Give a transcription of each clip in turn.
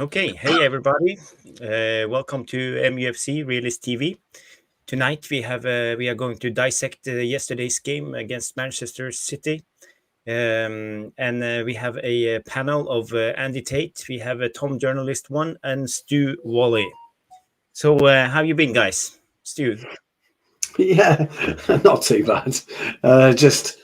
Okay, hey everybody, welcome to Mufc Realist TV. Tonight we are going to dissect yesterday's game against Manchester City, and we have a panel of Andy Tate. We have Tom Journalist One and Stu Wally. So how you been, guys? Stu? Yeah, not too bad. Just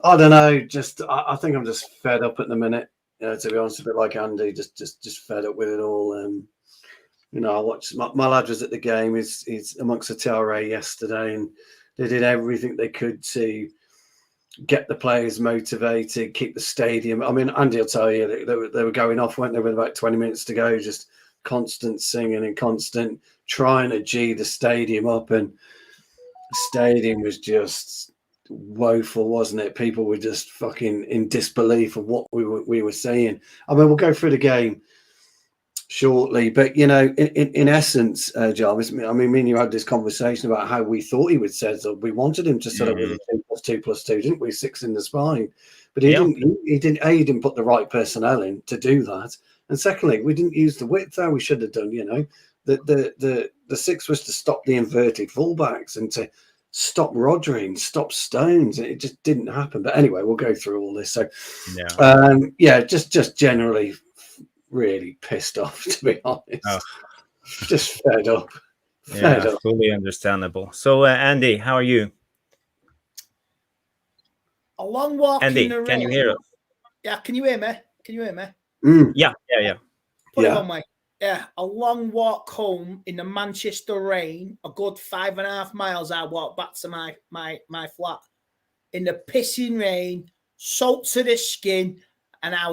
I don't know. I think I'm just fed up at the minute. To be honest, a bit like Andy, just fed up with it all. I watched my lad was at the game. He's amongst the TRA yesterday, and they did everything they could to get the players motivated, keep the stadium. I mean, Andy will tell you they were going off, weren't they, with about 20 minutes to go, just constant singing and constant trying to G the stadium up, and the stadium was just woeful, wasn't it? People were just fucking in disbelief of what we were seeing. I mean, we'll go through the game shortly, but in essence, Jarvis, I mean, me and you had this conversation about how we thought he would set up. We wanted him to set up with a 2+2+2, didn't we? 6 in the spine, but he didn't put the right personnel in to do that, and secondly, we didn't use the width how we should have done. The 6 was to stop the inverted fullbacks and to stop Rodri and stop Stones. It just didn't happen. But anyway, we'll go through all this. So, just generally really pissed off, to be honest. Just fed up. Fully understandable. So, Andy, how are you? A long walk. Andy, in the can you hear us? Yeah, can you hear me? Yeah. Put it on my. Yeah, a long walk home in the Manchester rain, a good 5.5 miles. I walked back to my flat in the pissing rain, soaked to the skin, and I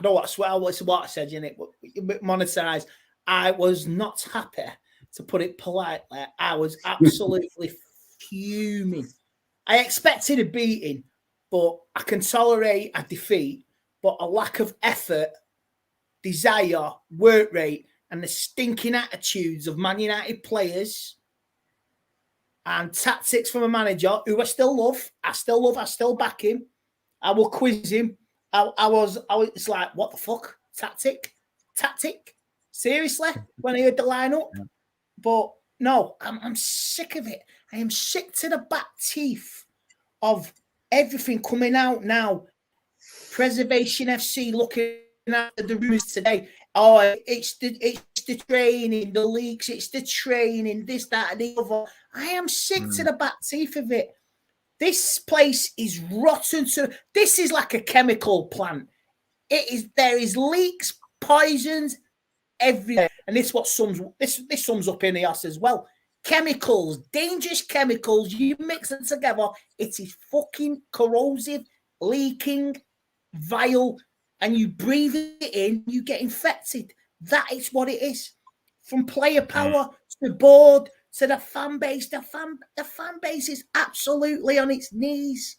don't want to swear what I said in it, but monetized. I was not happy, to put it politely. I was absolutely fuming. I expected a beating, but I can tolerate a defeat, but a lack of effort, desire, work rate, and the stinking attitudes of Man United players and tactics from a manager who I still love. I still back him. I will quiz him. It's like, what the fuck? Tactic? Seriously? When I heard the lineup? Yeah. But no, I'm sick of it. I am sick to the back teeth of everything coming out now. Preservation FC looking at the rumours today. Oh, it's the training, the leaks, it's the training, this, that, and the other. I am sick to the back teeth of it. This place is rotten. This is like a chemical plant. There is leaks, poisons everywhere, and this sums up Ineos as well. Chemicals, dangerous chemicals. You mix them together, it is fucking corrosive, leaking, vile. And you breathe it in, you get infected. That is what it is. From player power to the board to the fan base. The fan base is absolutely on its knees.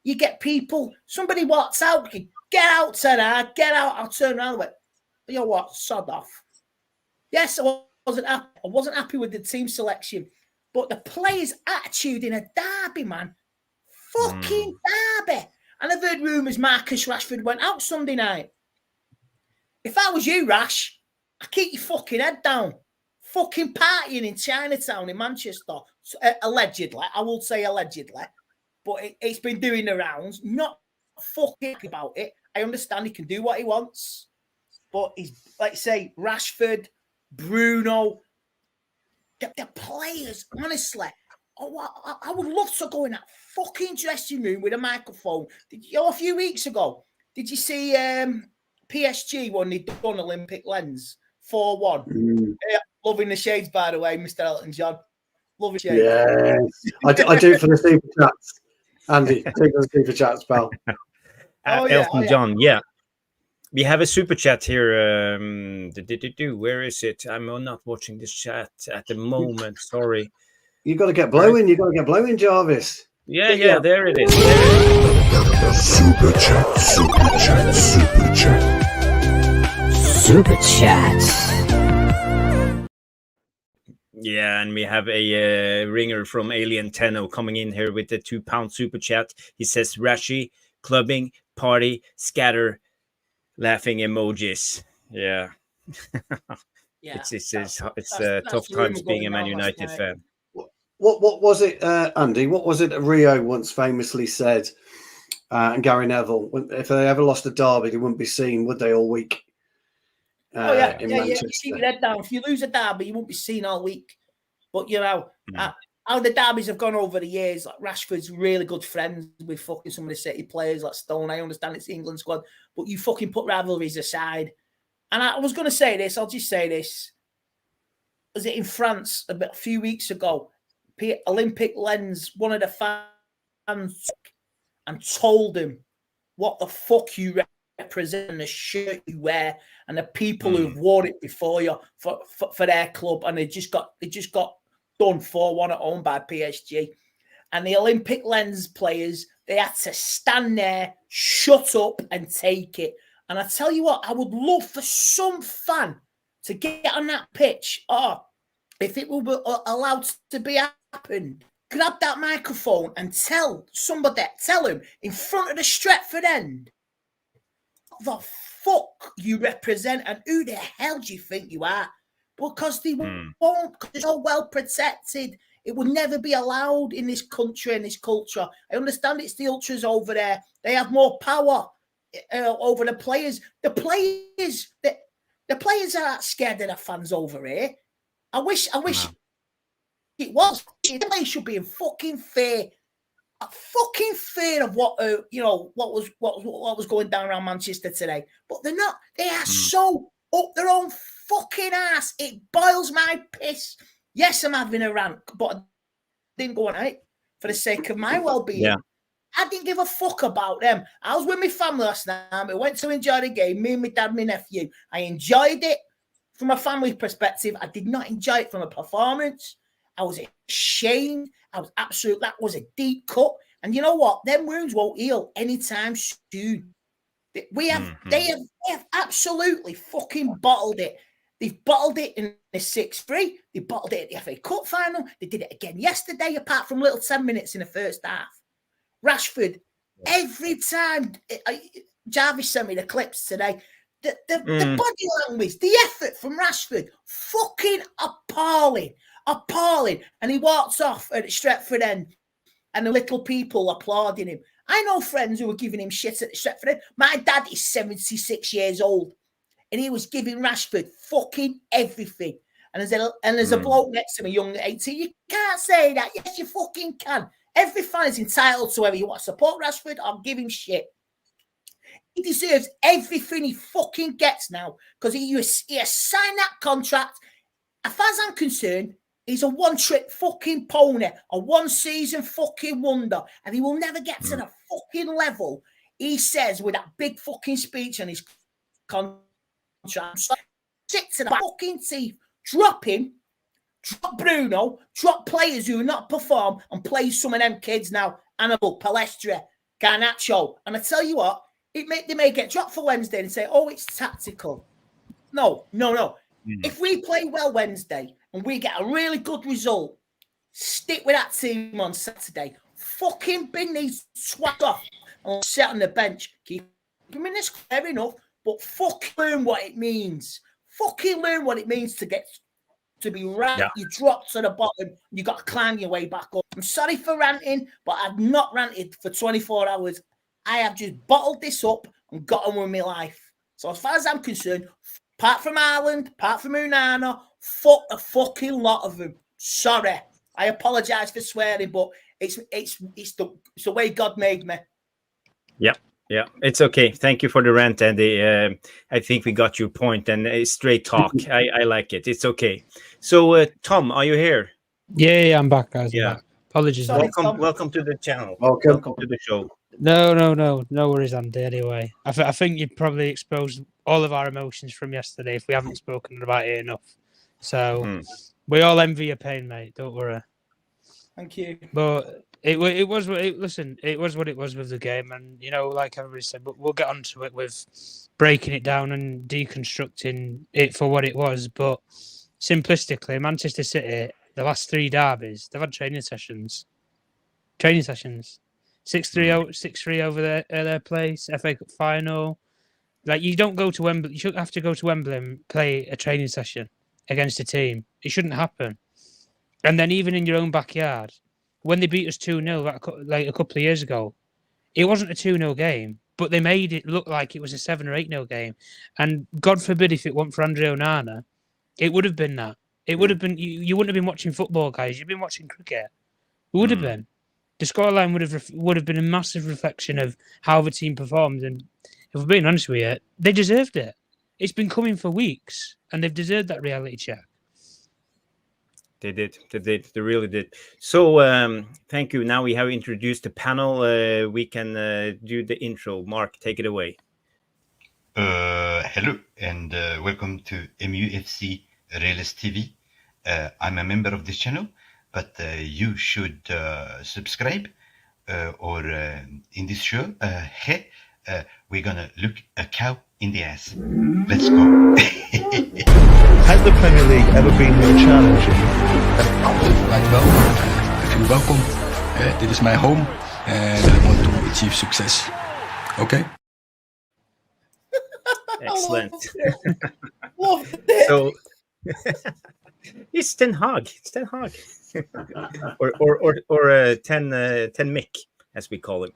You get people, somebody walks out, get out, Ten Hag, get out. I'll turn around and went, you know what, sod off. Yes, I wasn't happy with the team selection, but the players' attitude in a derby, man. Fucking derby. And I've heard rumours Marcus Rashford went out Sunday night. If I was you, Rash, I'd keep your fucking head down. Fucking partying in Chinatown in Manchester. Allegedly. I will say allegedly. But it's been doing the rounds. Not fucking about it. I understand he can do what he wants. But he's, like say, Rashford, Bruno, the players, honestly. Oh, I would love to go in that fucking dressing room with a microphone. A few weeks ago, did you see PSG when they done Olympic Lens 4-1? Yeah, loving the shades, by the way, Mr. Elton John. Loving shades. Yes, I do it for the super chats. Andy, take the super chats, pal. Elton John, yeah. We have a super chat here. Where is it? I'm not watching this chat at the moment. Sorry. You got to get blowing. You got to get blowing, Jarvis. Yeah. There it is. Super chat. Yeah, and we have a ringer from Alien Tenno coming in here with the £2 super chat. He says, Rashi, clubbing, party, scatter, laughing emojis. Yeah. Yeah, It's that's tough the rumour times being a going Man around last United night. fan. What was it, Andy? What was it that Rio once famously said? And Gary Neville, if they ever lost a derby, they wouldn't be seen, would they, all week? In Manchester. Keep your head down. If you lose a derby, you won't be seen all week. But how the derbies have gone over the years, like Rashford's really good friends with fucking some of the City players like Stone. I understand it's the England squad, but you fucking put rivalries aside. And I was going to say this, I'll just say this. Was it in France a few weeks ago? Olympic Lens, one of the fans, and told him what the fuck you represent, the shirt you wear, and the people who've worn it before you for their club, and they just got done 4-1 at home by PSG. And the Olympic Lens players, they had to stand there, shut up, and take it. And I tell you what, I would love for some fan to get on that pitch, or if it will be allowed to be happened, grab that microphone and tell him in front of the Stretford end what the fuck you represent and who the hell do you think you are? Because they won't, because they're so well protected. It would never be allowed in this country and this culture. I understand it's the ultras over there. They have more power over the players. The players are scared of the fans over here. I wish it was. They should be in fucking fear. A fucking fear of what was going down around Manchester today. But they're not. They are so up their own fucking ass. It boils my piss. Yes, I'm having a rant, but I didn't go on it for the sake of my well-being. Yeah. I didn't give a fuck about them. I was with my family last night. We went to enjoy the game. Me and my dad, my nephew. I enjoyed it from a family perspective. I did not enjoy it from a performance. I was ashamed. That was a deep cut. And you know what? Them wounds won't heal anytime soon. They have absolutely fucking bottled it. They've bottled it in the 6-3. They bottled it at the FA Cup final. They did it again yesterday, apart from little 10 minutes in the first half. Rashford, every time, Jarvis sent me the clips today, the body language, the effort from Rashford, fucking appalling. And he walks off at the Stretford end, and the little people applauding him. I know friends who were giving him shit at the Stretford end. My dad is 76 years old, and he was giving Rashford fucking everything. And there's a bloke next to me, young at 18. You can't say that. Yes, you fucking can. Every fan is entitled to whether you want to support Rashford or give him shit. He deserves everything he fucking gets now because he has signed that contract. As far as I'm concerned, he's a one-trick fucking pony, a one-season fucking wonder, and he will never get to the fucking level he says with that big fucking speech on his contract. Sick to the fucking teeth. Drop him. Drop Bruno, drop players who are not perform and play some of them kids now. Annabelle, Palestra, Garnacho. And I tell you what, they may get dropped for Wednesday and say, oh, it's tactical. No. If we play well Wednesday and we get a really good result, stick with that team on Saturday. Fucking bin these swats off and sit on the bench. Keep them in this, fair enough, but fucking learn what it means. Fucking learn what it means to get to be right. Yeah. You drop to the bottom, you got to climb your way back up. I'm sorry for ranting, but I've not ranted for 24 hours. I have just bottled this up and got on with my life. So as far as I'm concerned, apart from Ireland, apart from Unana, fuck a fucking lot of them. Sorry. I apologise for swearing, but it's the way God made me. Yeah, it's okay. Thank you for the rant, Andy. I think we got your point, and straight talk. I like it. It's okay. So, Tom, are you here? Yeah, I'm back, guys. Yeah. Apologies. Welcome to the channel. Welcome to the show. No worries, Andy. Anyway, I think you probably exposed all of our emotions from yesterday if we haven't spoken about it enough. So we all envy your pain, mate. Don't worry. Thank you. But it was what it was with the game, and like everybody said, but we'll get onto it with breaking it down and deconstructing it for what it was. But simplistically, Manchester City, the last 3 derbies, they've had training sessions. 6-3 over their place, FA Cup final, Like, you don't go to Wembley. You shouldn't have to go to Wembley and play a training session against a team. It shouldn't happen. And then even in your own backyard, when they beat us 2-0 like a couple of years ago, it wasn't a 2-0 game, but they made it look like it was a 7 or 8-0 game. And God forbid if it weren't for Andre Onana, it would have been that. It would have been, you wouldn't have been watching football, guys. You've been watching cricket. It would have been. The scoreline would have been a massive reflection of how the team performed. And if we're being honest with you, they deserved it. It's been coming for weeks, and they've deserved that reality check. They did. They really did. So thank you. Now we have introduced the panel. We can do the intro. Mark, take it away. Hello and welcome to MUFC Realist TV. I'm a member of this channel, but you should subscribe or in this show, we're gonna look a cow in the ass. Let's go. Has the Premier League ever been more challenging? Right, wel. Ik vind welkom. Dit is mijn home and I want to achieve success. Okay? Excellent. Loved it. So it's Ten Hag. It's Ten Hag. or Ten Mick, as we call him.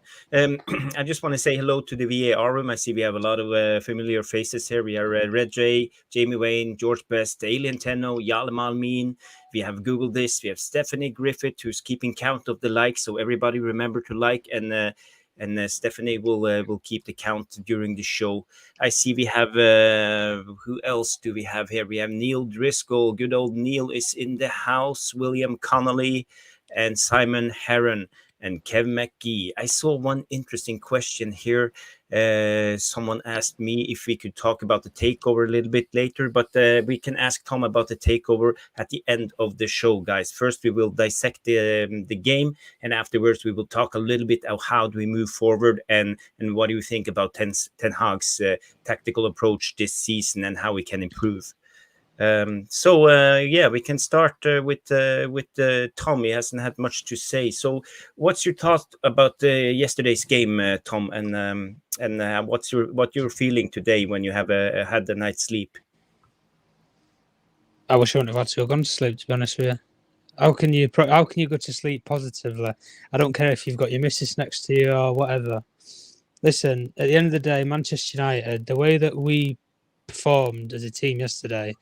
I just want to say hello to the VAR room. I see we have a lot of familiar faces here. We are Red J, Jamie Wayne, George Best, Alien Tenno, Yalim Almin. We have Google this. We have Stephanie Griffith, who's keeping count of the likes. So everybody remember to like, and Stephanie will keep the count during the show. I see we have who else do we have here? We have Neil Driscoll. Good old Neil is in the house. William Connolly and Simon Heron. And Kev McGee. I saw one interesting question here. Someone asked me if we could talk about the takeover a little bit later, but we can ask Tom about the takeover at the end of the show, guys. First, we will dissect the game, and afterwards, we will talk a little bit about how do we move forward and what do you think about Ten Hag's tactical approach this season and how we can improve. We can start with Tom. He hasn't had much to say. So, what's your thought about yesterday's game, Tom? And what you're feeling today when you have had the night's sleep? I wish I wouldn't have had to have gone to sleep, to be honest with you. How can you go to sleep positively? I don't care if you've got your missus next to you or whatever. Listen, at the end of the day, Manchester United, the way that we performed as a team yesterday,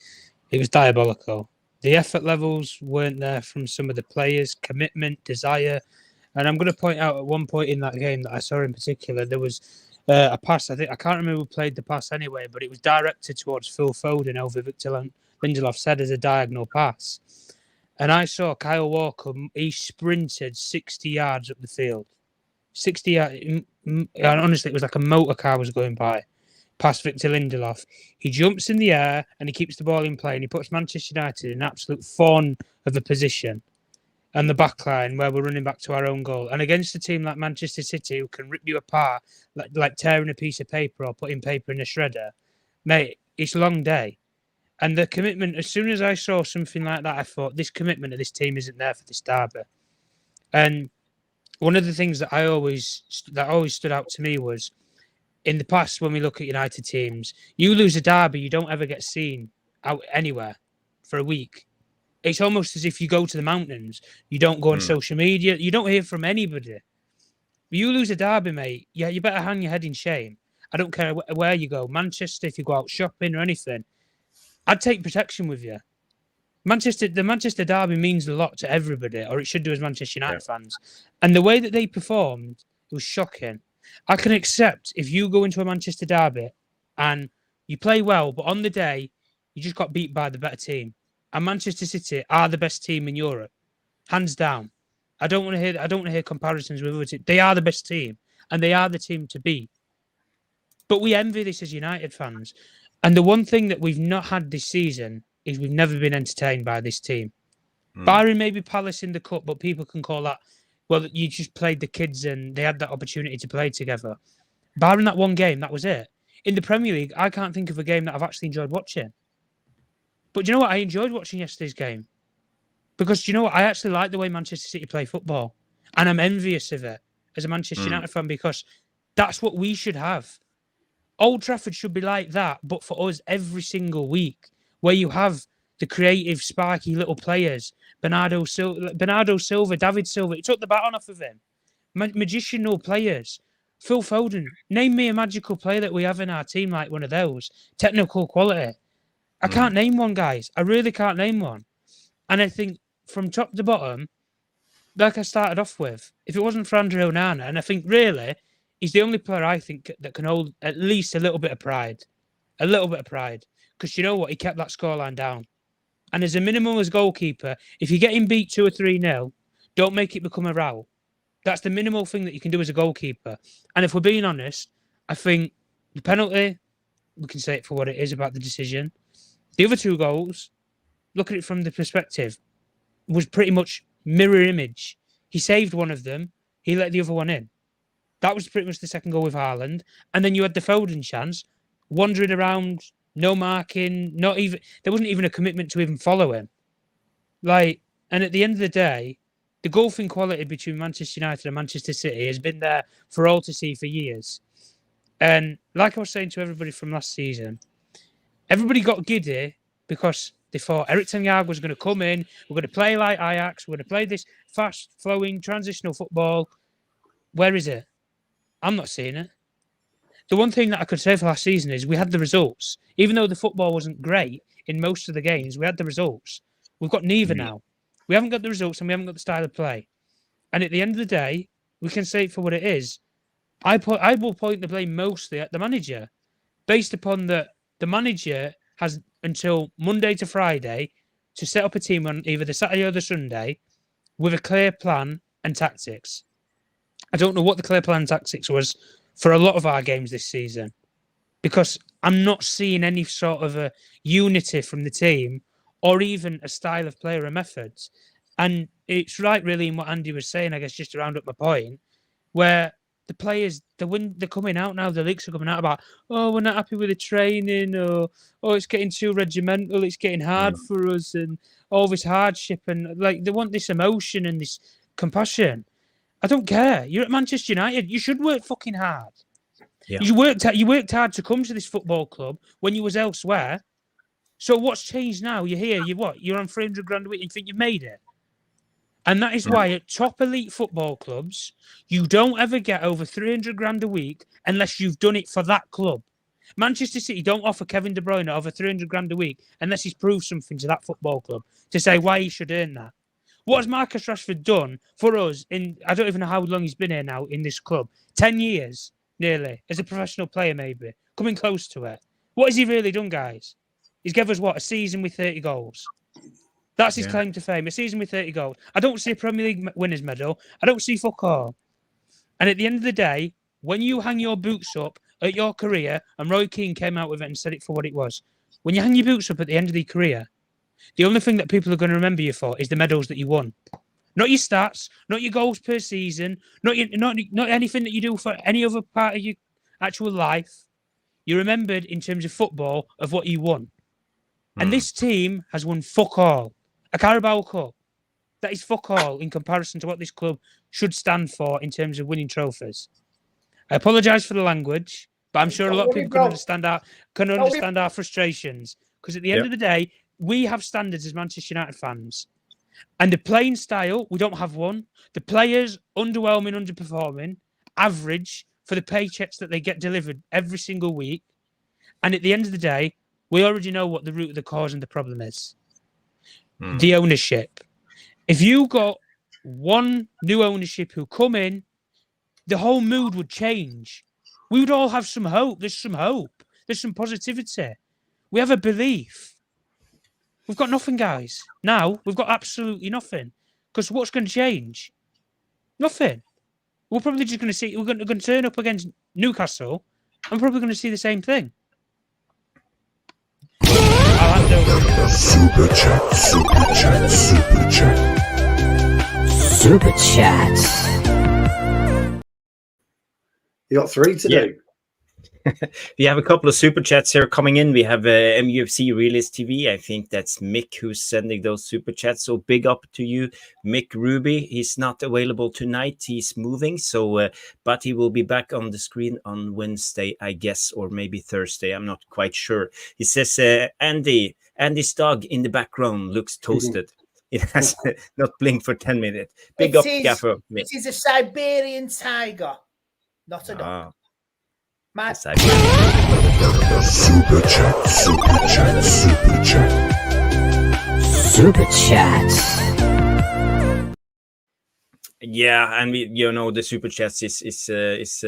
it was diabolical. The effort levels weren't there from some of the players, commitment, desire. And I'm going to point out at one point in that game that I saw in particular, there was a pass. I can't remember who played the pass anyway, but it was directed towards Phil Foden over Victor Lindelof said as a diagonal pass. And I saw Kyle Walker, he sprinted 60 yards up the field. 60 yards. And honestly, it was like a motor car was going by. Past Victor Lindelof. He jumps in the air and he keeps the ball in play and he puts Manchester United in an absolute fawn of a position. And the back line where we're running back to our own goal. And against a team like Manchester City who can rip you apart like tearing a piece of paper or putting paper in a shredder, mate, it's a long day. And the commitment, as soon as I saw something like that, I thought this commitment of this team isn't there for this derby. And one of the things that always stood out to me was in the past, when we look at United teams, you lose a derby, you don't ever get seen out anywhere for a week. It's almost as if you go to the mountains. You don't go on social media. You don't hear from anybody. You lose a derby, mate. Yeah, you better hang your head in shame. I don't care where you go. Manchester, if you go out shopping or anything, I'd take protection with you. The Manchester derby means a lot to everybody, or it should do as Manchester United fans. And the way that they performed, it was shocking. I can accept if you go into a Manchester derby and you play well, but on the day you just got beat by the better team. And Manchester City are the best team in Europe, hands down. I don't want to hear comparisons with other teams. They are the best team, and they are the team to beat. But we envy this as United fans. And the one thing that we've not had this season is we've never been entertained by this team. Barring maybe Palace in the cup, but people can call that. Well, you just played the kids and they had that opportunity to play together. Barring that one game, that was it. In the Premier League, I can't think of a game that I've actually enjoyed watching. But do you know what? I enjoyed watching yesterday's game. Because do you know what? I actually like the way Manchester City play football. And I'm envious of it as a Manchester United fan because that's what we should have. Old Trafford should be like that, but for us every single week, where you have the creative, sparky little players, Bernardo Silva, David Silva. He took the baton off of him. Magicianal players. Phil Foden. Name me a magical player that we have in our team like one of those. Technical quality. I can't name one, guys. I really can't name one. And I think from top to bottom, like I started off with, if it wasn't for Andre Onana, and I think really he's the only player I think that can hold at least a little bit of pride. A little bit of pride. Because you know what? He kept that scoreline down. And as a minimum as goalkeeper, if you're getting beat 2 or 3-0, don't make it become a row. That's the minimal thing that you can do as a goalkeeper. And if we're being honest, I think the penalty, we can say it for what it is about the decision. The other 2 goals, look at it from the perspective, was pretty much mirror image. He saved one of them. He let the other one in. That was pretty much the second goal with Haaland. And then you had the Foden chance, wandering around, no marking, there wasn't even a commitment to even follow him. And at the end of the day, the golfing quality between Manchester United and Manchester City has been there for all to see for years. And like I was saying to everybody from last season, everybody got giddy because they thought Erik Ten Hag was going to come in, we're going to play like Ajax, we're going to play this fast-flowing, transitional football. Where is it? I'm not seeing it. The one thing that I could say for last season is we had the results. Even though the football wasn't great in most of the games, we had the results. We've got neither now. We haven't got the results and we haven't got the style of play. And at the end of the day, we can say it for what it is. I will point the blame mostly at the manager, based upon the manager has until Monday to Friday to set up a team on either the Saturday or the Sunday with a clear plan and tactics. I don't know what the clear plan and tactics was for a lot of our games this season, because I'm not seeing any sort of a unity from the team or even a style of play or methods. And it's right, really, in what Andy was saying, I guess, just to round up my point, where the players, they're coming out now, the leaks are coming out about, we're not happy with the training, or, it's getting too regimental, it's getting hard for us, and all this hardship, and they want this emotion and this compassion. I don't care. You're at Manchester United. You should work fucking hard. Yeah. You worked hard to come to this football club when you was elsewhere. So what's changed now? You're here. You're on 300 grand a week. You think you've made it? And that is why at top elite football clubs, you don't ever get over 300 grand a week unless you've done it for that club. Manchester City don't offer Kevin De Bruyne over 300 grand a week unless he's proved something to that football club to say why he should earn that. What has Marcus Rashford done for us I don't even know how long he's been here now in this club. 10 years, nearly, as a professional player, maybe. Coming close to it. What has he really done, guys? He's given us, a season with 30 goals. That's his claim to fame, a season with 30 goals. I don't see a Premier League winners' medal. I don't see fuck all. And at the end of the day, when you hang your boots up at your career, and Roy Keane came out with it and said it for what it was, when you hang your boots up at the end of your career, the only thing that people are going to remember you for is the medals that you won. Not your stats, not your goals per season, not anything that you do for any other part of your actual life. You're remembered in terms of football of what you won. And this team has won fuck all. A Carabao Cup. That is fuck all in comparison to what this club should stand for in terms of winning trophies. I apologise for the language, but I'm sure a lot of people can understand our frustrations. Because at the end of the day, we have standards as Manchester United fans. And the playing style, we don't have one. The players, underwhelming, underperforming, average for the paychecks that they get delivered every single week. And at the end of the day, we already know what the root of the cause and the problem is. The ownership. If you got one new ownership who come in, the whole mood would change. We would all have some hope. There's some hope. There's some positivity. We have a belief. We've got nothing, guys. Now, we've got absolutely nothing. Because what's going to change? Nothing. We're probably just going to see, we're going to turn up against Newcastle, and we're probably going to see the same thing. I'll hand over. Super chat, super chat, super chat. Super chat. You got 3 to do. We have a couple of super chats here coming in. We have MUFC Realist TV. I think that's Mick who's sending those super chats. So big up to you, Mick Ruby. He's not available tonight. He's moving. So, but he will be back on the screen on Wednesday, I guess, or maybe Thursday. I'm not quite sure. He says, Andy's dog in the background looks toasted. It has not blinked for 10 minutes. Big up, Gaffer. It is a Siberian tiger, not a dog. My Super chat, super chat, super chat. Super chats. Yeah, and the super chats is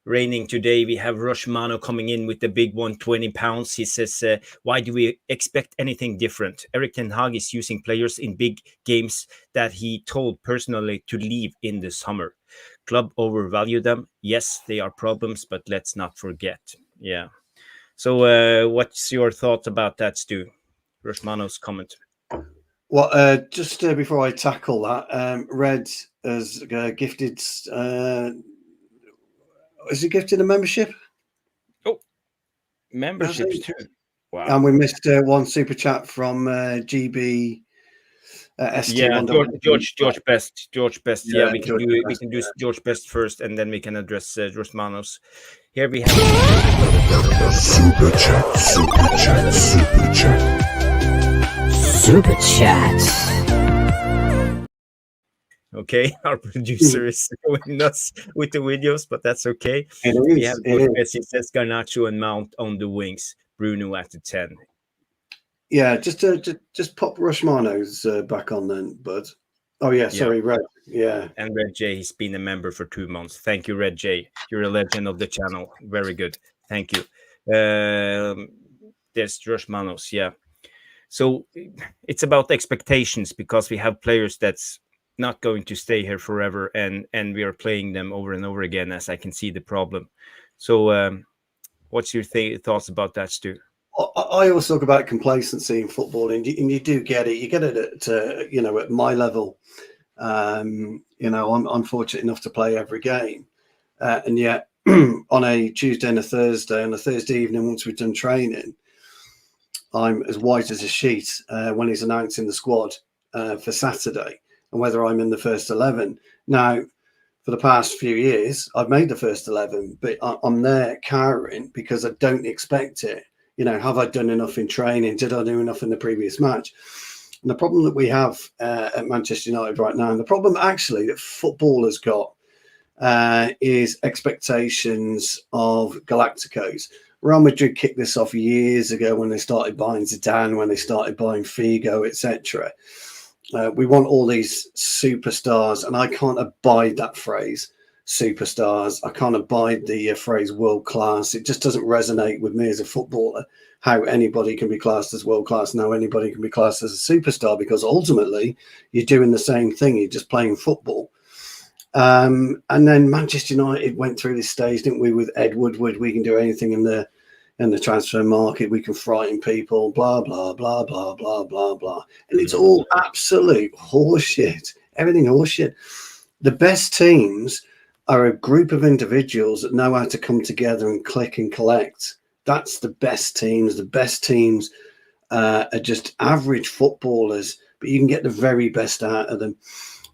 raining today. We have Roshmano coming in with the big one, £20. He says, why do we expect anything different? Erik Ten Hag is using players in big games that he told personally to leave in the summer. Club overvalue them. Yes, they are problems, but let's not forget. Yeah. So what's your thought about that, Stu? Roshmano's comment. Well, just before I tackle that, Red has gifted... is he gifted a membership? Oh, memberships too. Wow. And we missed one super chat from GB... ST George Best. Yeah, we can George do George Best first, and then we can address Rosmanos. Here we have super chat, super chat, super chat. Super chats. Okay, our producer is going nuts with the videos, but that's okay. We have George Best. He says Garnacho and Mount on the wings. Bruno at the 10. Yeah, just pop Rushmano's back on then, bud. Oh yeah, sorry, Red. Yeah, and Red J, he's been a member for 2 months. Thank you, Red J. You're a legend of the channel. Very good. Thank you. There's Rushmanos. Yeah. So it's about expectations because we have players that's not going to stay here forever, and we are playing them over and over again. As I can see the problem. So what's your thoughts about that, Stu? I always talk about complacency in football, and you do get it. You get it at at my level. I'm fortunate enough to play every game, and yet on a Tuesday and a Thursday, on a Thursday evening, once we've done training, I'm as white as a sheet when he's announcing the squad for Saturday, and whether I'm in the first 11. Now, for the past few years, I've made the first 11, but I'm there cowering because I don't expect it. Have I done enough in training? Did I do enough in the previous match? And the problem that we have at Manchester United right now, and the problem actually that football has got is expectations of Galacticos. Real Madrid kicked this off years ago when they started buying Zidane, when they started buying Figo, etc. We want all these superstars, and I can't abide that phrase. Superstars. I can't abide the phrase world class. It just doesn't resonate with me as a footballer, how anybody can be classed as world class and how anybody can be classed as a superstar, because ultimately you're doing the same thing. You're just playing football. And then Manchester United went through this stage, didn't we, with Ed Woodward? We can do anything in the transfer market. We can frighten people, blah, blah, blah, blah, blah, blah, blah. And it's all absolute horseshit. Everything horseshit. The best teams are a group of individuals that know how to come together and click and collect. That's the best teams. The best teams are just average footballers, but you can get the very best out of them.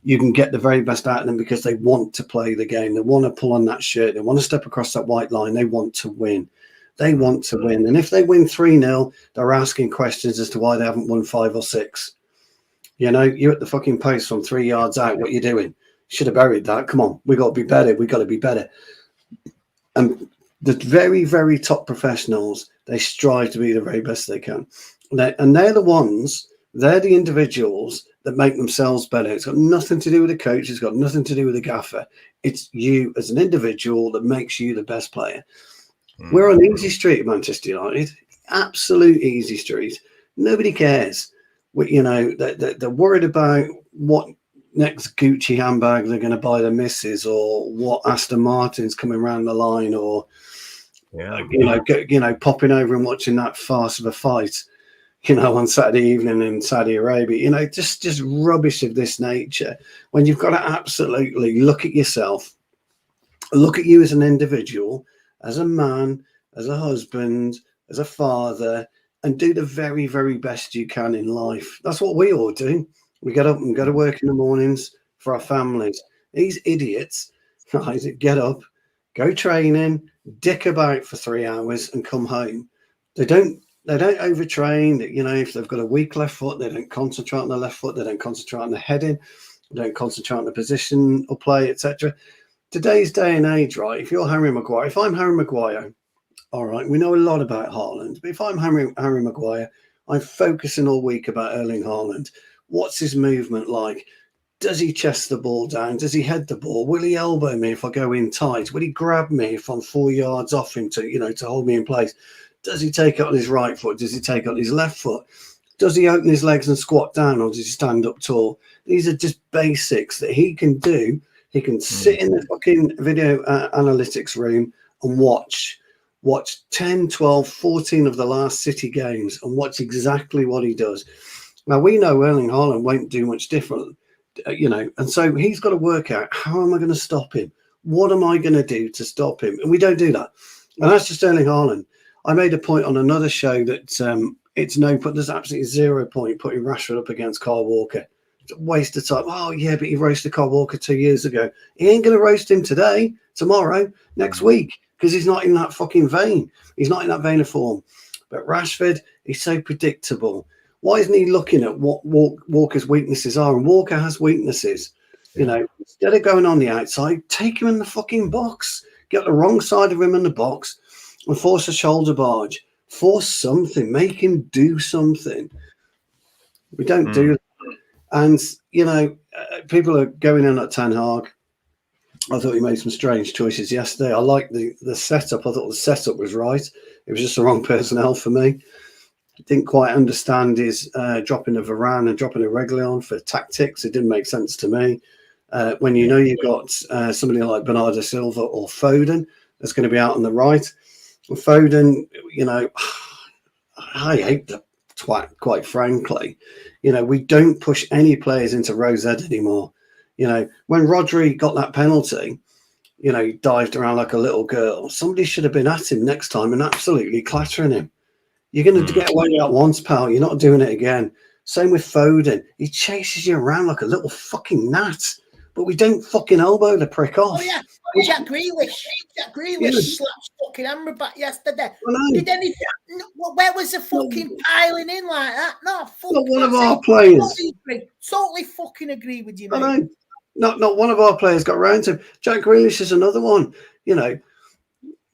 You can get the very best out of them because they want to play the game. They want to pull on that shirt. They want to step across that white line. They want to win. They want to win. And if they win 3-0, they're asking questions as to why they haven't won 5 or 6. You're at the fucking post from 3 yards out. What are you doing? Should have buried that. Come on, we got to be better. We got to be better. And the very, very top professionals, they strive to be the very best they can. And they're the individuals that make themselves better. It's got nothing to do with the coach. It's got nothing to do with the gaffer. It's you as an individual that makes you the best player. We're on easy street at Manchester United. Absolute easy street. Nobody cares. They're worried about what next Gucci handbag they're going to buy the missus, or what Aston Martin's coming around the line, or popping over and watching that farce of a fight, on Saturday evening in Saudi Arabia. Just rubbish of this nature. When you've got to absolutely look at yourself, look at you as an individual, as a man, as a husband, as a father, and do the very, very best you can in life. That's what we all do. We get up and go to work in the mornings for our families. These idiots, right, get up, go training, dick about for 3 hours and come home. They don't overtrain. You know, if they've got a weak left foot, they don't concentrate on the left foot. They don't concentrate on the heading. They don't concentrate on the position or play, etc. Today's day and age, right? If you're Harry Maguire, if I'm Harry Maguire, all right, we know a lot about Haaland, but if I'm Harry Maguire, I'm focusing all week about Erling Haaland. What's his movement like? Does he chest the ball down? Does he head the ball? Will he elbow me if I go in tight? Will he grab me if I'm 4 yards off him to hold me in place? Does he take it on his right foot? Does he take it on his left foot? Does he open his legs and squat down, or does he stand up tall? These are just basics that he can do. He can sit in the fucking video analytics room and watch 10, 12, 14 of the last City games and watch exactly what he does. Now, we know Erling Haaland won't do much different, and so he's got to work out, how am I going to stop him? What am I going to do to stop him? And we don't do that. And that's just Erling Haaland. I made a point on another show that there's absolutely 0 point putting Rashford up against Kyle Walker. It's a waste of time. Oh, yeah, but he roasted Kyle Walker 2 years ago. He ain't going to roast him today, tomorrow, next week, because he's not in that fucking vein. He's not in that vein of form. But Rashford, he's so predictable. Why isn't he looking at what Walker's weaknesses are? And Walker has weaknesses. Instead of going on the outside, take him in the fucking box. Get the wrong side of him in the box and force a shoulder barge. Force something. Make him do something. We don't do that. And, people are going in at Ten Hag. I thought he made some strange choices yesterday. I liked the setup. I thought the setup was right. It was just the wrong personnel for me. Didn't quite understand his dropping a Varane and dropping a Reguilon for tactics. It didn't make sense to me. When you've got somebody like Bernardo Silva or Foden that's going to be out on the right. And Foden, I hate the twat, quite frankly. We don't push any players into Rosette anymore. When Rodri got that penalty, he dived around like a little girl. Somebody should have been at him next time and absolutely clattering him. You're going to get away with that once, pal. You're not doing it again. Same with Foden. He chases you around like a little fucking gnat. But we don't fucking elbow the prick off. Oh, yeah. Jack Grealish slapped fucking Amber back yesterday. Where was the fucking piling in like that? No, not one of our players. Totally fucking agree with you, mate. I know. Not one of our players got around to him. Jack Grealish is another one.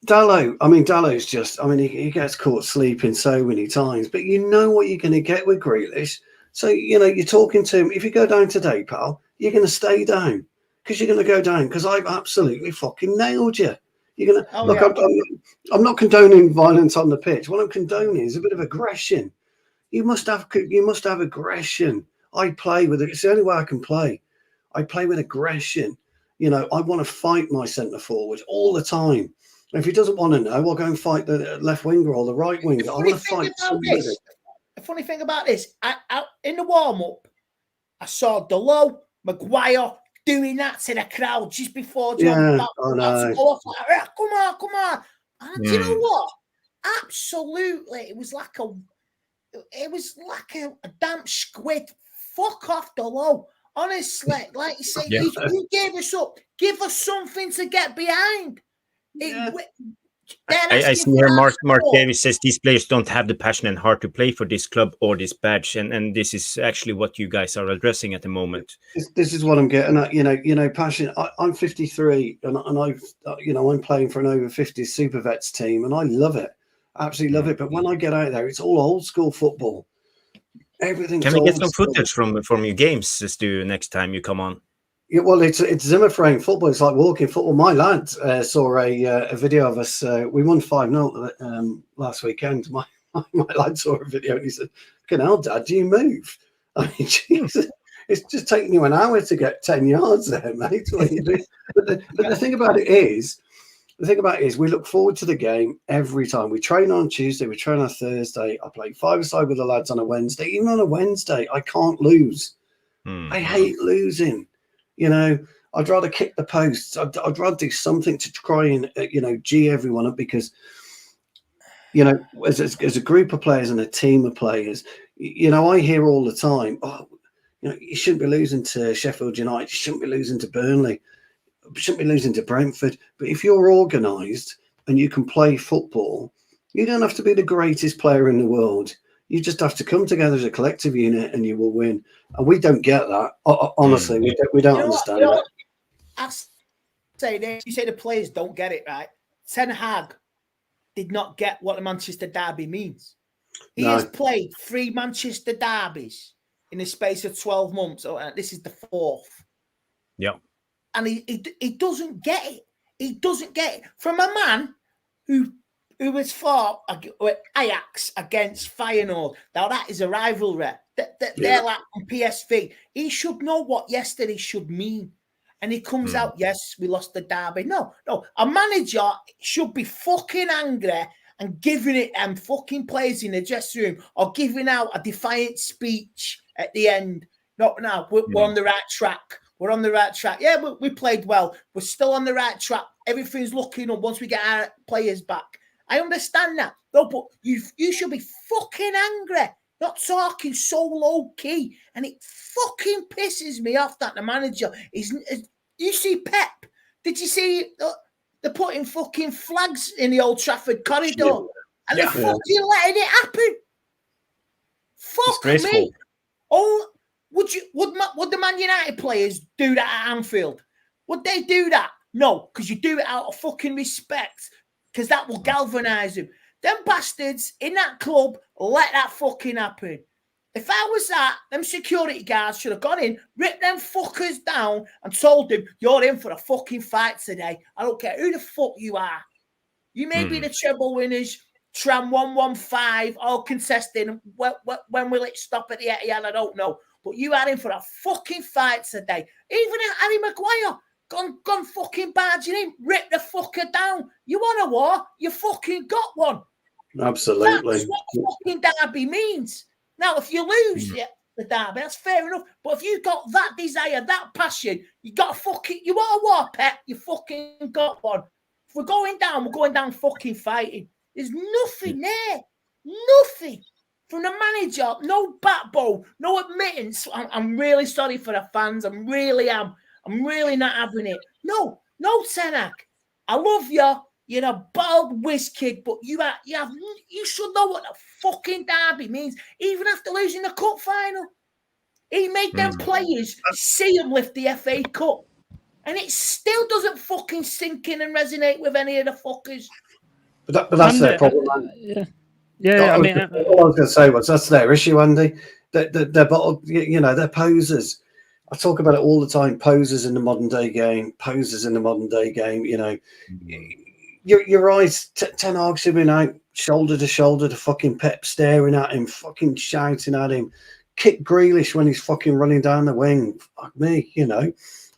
Dallow's just, he gets caught sleeping so many times, but you know what you're going to get with Grealish. So, you're talking to him. If you go down today, pal, you're going to stay down because you're going to go down because I've absolutely fucking nailed you. You're going to I'm not condoning violence on the pitch. What I'm condoning is a bit of aggression. You must have aggression. I play with it. It's the only way I can play. I play with aggression. I want to fight my centre forward all the time. If he doesn't want to know, I'll go and fight the left winger or the right winger. I want to fight somebody. The funny thing about this, I in the warm-up, I saw Dalot, Maguire doing that to the crowd just before John come on. And you know what? Absolutely. It was like a damp squid. Fuck off, Dalot. Honestly, like you say, you gave us up. Give us something to get behind. I see here Mark Davis says these players don't have the passion and heart to play for this club or this badge, and this is actually what you guys are addressing at the moment. This is what I'm getting at. Passion. I'm 53, and I'm playing for an over 50s super vets team, and I love it, absolutely love it. But when I get out there, it's all old school football. Everything. Can we get some footage from your games, Stu, next time you come on? Yeah, well, it's Zimmer frame football. It's like walking football. My lad saw a video of us. We won 5-0 last weekend. My lad saw a video and he said, "Fucking hell, Dad, do you move?" I mean, Jesus, it's just taking you an hour to get 10 yards there, mate. What you do? But the thing about it is, we look forward to the game every time. We train on Tuesday, we train on Thursday. I play five-a-side with the lads on a Wednesday. Even on a Wednesday, I can't lose. I hate losing. I'd rather kick the posts. I'd rather do something to try and G everyone up, because as a group of players and a team of players, I hear all the time, oh, you shouldn't be losing to Sheffield United, you shouldn't be losing to Burnley, you shouldn't be losing to Brentford. But if you're organised and you can play football, you don't have to be the greatest player in the world. You just have to come together as a collective unit and you will win. And we don't get that. Honestly, we don't understand that. I say this, you say the players don't get it, right? Ten Hag did not get what the Manchester derby means. He has played 3 Manchester derbies in the space of 12 months. This is the 4th. Yeah. And he doesn't get it. He doesn't get it. From a man who has fought with Ajax against Feyenoord. Now, that is a rivalry. They're like on PSV. He should know what yesterday should mean. And he comes out, yes, we lost the derby. No. A manager should be fucking angry and giving it them fucking players in the dressing room, or giving out a defiant speech at the end. No, we're on the right track. We're on the right track. Yeah, we played well. We're still on the right track. Everything's looking up once we get our players back. I understand that. No, but you should be fucking angry, not talking so low key. And it fucking pisses me off that the manager is. You see Pep? Did you see they're putting fucking flags in the Old Trafford corridor and they're fucking letting it happen? Fuck me. Oh, would the Man United players do that at Anfield? Would they do that? No, because you do it out of fucking respect, because that will galvanise them. Them bastards in that club let that fucking happen. If I was that, them security guards should have gone in, ripped them fuckers down and told them, you're in for a fucking fight today. I don't care who the fuck you are. You may be the treble winners, Tram 115, all contesting. When will it stop at the Etihad? I don't know. But you are in for a fucking fight today. Even Harry Maguire, gone fucking barging in, rip the fucker down. You want a war? You fucking got one. Absolutely. That's what the fucking derby means. Now, if you lose the derby, that's fair enough. But if you got that desire, that passion, you want a war, Pep, you fucking got one. If we're going down fucking fighting. There's nothing there. Nothing. From the manager, no backbone, no admittance. I'm really sorry for the fans. I'm really not having it. No, Ten Hag. I love you. You're a bald whiz kid, but you should know what the fucking derby means. Even after losing the cup final, he made them players see him lift the FA Cup, and it still doesn't fucking sink in and resonate with any of the fuckers. But that's their problem, man. Yeah. I mean, all I was going to say was that's their issue, Andy. They're bottled, they're posers. I talk about it all the time. Posers in the modern day game. You're right. Ten Hag should be out shoulder to shoulder to fucking Pep, staring at him, fucking shouting at him. Kick Grealish when he's fucking running down the wing. Fuck me,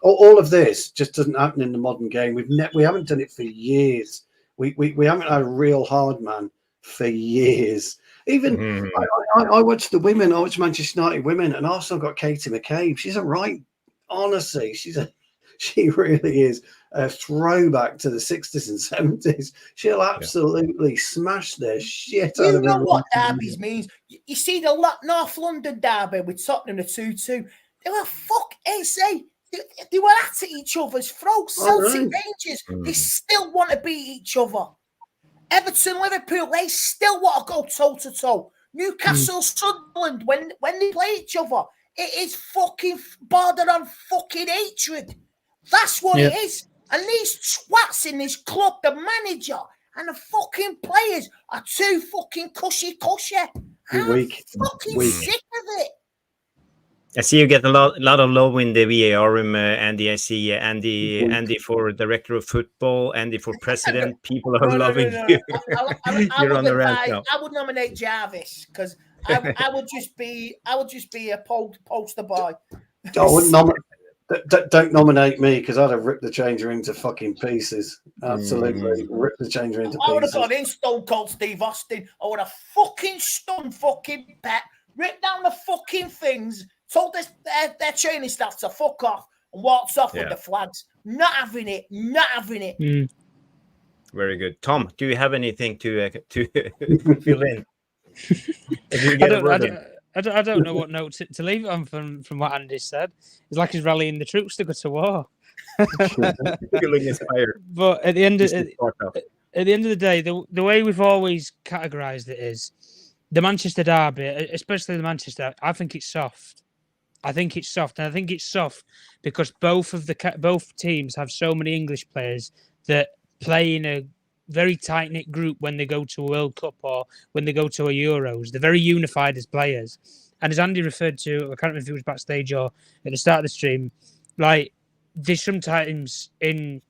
All of this just doesn't happen in the modern game. We haven't done it for years. We haven't had a real hard man for years. Even I watched the women. I watched Manchester United women, and Arsenal got Katie McCabe. She's a right, honestly, she really is a throwback to the 60s and 70s. She'll absolutely smash their shit out of everyone. You know what derbies means? You see the North London derby with Tottenham, the 2-2. They were they were at each other's throats. Celtic Rangers, they still want to beat each other. Everton, Liverpool, they still want to go toe-to-toe. Newcastle, Sunderland, when they play each other, it is fucking bordered on fucking hatred. That's what it is. And these twats in this club, the manager and the fucking players are too fucking cushy. I'm fucking sick of it. I see you get a lot of love in the VAR room, Andy. I see Andy for director of football, Andy for president. People are loving you. You're on the rant now. I would nominate Jarvis because I would just be a poster boy. Don't nominate me because I'd have ripped the change room to fucking pieces. Absolutely, ripped the change room to pieces. I would have gone in Stone Cold Steve Austin. I would have fucking stunned fucking Pep, ripped down the fucking things. Told their training staff to fuck off and walks off with Yeah. the flags. Not having it. Not having it. Mm. Very good. Tom, do you have anything to fill in? Or do you I get a don't, I word don't, in? I don't know what note to leave it on from what Andy said. It's like he's rallying the troops to go to war. Feeling inspired. But at the end of This is Sparta. at the end of the day, the way we've always categorised it is the Manchester derby, especially the Manchester. I think it's soft. I think it's soft, and I think it's soft because both teams have so many English players that play in a very tight knit group when they go to a World Cup or when they go to a Euros. They're very unified as players, and as Andy referred to, I can't remember if it was backstage or at the start of the stream. Like there's sometimes in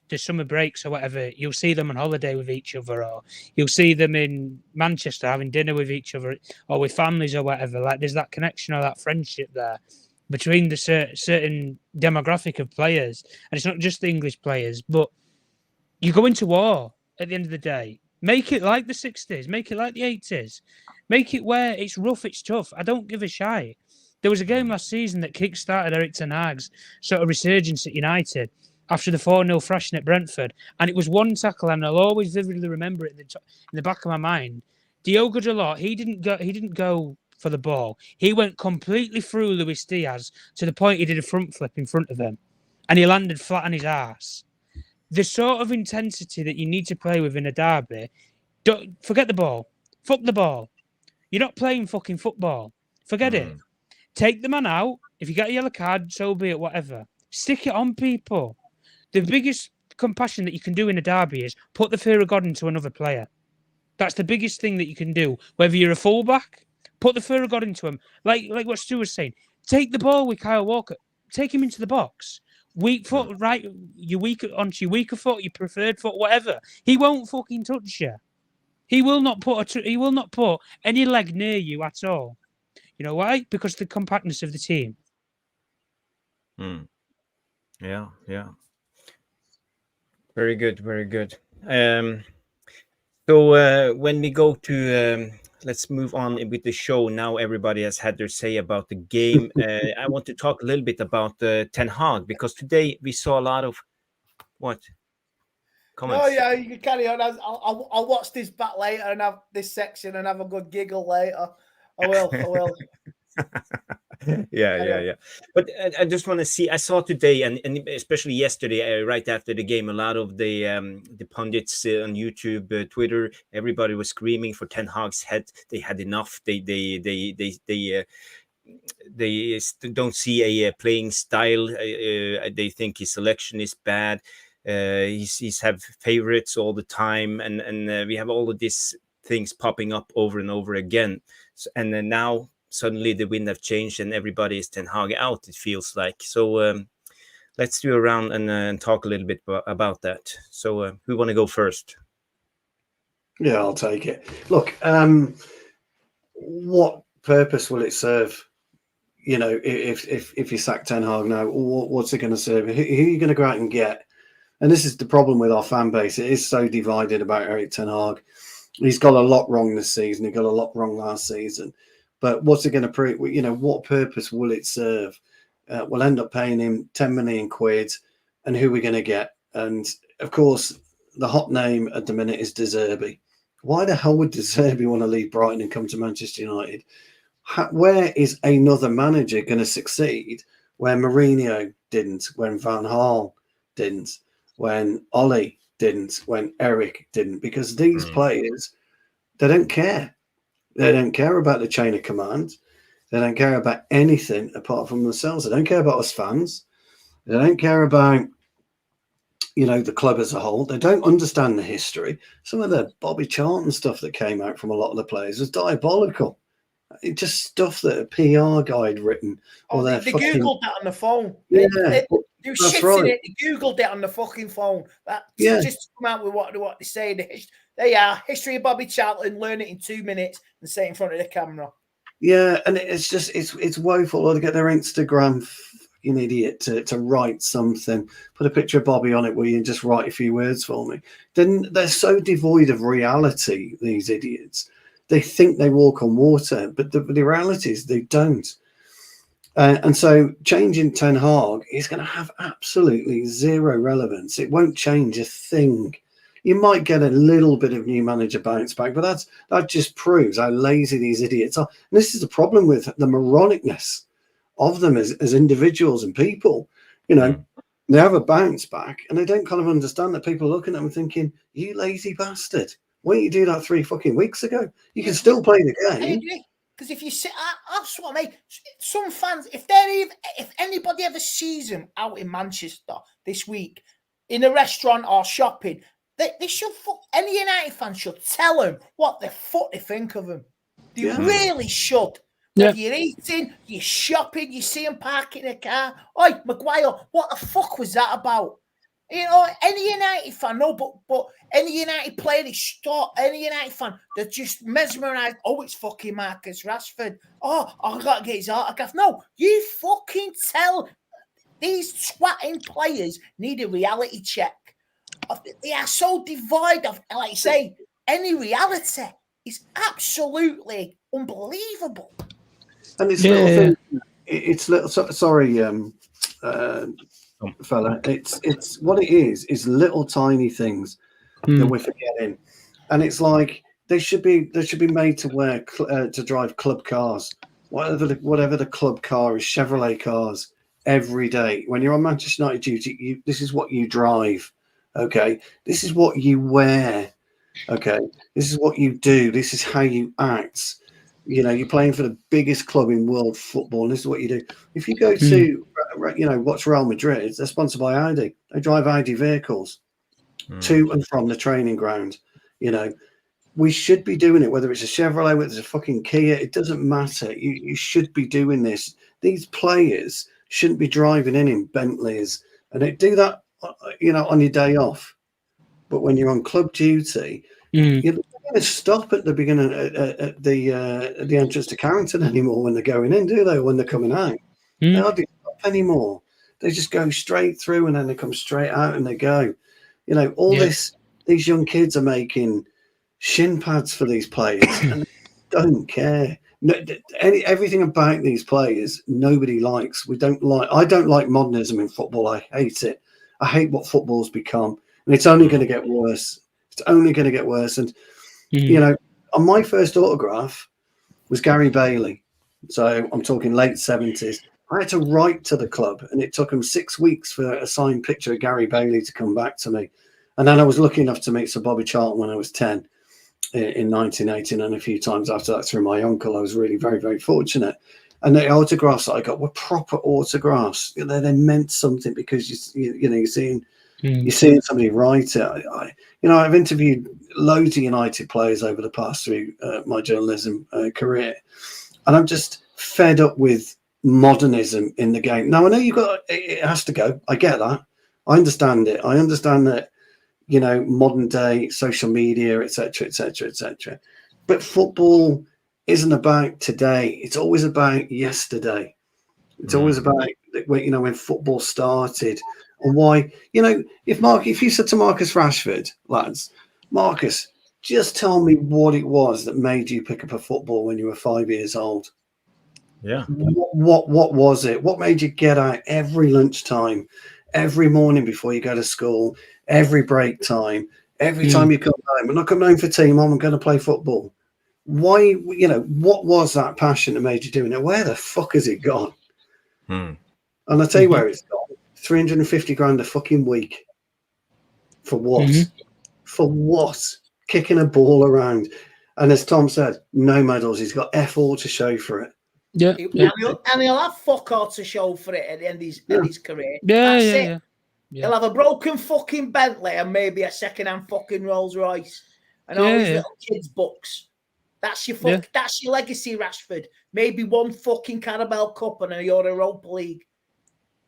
the summer breaks or whatever, you'll see them on holiday with each other, or you'll see them in Manchester having dinner with each other, or with families or whatever. Like there's that connection or that friendship there between the certain demographic of players, and it's not just the English players. But you go into war at the end of the day. Make it like the 60s, make it like the 80s, make it where it's rough, it's tough. I don't give a shite. There was a game last season that kick-started Eric Ten Hag's sort of resurgence at United after the 4-0 thrashing at Brentford. And it was one tackle, and I'll always vividly remember it in the back of my mind. Diogo Dalot, he didn't go for the ball. He went completely through Luis Diaz to the point he did a front flip in front of him. And he landed flat on his ass. The sort of intensity that you need to play with in a derby, don't forget the ball. Fuck the ball. You're not playing fucking football. Forget it. Take the man out. If you get a yellow card, so be it, whatever. Stick it on people. The biggest compassion that you can do in a derby is put the fear of God into another player. That's the biggest thing that you can do. Whether you're a fullback, put the fear of God into him. Like what Stu was saying. Take the ball with Kyle Walker. Take him into the box. Weak foot, right? Onto your weaker foot, your preferred foot, whatever. He won't fucking touch you. He will not put any leg near you at all. You know why? Because of the compactness of the team. Yeah. Very good, very good. So when we go to, let's move on with the show. Now everybody has had their say about the game. I want to talk a little bit about Ten Hag, because today we saw a lot of comments. Oh yeah, you can carry on. I'll watch this back later and have this section and have a good giggle later. I will. Yeah. But I just want to see. I saw today, and especially yesterday, right after the game, a lot of the pundits on YouTube, Twitter, everybody was screaming for Ten Hag's head. They had enough. They don't see a playing style. They think his selection is bad. He's have favorites all the time, and we have all of these things popping up over and over again. So, and then now suddenly the wind have changed and everybody is Ten Hag out, it feels like. So let's do a round and talk a little bit about that. So who want to go first? Yeah, I'll take it. Look, what purpose will it serve? You know, if you sack Ten Hag now, what's it going to serve? Who are you going to go out and get? And this is the problem with our fan base. It is so divided about Eric Ten Hag. He's got a lot wrong this season. He got a lot wrong last season. But what's it going to prove? You know, what purpose will it serve? We'll end up paying him 10 million quid, and who are we going to get? And of course, the hot name at the minute is De Zerbi. Why the hell would De Zerbi want to leave Brighton and come to Manchester United? Where is another manager going to succeed where Mourinho didn't, when Van Gaal didn't, when Ollie didn't, when Eric didn't? Because these players, they don't care. They don't care about the chain of command. They don't care about anything apart from themselves. They don't care about us fans. They don't care about, you know, the club as a whole. They don't understand the history. Some of the Bobby Charlton stuff that came out from a lot of the players was diabolical. It's just stuff that a PR guy had written. Or they fucking... Googled that on the phone. Yeah, they were that's shitting right. it. They Googled it on the fucking phone. Yeah. Just to come out with what they say. They are history of Bobby Charlton. Learn it in 2 minutes and say it in front of the camera. Yeah, and it's just it's woeful. Or to get their Instagram fucking idiot to write something, put a picture of Bobby on it, where you can just write a few words for me. Then they're so devoid of reality. These idiots. They think they walk on water, but the reality is they don't. And so changing Ten Hag is going to have absolutely zero relevance. It won't change a thing. You might get a little bit of new manager bounce back, but that just proves how lazy these idiots are. And this is the problem with the moronicness of them as individuals and people. You know, they have a bounce back and they don't kind of understand that people are looking at them thinking, you lazy bastard. Why didn't you do that 3 fucking weeks ago? You can still play the I game. agree. Because if you sit, that's what I mean. Some fans, if anybody ever sees them out in Manchester this week in a restaurant or shopping, they should. Any United fan should tell them what the fuck they think of them. They really should. Whether you're eating, you're shopping, you see them parking a car. Oi, Maguire, what the fuck was that about? You know, any United fan, no, but any United player is stop, any United fan, they're just mesmerised. Oh, it's fucking Marcus Rashford. Oh, I got to get his autograph. No, you fucking tell these twatting players need a reality check. They are so devoid of, like you say, any reality. Is absolutely unbelievable. And it's little things. It's little. Sorry, fella. It's what it is little tiny things that we're forgetting, and it's like they should be made to wear to drive club cars, whatever the club car is, Chevrolet cars every day. When you're on Manchester United duty, this is what you drive. Okay, this is what you wear. Okay, this is what you do. This is how you act. You know, you're playing for the biggest club in world football, and this is what you do. If you go to, watch Real Madrid, they're sponsored by Audi. They drive Audi vehicles to and from the training ground. You know, we should be doing it, whether it's a Chevrolet, whether it's a fucking Kia, it doesn't matter. You should be doing this. These players shouldn't be driving in Bentleys, and they do that, on your day off. But when you're on club duty, you're not going to stop at the beginning at the entrance to Carrington anymore when they're going in, do they? When they're coming out, they hardly stop anymore. They just go straight through and then they come straight out and they go. You know, these young kids are making shin pads for these players and they don't care. No, everything about these players, nobody likes. I don't like modernism in football. I hate it. I hate what football's become. And it's only going to get worse. It's only going to get worse. And, on my first autograph was Gary Bailey. So I'm talking late 70s. I had to write to the club and it took them 6 weeks for a signed picture of Gary Bailey to come back to me. And then I was lucky enough to meet Sir Bobby Charlton when I was 10 in 1980. And a few times after that through my uncle. I was really very, very fortunate. And the autographs that I got were proper autographs. They meant something because you're seeing somebody write it. I've interviewed loads of United players over the past through my journalism career, and I'm just fed up with modernism in the game. Now I know it has to go. I get that. I understand it. I understand that modern day social media, etc., etc., etc. But football isn't about today. It's always about yesterday. It's always about when football started. And why, if you said to Marcus Rashford, lads, Marcus, just tell me what it was that made you pick up a football when you were 5 years old. Yeah. What was it? What made you get out every lunchtime, every morning before you go to school, every break time, every time you come home? I'm not coming home for tea, Mom, I'm going to play football. Why, what was that passion that made you doing it? Where the fuck has it gone? And I'll tell you where it's gone. 350 grand a fucking week. For what? For what? Kicking a ball around. And as Tom said, no medals. He's got F all to show for it. Yeah. And he'll have fuck all to show for it at the end of his career. Yeah. He'll have a broken fucking Bentley and maybe a second-hand fucking Rolls Royce. And all these little kids' books. That's your that's your legacy, Rashford. Maybe one fucking Carabao Cup and a Europa League.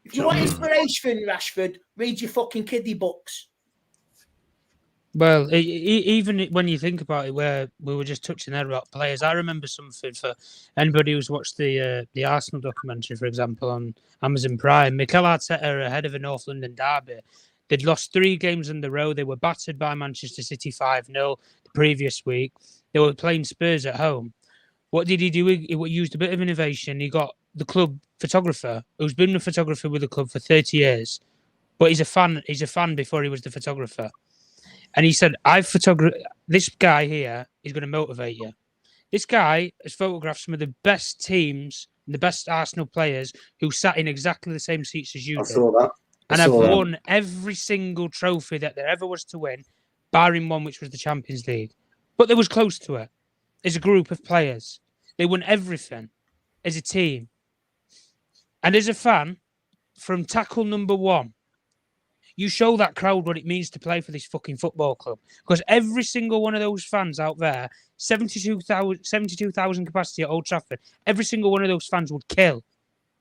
If you want inspiration, Rashford, read your fucking kiddie books. Well, even when you think about it, where we were just touching there about players, I remember something for anybody who's watched the Arsenal documentary, for example, on Amazon Prime. Mikel Arteta ahead of a North London derby. They'd lost 3 games in a row. They were battered by Manchester City 5-0 the previous week. They were playing Spurs at home. What did he do? He used a bit of innovation. He got the club photographer who's been a photographer with the club for 30 years, but he's a fan. He's a fan before he was the photographer. And he said, I've photographed this guy here is going to motivate you. This guy has photographed some of the best teams and the best Arsenal players who sat in exactly the same seats as you I did. saw that. And I've won every single trophy that there ever was to win, barring one which was the Champions League. But they was close to it. As a group of players. They won everything as a team. And as a fan, from tackle number one, you show that crowd what it means to play for this fucking football club. Because every single one of those fans out there, 72,000 capacity at Old Trafford, every single one of those fans would kill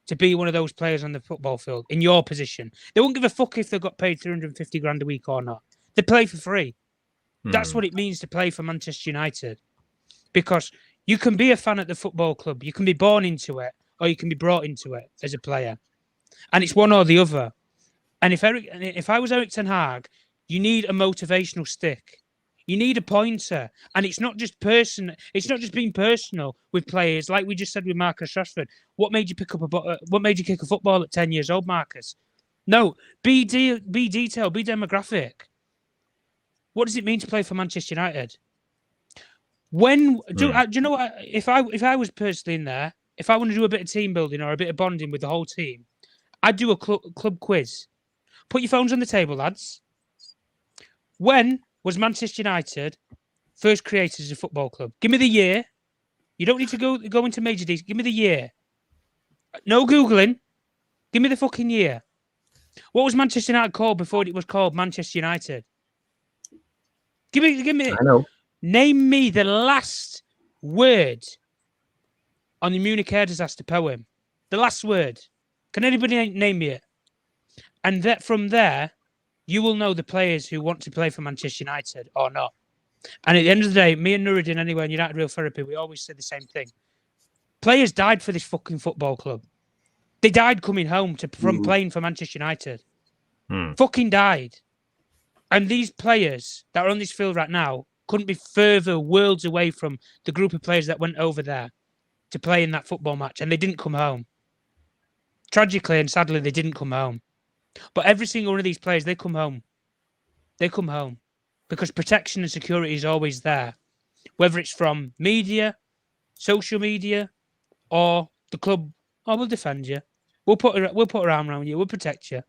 to be one of those players on the football field in your position. They wouldn't give a fuck if they got paid 350 grand a week or not. They play for free. That's what it means to play for Manchester United. Because you can be a fan at the football club, you can be born into it, or you can be brought into it as a player. And it's one or the other. And if I was Eric Ten Hag, you need a motivational stick. You need a pointer. And it's not just it's not just being personal with players, like we just said with Marcus Rashford. What made you kick a football at 10 years old, Marcus? No, be detailed, be demographic. What does it mean to play for Manchester United? Do you know what? If I was personally in there, if I want to do a bit of team building or a bit of bonding with the whole team, I'd do a club quiz. Put your phones on the table, lads. When was Manchester United first created as a football club? Give me the year. You don't need to go into major details. Give me the year. No Googling. Give me the fucking year. What was Manchester United called before it was called Manchester United? Give me. I know. Name me the last word on the Munich air disaster poem. The last word. Can anybody name me it? And that from there, you will know the players who want to play for Manchester United or not. And at the end of the day, me and Nuruddin, anyway, in United Real Therapy, we always say the same thing. Players died for this fucking football club. They died coming home from playing for Manchester United. Fucking died. And these players that are on this field right now couldn't be further worlds away from the group of players that went over there to play in that football match, and they didn't come home. Tragically and sadly, they didn't come home. But every single one of these players, they come home. They come home because protection and security is always there, whether it's from media, social media, or the club. Oh, we'll defend you. We'll put our arm around you. We'll protect you.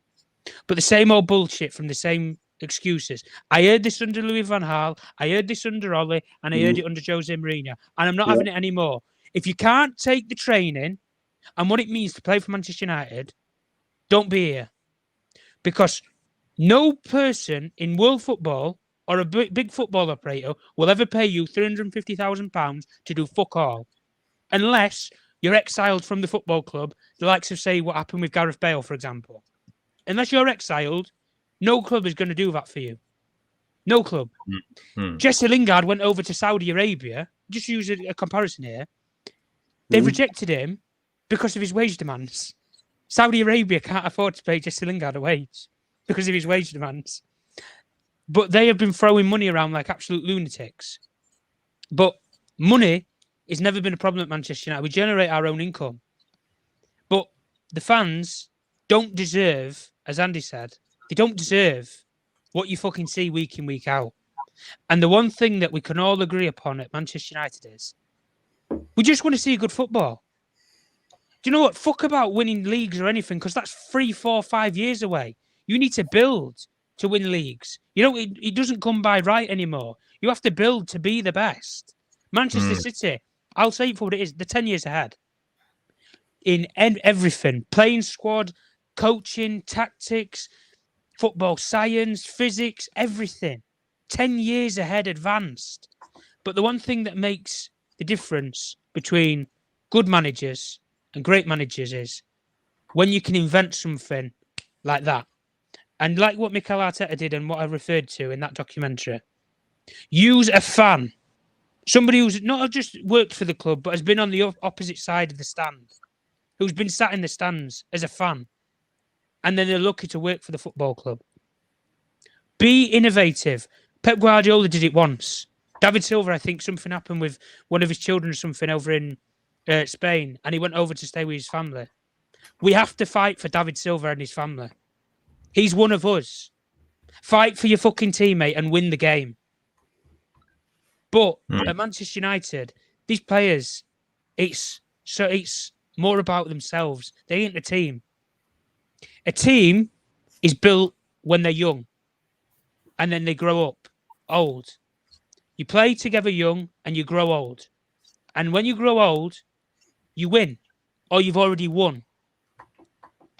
But the same old bullshit from the same excuses. I heard this under Louis van Gaal. I heard this under Ole, and I heard it under Jose Mourinho. And I'm not having it anymore. If you can't take the training and what it means to play for Manchester United, don't be here. Because no person in world football or a big football operator will ever pay you £350,000 to do fuck all. Unless you're exiled from the football club, the likes of, say, what happened with Gareth Bale, for example. Unless you're exiled, no club is going to do that for you. No club. Jesse Lingard went over to Saudi Arabia. Just use a comparison here. They've rejected him because of his wage demands. Saudi Arabia can't afford to pay Jesse Lingard a wage because of his wage demands. But they have been throwing money around like absolute lunatics. But money has never been a problem at Manchester United. We generate our own income. But the fans don't deserve, as Andy said, they don't deserve what you fucking see week in, week out. And the one thing that we can all agree upon at Manchester United is we just want to see good football. Do you know what? Fuck about winning leagues or anything, because that's 3, 4, 5 years away. You need to build to win leagues. You know, it doesn't come by right anymore. You have to build to be the best. Manchester City, I'll say it for what it is, they're 10 years ahead. In everything. Playing squad, coaching, tactics, football science, physics, everything. 10 years ahead advanced. But the one thing that makes the difference between good managers and great managers is when you can invent something like that. And like what Mikel Arteta did and what I referred to in that documentary, use a fan, somebody who's not just worked for the club, but has been on the opposite side of the stand, who's been sat in the stands as a fan, and then they're lucky to work for the football club. Be innovative. Pep Guardiola did it once. David Silva, I think something happened with one of his children or something over in Spain, and he went over to stay with his family. We have to fight for David Silva and his family. He's one of us. Fight for your fucking teammate and win the game. But at Manchester United, these players, it's more about themselves. They ain't a team. A team is built when they're young, and then they grow up old. You play together young, and you grow old. And when you grow old, you win, or you've already won.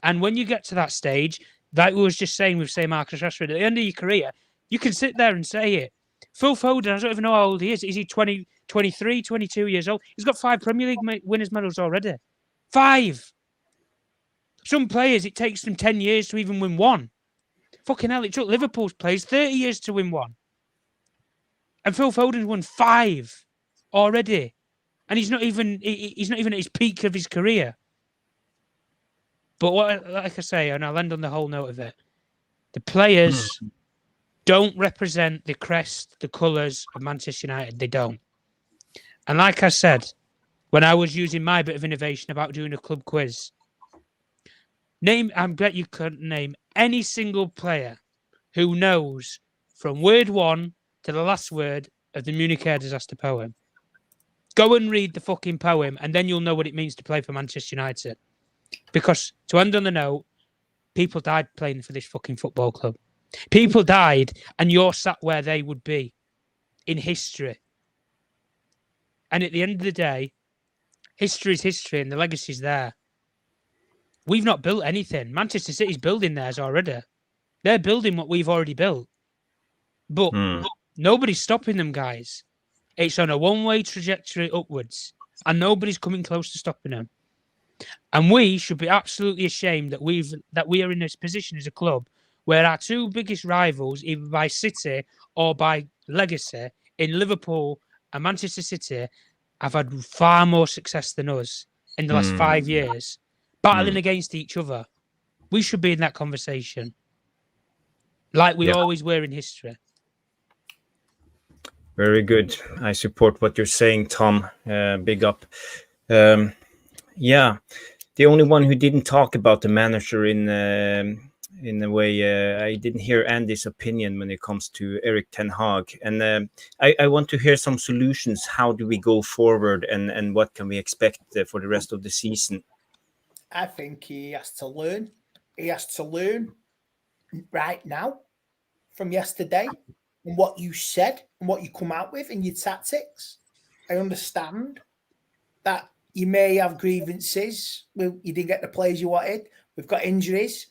And when you get to that stage, like we was just saying with, say, Marcus Rashford, at the end of your career, you can sit there and say it. Phil Foden, I don't even know how old he is. Is he 20, 23, 22 years old? He's got 5 Premier League winners' medals already. 5. Some players, it takes them 10 years to even win one. Fucking hell, it took Liverpool's players 30 years to win one. And Phil Foden's won 5 already. And he's not even at his peak of his career. But like I say, and I'll end on the whole note of it, the players don't represent the crest, the colours of Manchester United. They don't. And like I said, when I was using my bit of innovation about doing a club quiz, I bet you couldn't name any single player who knows from word 1 to the last word of the Munich Air Disaster poem. Go and read the fucking poem, and then you'll know what it means to play for Manchester United. Because, to end on the note, people died playing for this fucking football club. People died, and you're sat where they would be in history. And at the end of the day, history is history, and the legacy's there. We've not built anything. Manchester City's building theirs already. They're building what we've already built. But nobody's stopping them, guys. It's on a one-way trajectory upwards, and nobody's coming close to stopping them. And we should be absolutely ashamed that we are in this position as a club where our 2 biggest rivals, either by city or by legacy, in Liverpool and Manchester City, have had far more success than us in the last 5 years, battling against each other. We should be in that conversation, like we always were in history. Very good. I support what you're saying, Tom. Big up. Yeah, the only one who didn't talk about the manager in a way, I didn't hear Andy's opinion when it comes to Erik Ten Hag. And I want to hear some solutions. How do we go forward, and what can we expect for the rest of the season? I think he has to learn. He has to learn right now from yesterday and what you said and what you come out with in your tactics. I understand that you may have grievances. You didn't get the players you wanted. We've got injuries.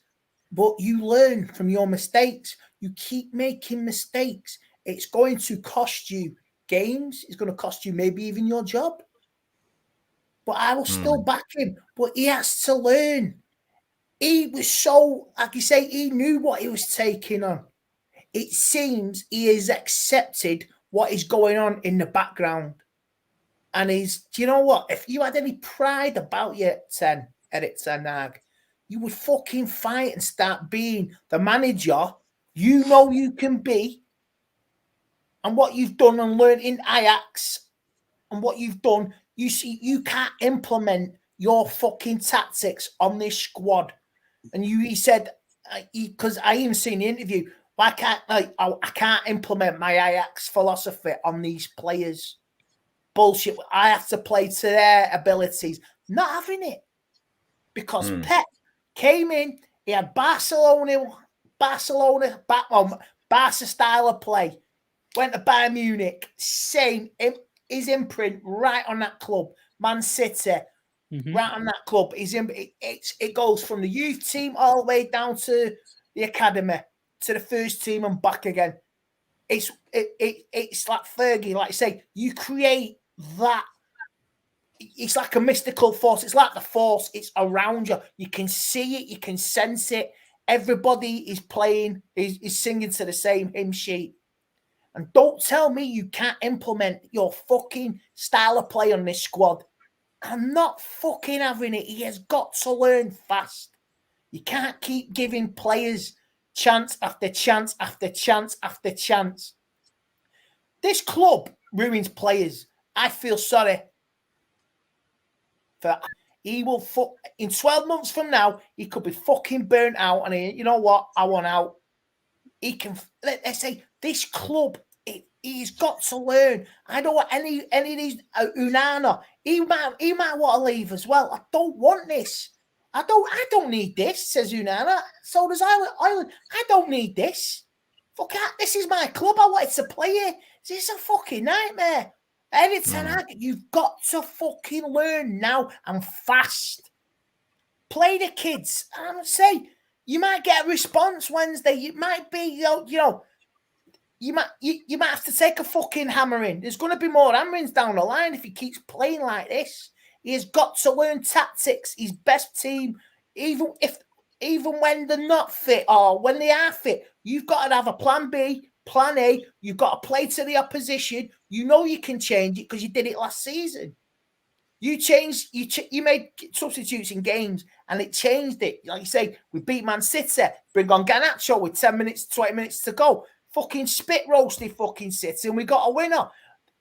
But you learn from your mistakes. You keep making mistakes. It's going to cost you games. It's going to cost you maybe even your job. But I will still back him. But he has to learn. He was so, like you say, he knew what he was taking on. It seems he has accepted what is going on in the background. And do you know what? If you had any pride about you, Erik Ten Hag, you would fucking fight and start being the manager you know you can be. And what you've done and learned in Ajax and what you've done, you see, you can't implement your fucking tactics on this squad. And he said, because I even seen the interview, I can't implement my Ajax philosophy on these players. Bullshit. I have to play to their abilities. Not having it. Because Pep came in, he had Barca style of play. Went to Bayern Munich, same, his imprint right on that club. Man City, right on that club. It goes from the youth team all the way down to the academy, to the first team and back again. It's like Fergie, like I say, you create that. It's like a mystical force. It's like the force. It's around you. You can see it. You can sense it. Everybody is playing, is singing to the same hymn sheet. And don't tell me you can't implement your fucking style of play on this squad. I'm not fucking having it. He has got to learn fast. You can't keep giving players chance after chance after chance after chance. This club ruins players. I feel sorry. He will in 12 months from now, he could be fucking burnt out, and you know what? I want out. He can. Let's say this club. He's got to learn. I don't want any of these Unana. He might want to leave as well. I don't want this. I don't need this, says Unana. So does Ireland. I don't need this. Fuck that. This is my club. I wanted to play here. This is a fucking nightmare. Erik Ten Hag, you've got to fucking learn now and fast. Play the kids. I would say you might get a response Wednesday. You might be, you might have to take a fucking hammering. There's going to be more hammerings down the line if he keeps playing like this. He has got to learn tactics. His best team, even when they're not fit or when they are fit, you've got to have a plan B, plan A. You've got to play to the opposition. You know you can change it because you did it last season. You made substitutes in games and it changed it. Like you say, we beat Man City, bring on Garnacho with 20 minutes to go. Fucking spit roasted fucking City and we got a winner.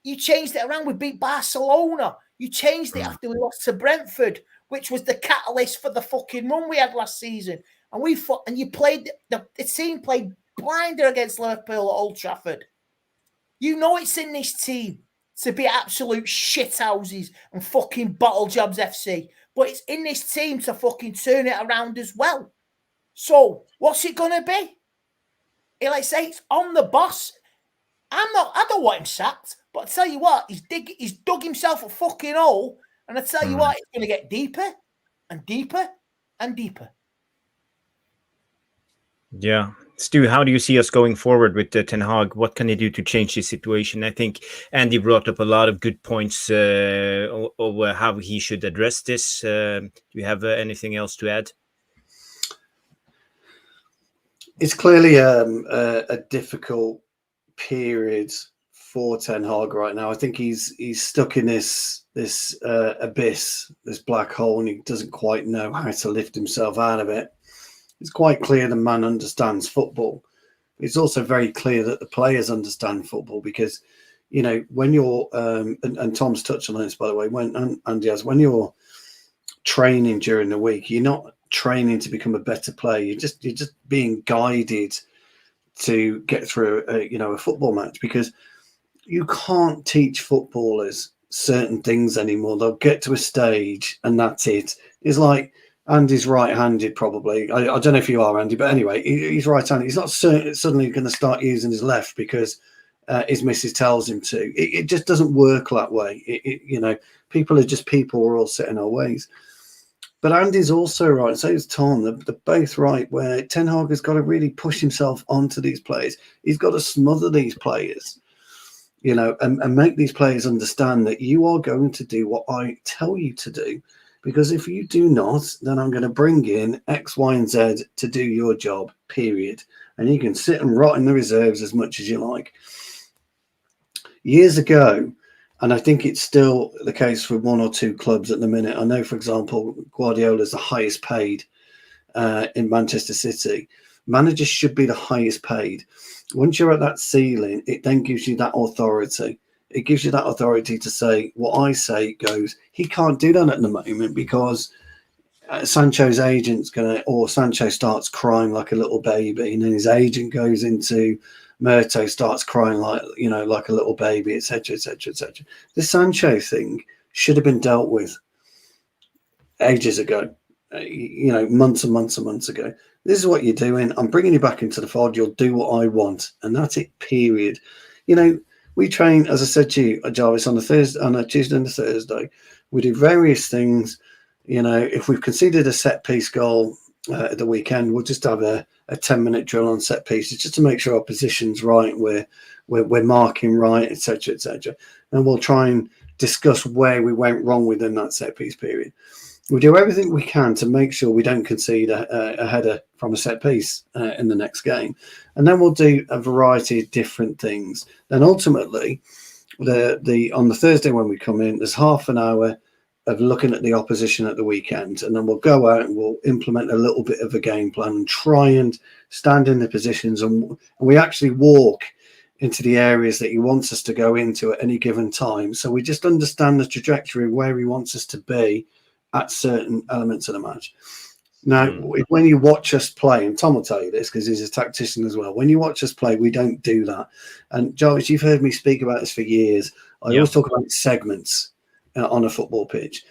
You changed it around. We beat Barcelona. You changed it after we lost to Brentford, which was the catalyst for the fucking run we had last season. And you played, the team played blinder against Liverpool at Old Trafford. You know it's in this team to be absolute shithouses and fucking bottle jobs FC. But it's in this team to fucking turn it around as well. So what's it going to be? Like I say, it's on the boss. I don't want him sacked, but I tell you what, he's dug himself a fucking hole, and I tell you what, it's going to get deeper and deeper and deeper. Yeah. Stu, how do you see us going forward with Ten Hag? What can he do to change the situation? I think Andy brought up a lot of good points of how he should address this. Do you have anything else to add? It's clearly a difficult period for Ten Hag right now. I think he's stuck in this abyss, this black hole, and he doesn't quite know how to lift himself out of it. It's quite clear the man understands football. It's also very clear that the players understand football because, when you're and Tom's touched on this, by the way, when you're training during the week, you're not training to become a better player. You're just being guided to get through a football match, because you can't teach footballers certain things anymore. They'll get to a stage and that's it. It's like Andy's right-handed, probably. I don't know if you are, Andy, but anyway, he's right-handed. He's not suddenly going to start using his left because his missus tells him to. It just doesn't work that way. People are just people. We're all set in our ways. But Andy's also right, so is Tom. They're both right, where Ten Hag has got to really push himself onto these players. He's got to smother these players, and make these players understand that you are going to do what I tell you to do. Because if you do not, then I'm going to bring in X, Y, and Z to do your job, period. And you can sit and rot in the reserves as much as you like. Years ago, and I think it's still the case for one or two clubs at the minute. I know, for example, Guardiola's the highest paid in Manchester City. Managers should be the highest paid. Once you're at that ceiling, it then gives you that authority. It gives you that authority to say, what I say goes. He can't do that at the moment because Sancho's agent's Sancho starts crying like a little baby, and then his agent goes into Murto, starts crying like a little baby, etc., etc., etc. The Sancho thing should have been dealt with ages ago, months and months and months ago. This is what you're doing. I'm bringing you back into the fold. You'll do what I want, and that's it. Period. We train, as I said to you, Jarvis, on a Tuesday and a Thursday. We do various things. If we've conceded a set piece goal at the weekend, we'll just have a 10-minute drill on set pieces just to make sure our position's right, we're marking right, etc., etc. And we'll try and discuss where we went wrong within that set piece period. We do everything we can to make sure we don't concede a header from a set piece in the next game. And then we'll do a variety of different things. Then ultimately, on the Thursday when we come in, there's half an hour of looking at the opposition at the weekend. And then we'll go out and we'll implement a little bit of a game plan and try and stand in the positions. And we actually walk into the areas that he wants us to go into at any given time. So we just understand the trajectory of where he wants us to be at certain elements of the match. Now, when you watch us play, and Tom will tell you this because he's a tactician as well, when you watch us play, we don't do that. And Jarvis, you've heard me speak about this for years. I always talk about segments on a football pitch.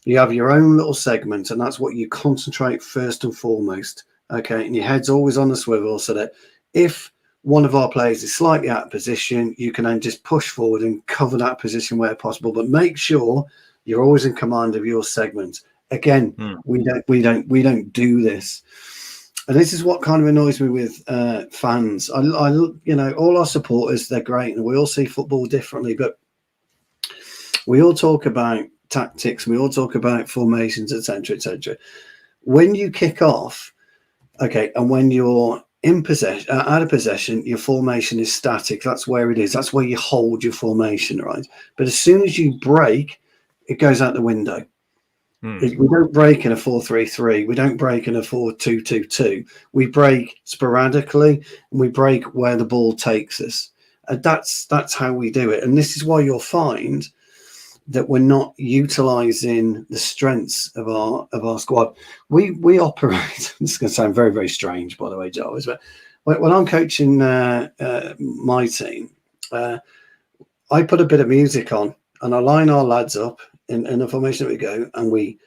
You have your own little segment, and that's what you concentrate first and foremost. Okay, and your head's always on the swivel, so that if one of our players is slightly out of position, you can then just push forward and cover that position where possible. But make sure you're always in command of your segment. Again, we don't do this, and this is what kind of annoys me with fans. I all our supporters, they're great, and we all see football differently, but we all talk about tactics, we all talk about formations, etc., etc. When you kick off, okay, and when you're in possession, out of possession, your formation is static. That's where it is. That's where you hold your formation, right? But as soon as you break, it goes out the window. We don't break in a 4-3-3. We don't break in a 4-2-2-2. We break sporadically, and we break where the ball takes us. That's how we do it. And this is why you'll find that we're not utilizing the strengths of our squad. We operate. This is going to sound very, very strange, by the way, Jarvis. But when I'm coaching my team, I put a bit of music on, and I line our lads up in the formation that we go, and we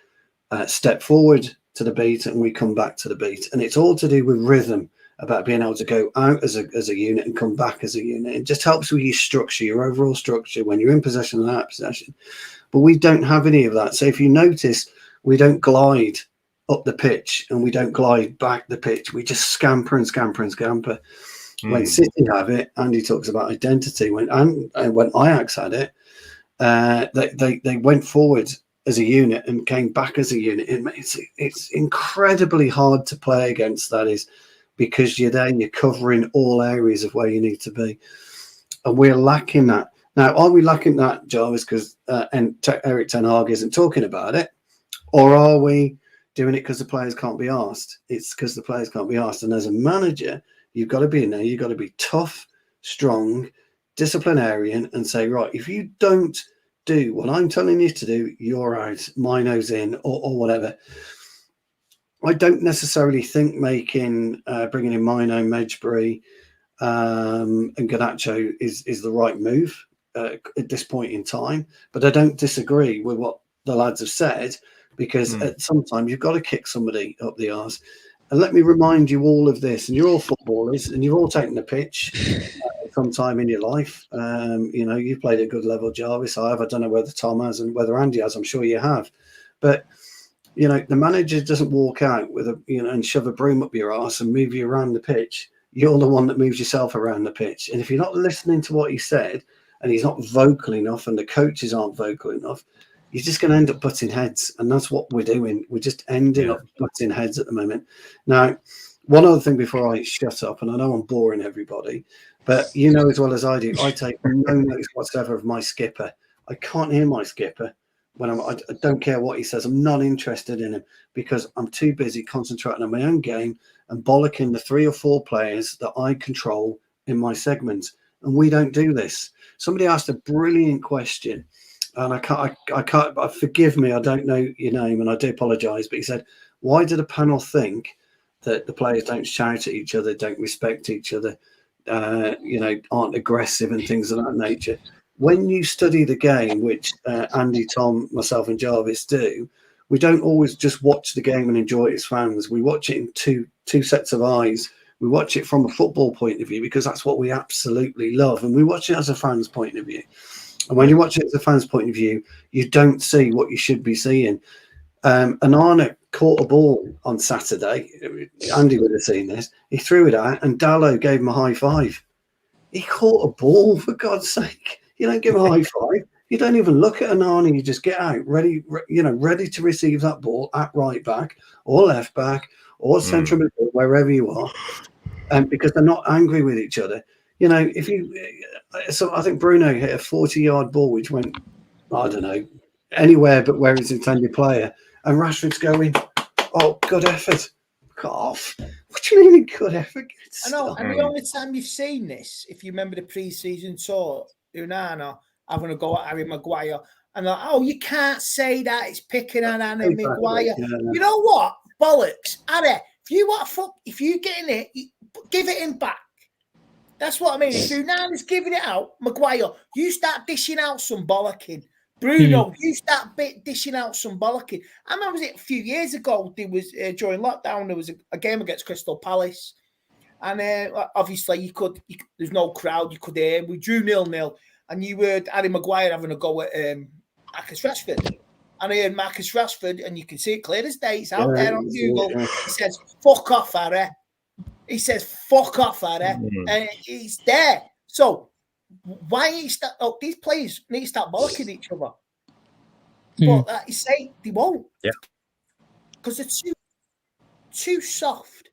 step forward to the beat, and we come back to the beat, and it's all to do with rhythm, about being able to go out as a unit and come back as a unit. It just helps with your structure, your overall structure, when you're in possession and out of possession. But we don't have any of that. So if you notice, we don't glide up the pitch and we don't glide back the pitch. We just scamper and scamper and scamper. When City have it, Andy talks about identity. When Ajax had it, they went forward as a unit and came back as a unit. It's incredibly hard to play against, that is, because you're there, you're covering all areas of where you need to be. And we're lacking that. Now, are we lacking that, Jarvis, because Eric Ten Hag isn't talking about it? Or are we doing it because the players can't be asked? It's because the players can't be asked. And as a manager, you've got to be in there. You've got to be tough, strong, disciplinarian, and say, right, if you don't do what I'm telling you to do, you're out, Mino's in, or whatever. I don't necessarily think bringing in Mino, Medjbury, and Garnacho is the right move at this point in time. But I don't disagree with what the lads have said, because at some time you've got to kick somebody up the arse. And let me remind you all of this, and you're all footballers, and you've all taken the pitch sometime in your life. You've played at a good level, Jarvis. I have. I don't know whether Tom has and whether Andy has. I'm sure you have. But the manager doesn't walk out with and shove a broom up your arse and move you around the pitch. You're the one that moves yourself around the pitch. And if you're not listening to what he said, and he's not vocal enough, and the coaches aren't vocal enough, you're just going to end up butting heads. And that's what we're doing. We're just ending up butting heads at the moment. Now, one other thing before I shut up, and I know I'm boring everybody, but as well as I do, I take no notice whatsoever of my skipper. I can't hear my skipper. I don't care what he says. I'm not interested in him, because I'm too busy concentrating on my own game and bollocking the 3 or 4 players that I control in my segments. And we don't do this. Somebody asked a brilliant question, and I can't. Forgive me, I don't know your name, and I do apologise. But he said, "Why did the panel think that the players don't shout at each other, don't respect each other, aren't aggressive and things of that nature?" When you study the game, which Andy, Tom, myself, and Jarvis do, we don't always just watch the game and enjoy it as fans. We watch it in two sets of eyes. We watch it from a football point of view, because that's what we absolutely love. And we watch it as a fan's point of view. And when you watch it as a fan's point of view, you don't see what you should be seeing. And Arne caught a ball on Saturday. Andy would have seen this. He threw it out, and Dallo gave him a high five. He caught a ball, for God's sake. You don't give a high five. You don't even look at an Arnie. You just get out, ready to receive that ball at right back or left back or central midfield, wherever you are, because they're not angry with each other. So I think Bruno hit a 40-yard ball, which went, I don't know, anywhere but where his intended player, and Rashford's going, "Oh, good effort." Off. What do you mean good effort? I know, and the only time you've seen this, if you remember the pre-season tour, Unana, having a go at Harry Maguire. And like, oh, you can't say that. It's picking on Harry Maguire. Yeah. You know what? Bollocks. Harry, if you get in it, give it him back. That's what I mean. If Unan's giving it out, Maguire, you start dishing out some bollocking. Bruno, you start dishing out some bollocking. I remember it a few years ago. There was during lockdown. There was a game against Crystal Palace, and obviously there's no crowd. You could hear. We drew 0-0, and you heard Harry Maguire having a go at Marcus Rashford. And I heard Marcus Rashford, and you can see it clear as day. It's out there on Google. He says, "Fuck off, Harry." He says, "Fuck off, Harry," and he's there. So. Why these players need to start bollocking each other? But like you say, they won't. Yeah. Because they're too soft.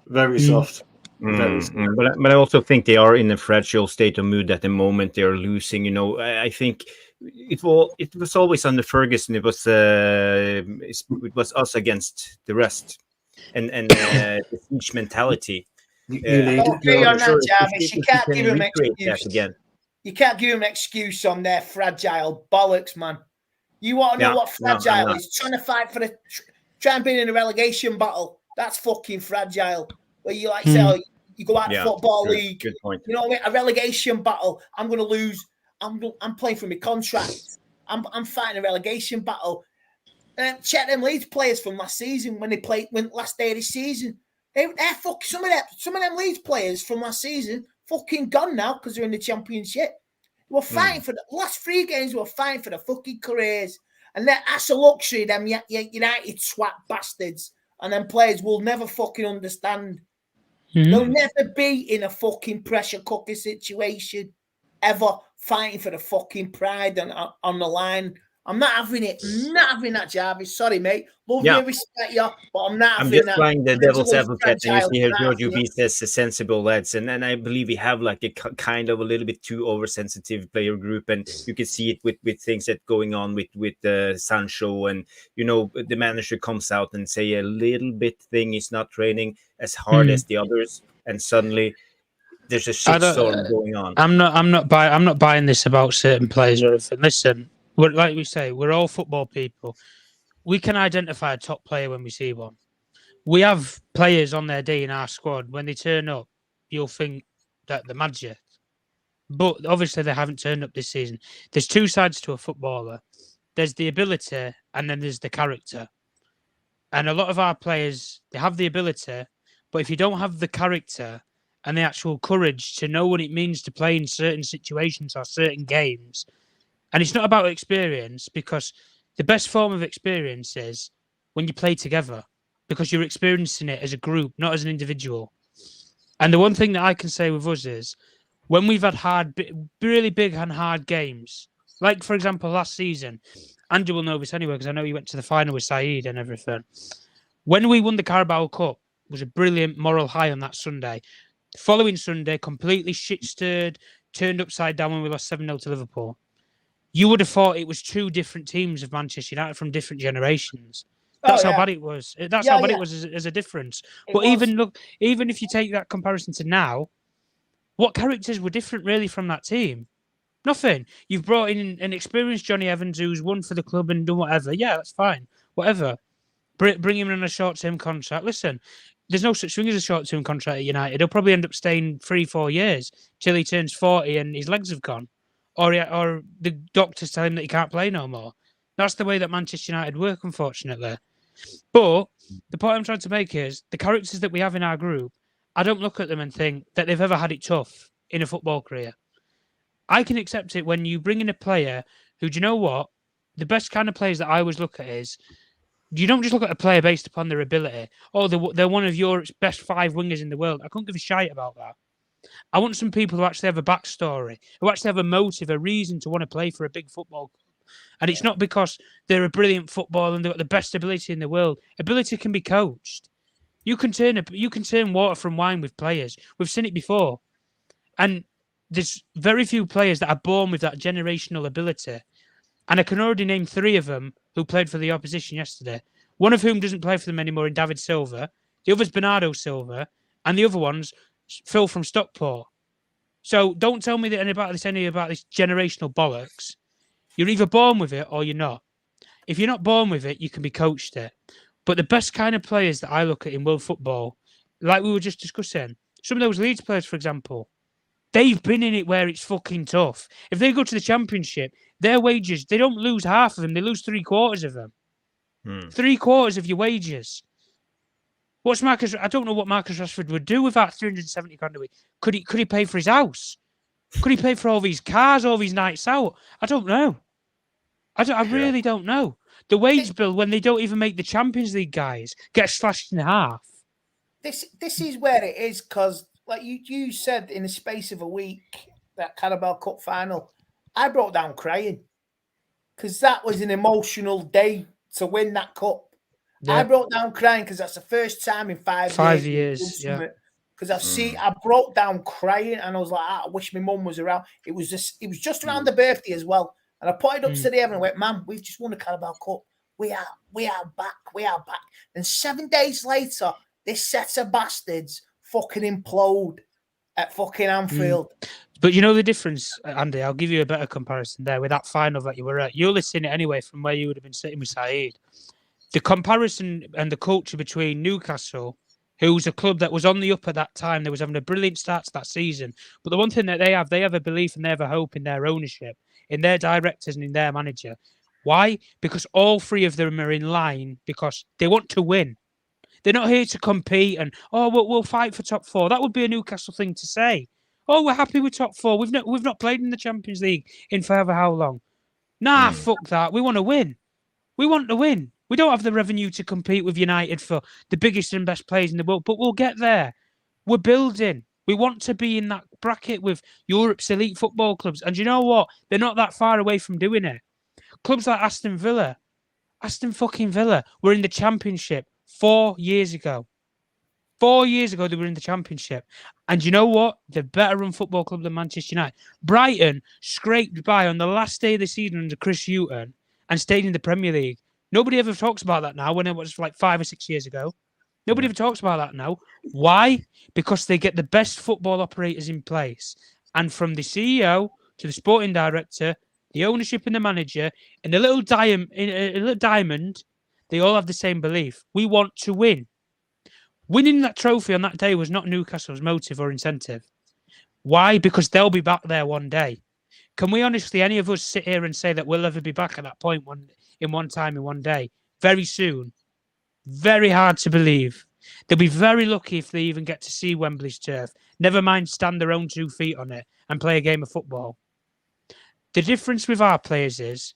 Very soft. But I also think they are in a fragile state of mood at the moment. They are losing. You know, I think it was always under Ferguson. It was us against the rest, and the siege mentality. You can't give him an excuse. Again. You can't give him an excuse on their fragile bollocks, man. You want to know what fragile is? Trying to fight for try and be in a relegation battle. That's fucking fragile. Where you say, you go out to football league. Good point. You know what I mean? A relegation battle. I'm going to lose. I'm playing for my contract. I'm fighting a relegation battle. Check them Leeds players from last season when last day of the season. They're fucking some of them Leeds players from last season fucking gone now because they're in the Championship. They were fighting for the last 3 games. They were fighting for the fucking careers, and that's a luxury. Them United swat bastards, and them players will never fucking understand. They'll never be in a fucking pressure cooker situation ever, fighting for the fucking pride on the line. I'm not having it. I'm not having that, Jarvis. Sorry, mate. Love you, respect you, but I'm not having that. I'm just playing the devil's advocate, and you see here Giorgio B says sensible lads, and I believe we have like a kind of a little bit too oversensitive player group, and you can see it with things that going on with Sancho, and you know the manager comes out and say a little bit thing is not training as hard as the others, and suddenly there's a shitstorm going on. I'm not buying this about certain players or anything. Listen. Like we say, we're all football people. We can identify a top player when we see one. We have players on their day in our squad. When they turn up, you'll think that they're magic. But obviously, they haven't turned up this season. There's 2 sides to a footballer. There's the ability, and then there's the character. And a lot of our players, they have the ability, but if you don't have the character and the actual courage to know what it means to play in certain situations or certain games, and it's not about experience, because the best form of experience is when you play together, because you're experiencing it as a group, not as an individual. And the one thing that I can say with us is when we've had really big and hard games, like, for example, last season, Andrew will know this anyway, because I know he went to the final with Saeed and everything. When we won the Carabao Cup, it was a brilliant moral high on that Sunday. The following Sunday, completely shit-stirred, turned upside down when we lost 7-0 to Liverpool. You would have thought it was 2 different teams of Manchester United from different generations. That's how bad it was. That's how bad it was as a difference. But even if you take that comparison to now, what characters were different really from that team? Nothing. You've brought in an experienced Johnny Evans who's won for the club and done whatever. Yeah, that's fine. Whatever. Bring him in a short-term contract. Listen, there's no such thing as a short-term contract at United. He'll probably end up staying 3-4 years till he turns 40 and his legs have gone. Or the doctors tell him that he can't play no more. That's the way that Manchester United work, unfortunately. But the point I'm trying to make is the characters that we have in our group, I don't look at them and think that they've ever had it tough in a football career. I can accept it when you bring in a player who, do you know what? The best kind of players that I always look at is, you don't just look at a player based upon their ability. Oh, they're one of Europe's best 5 wingers in the world. I couldn't give a shite about that. I want some people who actually have a backstory, who actually have a motive, a reason to want to play for a big football club. And it's not because they're a brilliant footballer and they've got the best ability in the world. Ability can be coached. You can turn water from wine with players. We've seen it before. And there's very few players that are born with that generational ability. And I can already name 3 of them who played for the opposition yesterday. One of whom doesn't play for them anymore in David Silva. The other's Bernardo Silva. And the other one's Phil from Stockport. So don't tell me that any about this generational bollocks. You're either born with it or you're not. If you're not born with it, you can be coached it. But the best kind of players that I look at in world football, like we were just discussing, some of those Leeds players, for example, they've been in it where it's fucking tough. If they go to the Championship, their wages, they don't lose half of them, they lose 3/4 of them. 3/4 of your wages. What's Marcus? I don't know what Marcus Rashford would do without 370 grand a week. Could he pay for his house? Could he pay for all these cars, all these nights out? I don't know. I really don't know. The wage bill, when they don't even make the Champions League, guys, gets slashed in half. This is where it is, because like you said, in the space of a week, that Carabao Cup final, I broke down crying because that was an emotional day to win that cup. Yeah. I broke down crying because that's the first time in 5 years. Yeah. Because I broke down crying and I was like, I wish my mum was around. It was just around the birthday as well. And I pointed up to the heaven and went, "Man, we've just won the Carabao Cup. We are back. We are back." And 7 days later, this set of bastards fucking implode at fucking Anfield. But you know the difference, Andy? I'll give you a better comparison there with that final that you were at. You're listening it anyway from where you would have been sitting with Saeed. The comparison and the culture between Newcastle, who was a club that was on the up at that time, they was having a brilliant start to that season. But the one thing that they have a belief and they have a hope in their ownership, in their directors and in their manager. Why? Because all three of them are in line because they want to win. They're not here to compete and, we'll fight for top four. That would be a Newcastle thing to say. Oh, we're happy with top four. We've not played in the Champions League in forever how long? Nah, fuck that. We want to win. We want to win. We don't have the revenue to compete with United for the biggest and best players in the world, but we'll get there. We're building. We want to be in that bracket with Europe's elite football clubs. And you know what? They're not that far away from doing it. Clubs like Aston fucking Villa were in the Championship 4 years ago. 4 years ago, they were in the Championship. And you know what? They're better run football club than Manchester United. Brighton scraped by on the last day of the season under Chris Hughton and stayed in the Premier League. Nobody ever talks about that now when it was like 5 or 6 years ago. Nobody ever talks about that now. Why? Because they get the best football operators in place. And from the CEO to the sporting director, the ownership and the manager, and a little diamond, they all have the same belief. We want to win. Winning that trophy on that day was not Newcastle's motive or incentive. Why? Because they'll be back there one day. Can we honestly, any of us, sit here and say that we'll ever be back at that point in one day? Very soon. Very hard to believe. They'll be very lucky if they even get to see Wembley's turf. Never mind stand their own 2 feet on it and play a game of football. The difference with our players is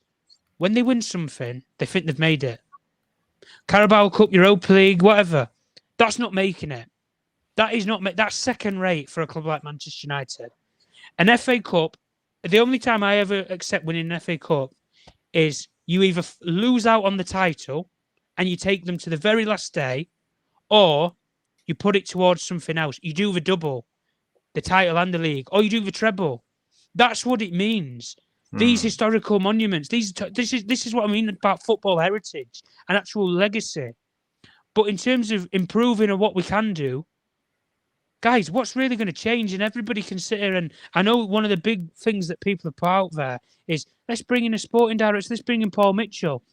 when they win something, they think they've made it. Carabao Cup, Europa League, whatever. That's not making it. That's second rate for a club like Manchester United. An FA Cup, the only time I ever accept winning an FA Cup is you either lose out on the title and you take them to the very last day, or you put it towards something else. You do the double, the title and the league, or you do the treble. That's what it means. These historical monuments, this is what I mean about football heritage and actual legacy. But in terms of improving on what we can do, guys, what's really going to change? And everybody can sit here and I know one of the big things that people have put out there is let's bring in a sporting director, let's bring in Paul Mitchell.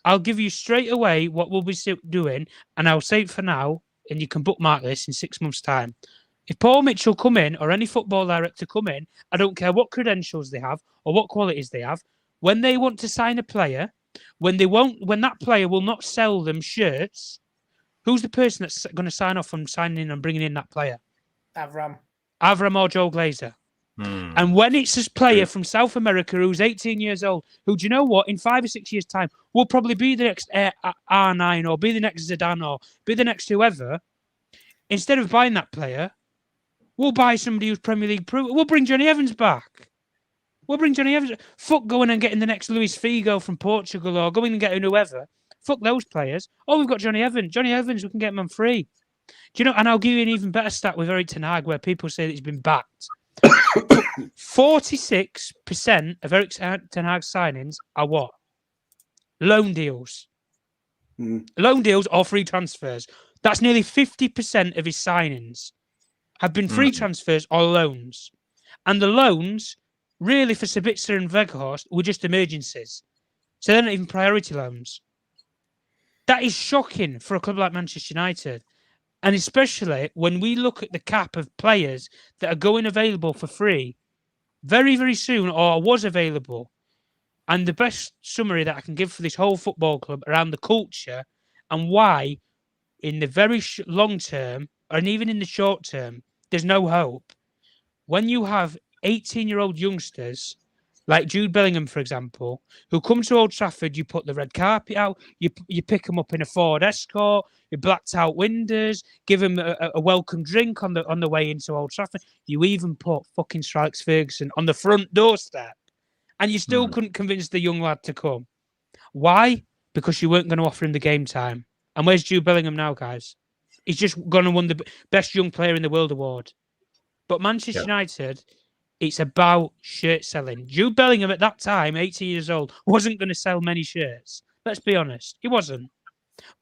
I'll give you straight away what we'll be doing, and I'll say it for now, and you can bookmark this in 6 months' time. If Paul Mitchell come in or any football director come in, I don't care what credentials they have or what qualities they have, when they want to sign a player, when that player will not sell them shirts, who's the person that's going to sign off on signing and bringing in that player? Avram or Joe Glazer. And when it's a player from South America who's 18 years old, who, do you know what, in 5 or 6 years' time, will probably be the next R9 or be the next Zidane or be the next whoever, instead of buying that player, we'll buy somebody who's Premier League proven. We'll bring Johnny Evans back. Fuck going and getting the next Luis Figo from Portugal or going and getting whoever. Fuck those players. Oh, we've got Johnny Evans. Johnny Evans, we can get him on free. Do you know? And I'll give you an even better stat with Eric Ten Hag, where people say that he's been backed. 46% of Eric Ten Hag's signings are what? Loan deals. Loan deals or free transfers. That's nearly 50% of his signings have been free transfers or loans. And the loans, really, for Sabitzer and Weghorst were just emergencies. So they're not even priority loans. That is shocking for a club like Manchester United. And especially when we look at the cap of players that are going available for free very, very soon, or was available. And the best summary that I can give for this whole football club around the culture and why, in the very long term, and even in the short term, there's no hope. When you have 18-year-old youngsters, like Jude Bellingham, for example, who come to Old Trafford, you put the red carpet out, you pick them up in a Ford Escort, you blacked out windows, give them a welcome drink on the way into Old Trafford. You even put fucking Sir Alex Ferguson on the front doorstep, and you still couldn't convince the young lad to come. Why? Because you weren't going to offer him the game time. And where's Jude Bellingham now, guys? He's just going to win the best young player in the world award. But Manchester United, it's about shirt selling. Jude Bellingham at that time, 18 years old, wasn't going to sell many shirts. Let's be honest. He wasn't.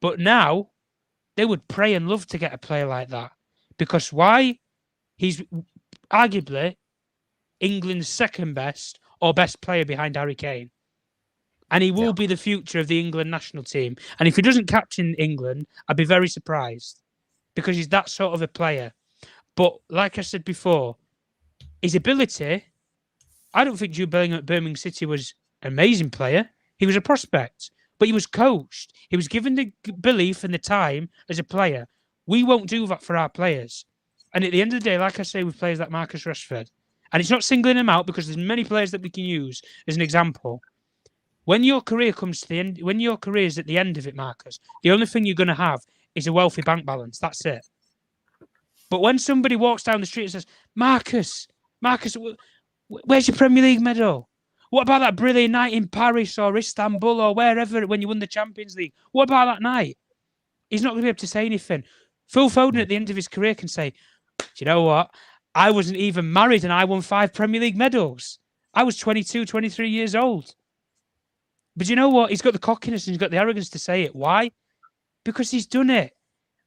But now, they would pray and love to get a player like that. Because why? He's arguably England's second best or best player behind Harry Kane. And he will be the future of the England national team. And if he doesn't captain England, I'd be very surprised. Because he's that sort of a player. But like I said before, his ability, I don't think Jude Bellingham at Birmingham City was an amazing player. He was a prospect, but he was coached. He was given the belief and the time as a player. We won't do that for our players. And at the end of the day, like I say, with players like Marcus Rashford, and it's not singling him out because there's many players that we can use as an example. When your career comes to the end, when your career is at the end of it, Marcus, the only thing you're going to have is a wealthy bank balance. That's it. But when somebody walks down the street and says, Marcus, where's your Premier League medal? What about that brilliant night in Paris or Istanbul or wherever when you won the Champions League? What about that night? He's not going to be able to say anything. Phil Foden at the end of his career can say, do you know what? I wasn't even married and I won 5 Premier League medals. I was 22, 23 years old. But you know what? He's got the cockiness and he's got the arrogance to say it. Why? Because he's done it.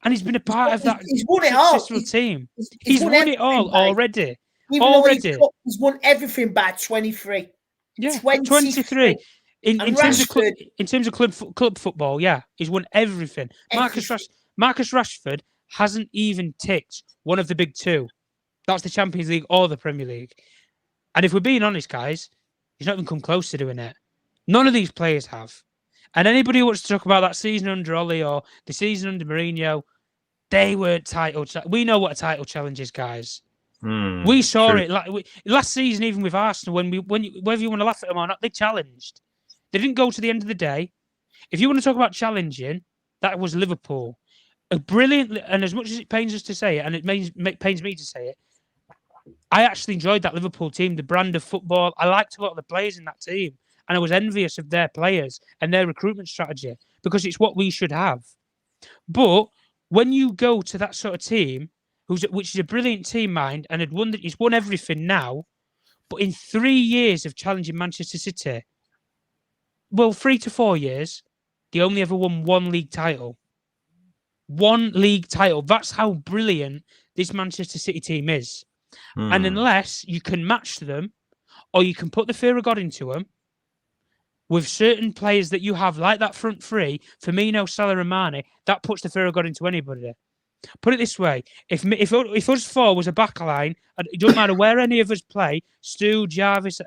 And he's been a part of that successful team. He's won it all already. Already. He's won everything by 23. Yeah, 23. In terms of club football, yeah, he's won everything. Marcus Rashford hasn't even ticked one of the big two. That's the Champions League or the Premier League. And if we're being honest, guys, he's not even come close to doing it. None of these players have. And anybody who wants to talk about that season under Ollie or the season under Mourinho, they weren't title. We know what a title challenge is, guys. We saw it last season, even with Arsenal. Whether you want to laugh at them or not, they challenged. They didn't go to the end of the day. If you want to talk about challenging, that was Liverpool. A brilliant, and as much as it pains us to say it, and it pains me to say it, I actually enjoyed that Liverpool team, the brand of football. I liked a lot of the players in that team, and I was envious of their players and their recruitment strategy because it's what we should have. But when you go to that sort of team, which is a brilliant team, mind, and he's won everything now, but in 3 years of challenging Manchester City, 3 to 4 years, they only ever won one league title. One league title. That's how brilliant this Manchester City team is. And unless you can match them, or you can put the fear of God into them, with certain players that you have, like that front three, Firmino, Salah and Mane, that puts the fear of God into anybody. Put it this way, if us four was a back line, it doesn't matter where any of us play, Stu, Jarvis,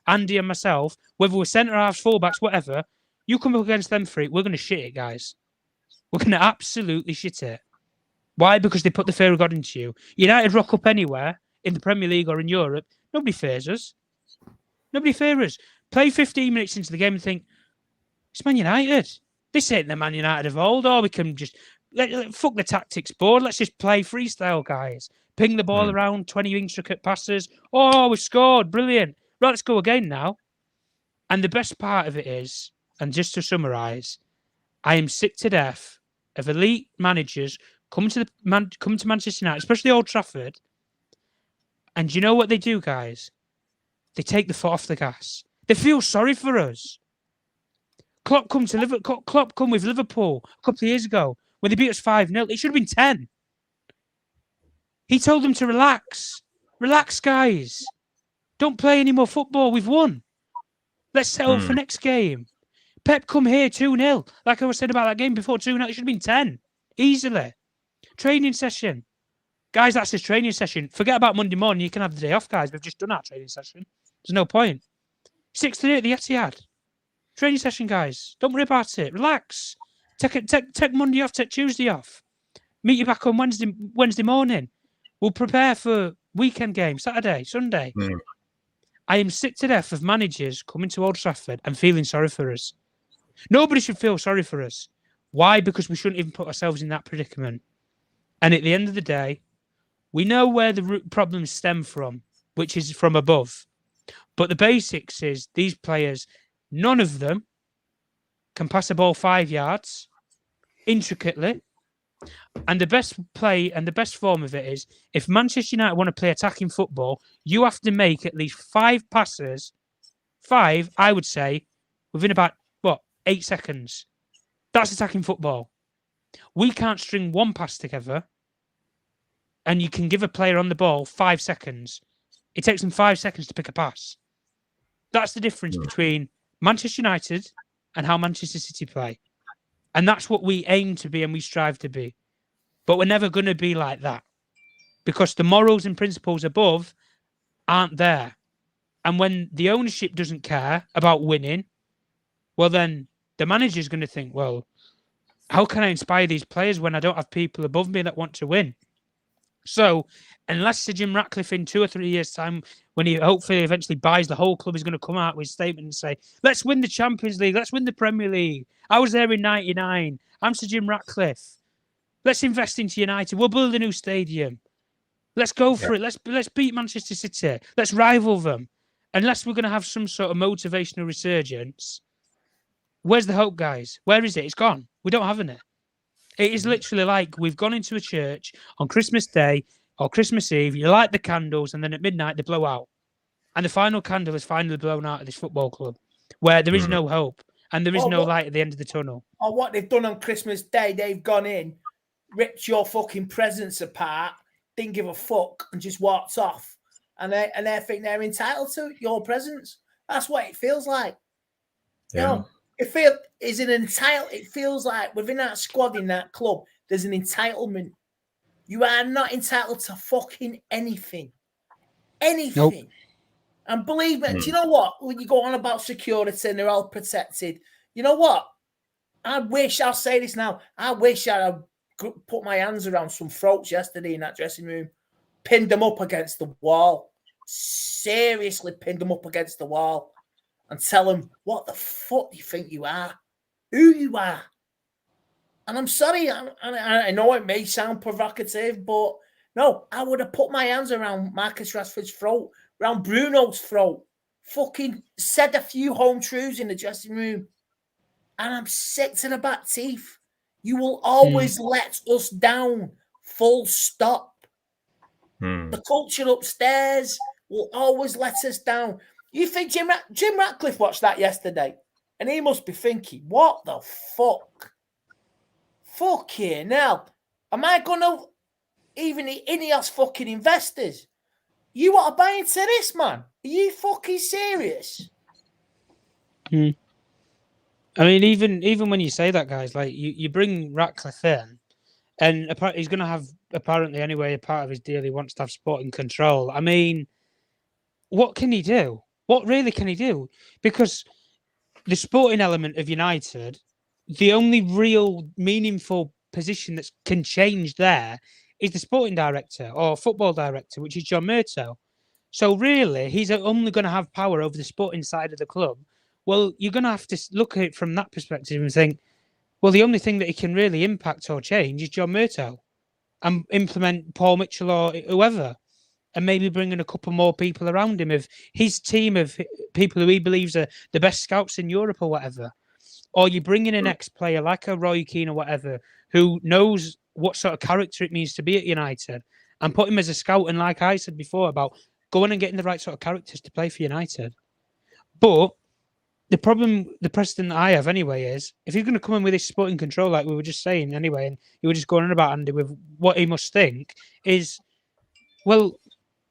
Andy and myself, whether we're centre-halves, full-backs, whatever, you come up against them three, we're going to shit it, guys. We're going to absolutely shit it. Why? Because they put the fear of God into you. United rock up anywhere, in the Premier League or in Europe, nobody fears us. Nobody fears us. Play 15 minutes into the game and think, it's Man United. This ain't the Man United of old. Or we can just, fuck the tactics board. Let's just play freestyle, guys. Ping the ball around, 20 intricate passes. Oh, we scored. Brilliant. Right, let's go again now. And the best part of it is, and just to summarise, I am sick to death of elite managers coming to Manchester United, especially Old Trafford. And you know what they do, guys? They take the foot off the gas. They feel sorry for us. Klopp come with Liverpool a couple of years ago when they beat us 5-0. It should have been 10. He told them to relax. Relax, guys. Don't play any more football. We've won. Let's set up for next game. Pep come here 2-0. Like I was saying about that game before, 2-0. It should have been 10. Easily. Training session. Guys, that's his training session. Forget about Monday morning. You can have the day off, guys. We've just done our training session. There's no point. 6:30 at the Etihad. Training session, guys. Don't worry about it. Relax. Take Monday off. Take Tuesday off. Meet you back on Wednesday morning. We'll prepare for weekend games, Saturday, Sunday. I am sick to death of managers coming to Old Trafford and feeling sorry for us. Nobody should feel sorry for us. Why? Because we shouldn't even put ourselves in that predicament. And at the end of the day, we know where the root problems stem from, which is from above. But the basics is these players, none of them can pass a ball 5 yards intricately. And the best play and the best form of it is if Manchester United want to play attacking football, you have to make at least 5 passes. 5, I would say, within about, 8 seconds. That's attacking football. We can't string one pass together and you can give a player on the ball 5 seconds. It takes them 5 seconds to pick a pass. That's the difference between Manchester United and how Manchester City play. And that's what we aim to be and we strive to be. But we're never going to be like that because the morals and principles above aren't there. And when the ownership doesn't care about winning, well, then the manager's going to think, well, how can I inspire these players when I don't have people above me that want to win? So, unless Sir Jim Ratcliffe in 2 or 3 years' time, when he hopefully eventually buys the whole club, is going to come out with a statement and say, let's win the Champions League, let's win the Premier League. I was there in 99. I'm Sir Jim Ratcliffe. Let's invest into United. We'll build a new stadium. Let's go for it. Let's beat Manchester City. Let's rival them. Unless we're going to have some sort of motivational resurgence, where's the hope, guys? Where is it? It's gone. We don't have any. It is literally like we've gone into a church on Christmas Day or Christmas Eve. You light the candles and then at midnight they blow out. And the final candle is finally blown out of this football club where there is no hope and there is no light at the end of the tunnel. Or what they've done on Christmas Day, they've gone in, ripped your fucking presents apart, didn't give a fuck and just walked off. And they think they're entitled to your presents. That's what it feels like. Yeah. You know, it feels like within that squad in that club, there's an entitlement. You are not entitled to fucking anything. Anything. Nope. And believe me, do you know what? When you go on about security and they're all protected, you know what? I'll say this now, I wish I had put my hands around some throats yesterday in that dressing room, pinned them up against the wall. Seriously pinned them up against the wall and tell them, what the fuck do you think you are? Who you are? And I'm sorry, I know it may sound provocative, but no, I would have put my hands around Marcus Rashford's throat, around Bruno's throat, fucking said a few home truths in the dressing room. And I'm sick to the back teeth. You will always let us down, full stop. The culture upstairs will always let us down. You think Jim Ratcliffe watched that yesterday? And he must be thinking, what the fuck? Fucking hell. Am I going to even the Ineos fucking investors? You want to buy into this, man? Are you fucking serious? I mean, even when you say that, guys, like you bring Ratcliffe in, and he's going to have, apparently anyway, a part of his deal, he wants to have sporting control. I mean, what can he do? What really can he do? Because the sporting element of United, the only real meaningful position that can change there is the sporting director or football director, which is John Murtough. So really, he's only going to have power over the sporting side of the club. Well, you're going to have to look at it from that perspective and think, well, the only thing that he can really impact or change is John Murtough and implement Paul Mitchell or whoever, and maybe bring in a couple more people around him of his team of people who he believes are the best scouts in Europe or whatever. Or you bring in an ex-player like a Roy Keane or whatever who knows what sort of character it means to be at United and put him as a scout. And like I said before about going and getting the right sort of characters to play for United. But the problem, the precedent that I have anyway is if he's going to come in with this sporting control, like we were just saying anyway, and you were just going on about Andy with what he must think is, well,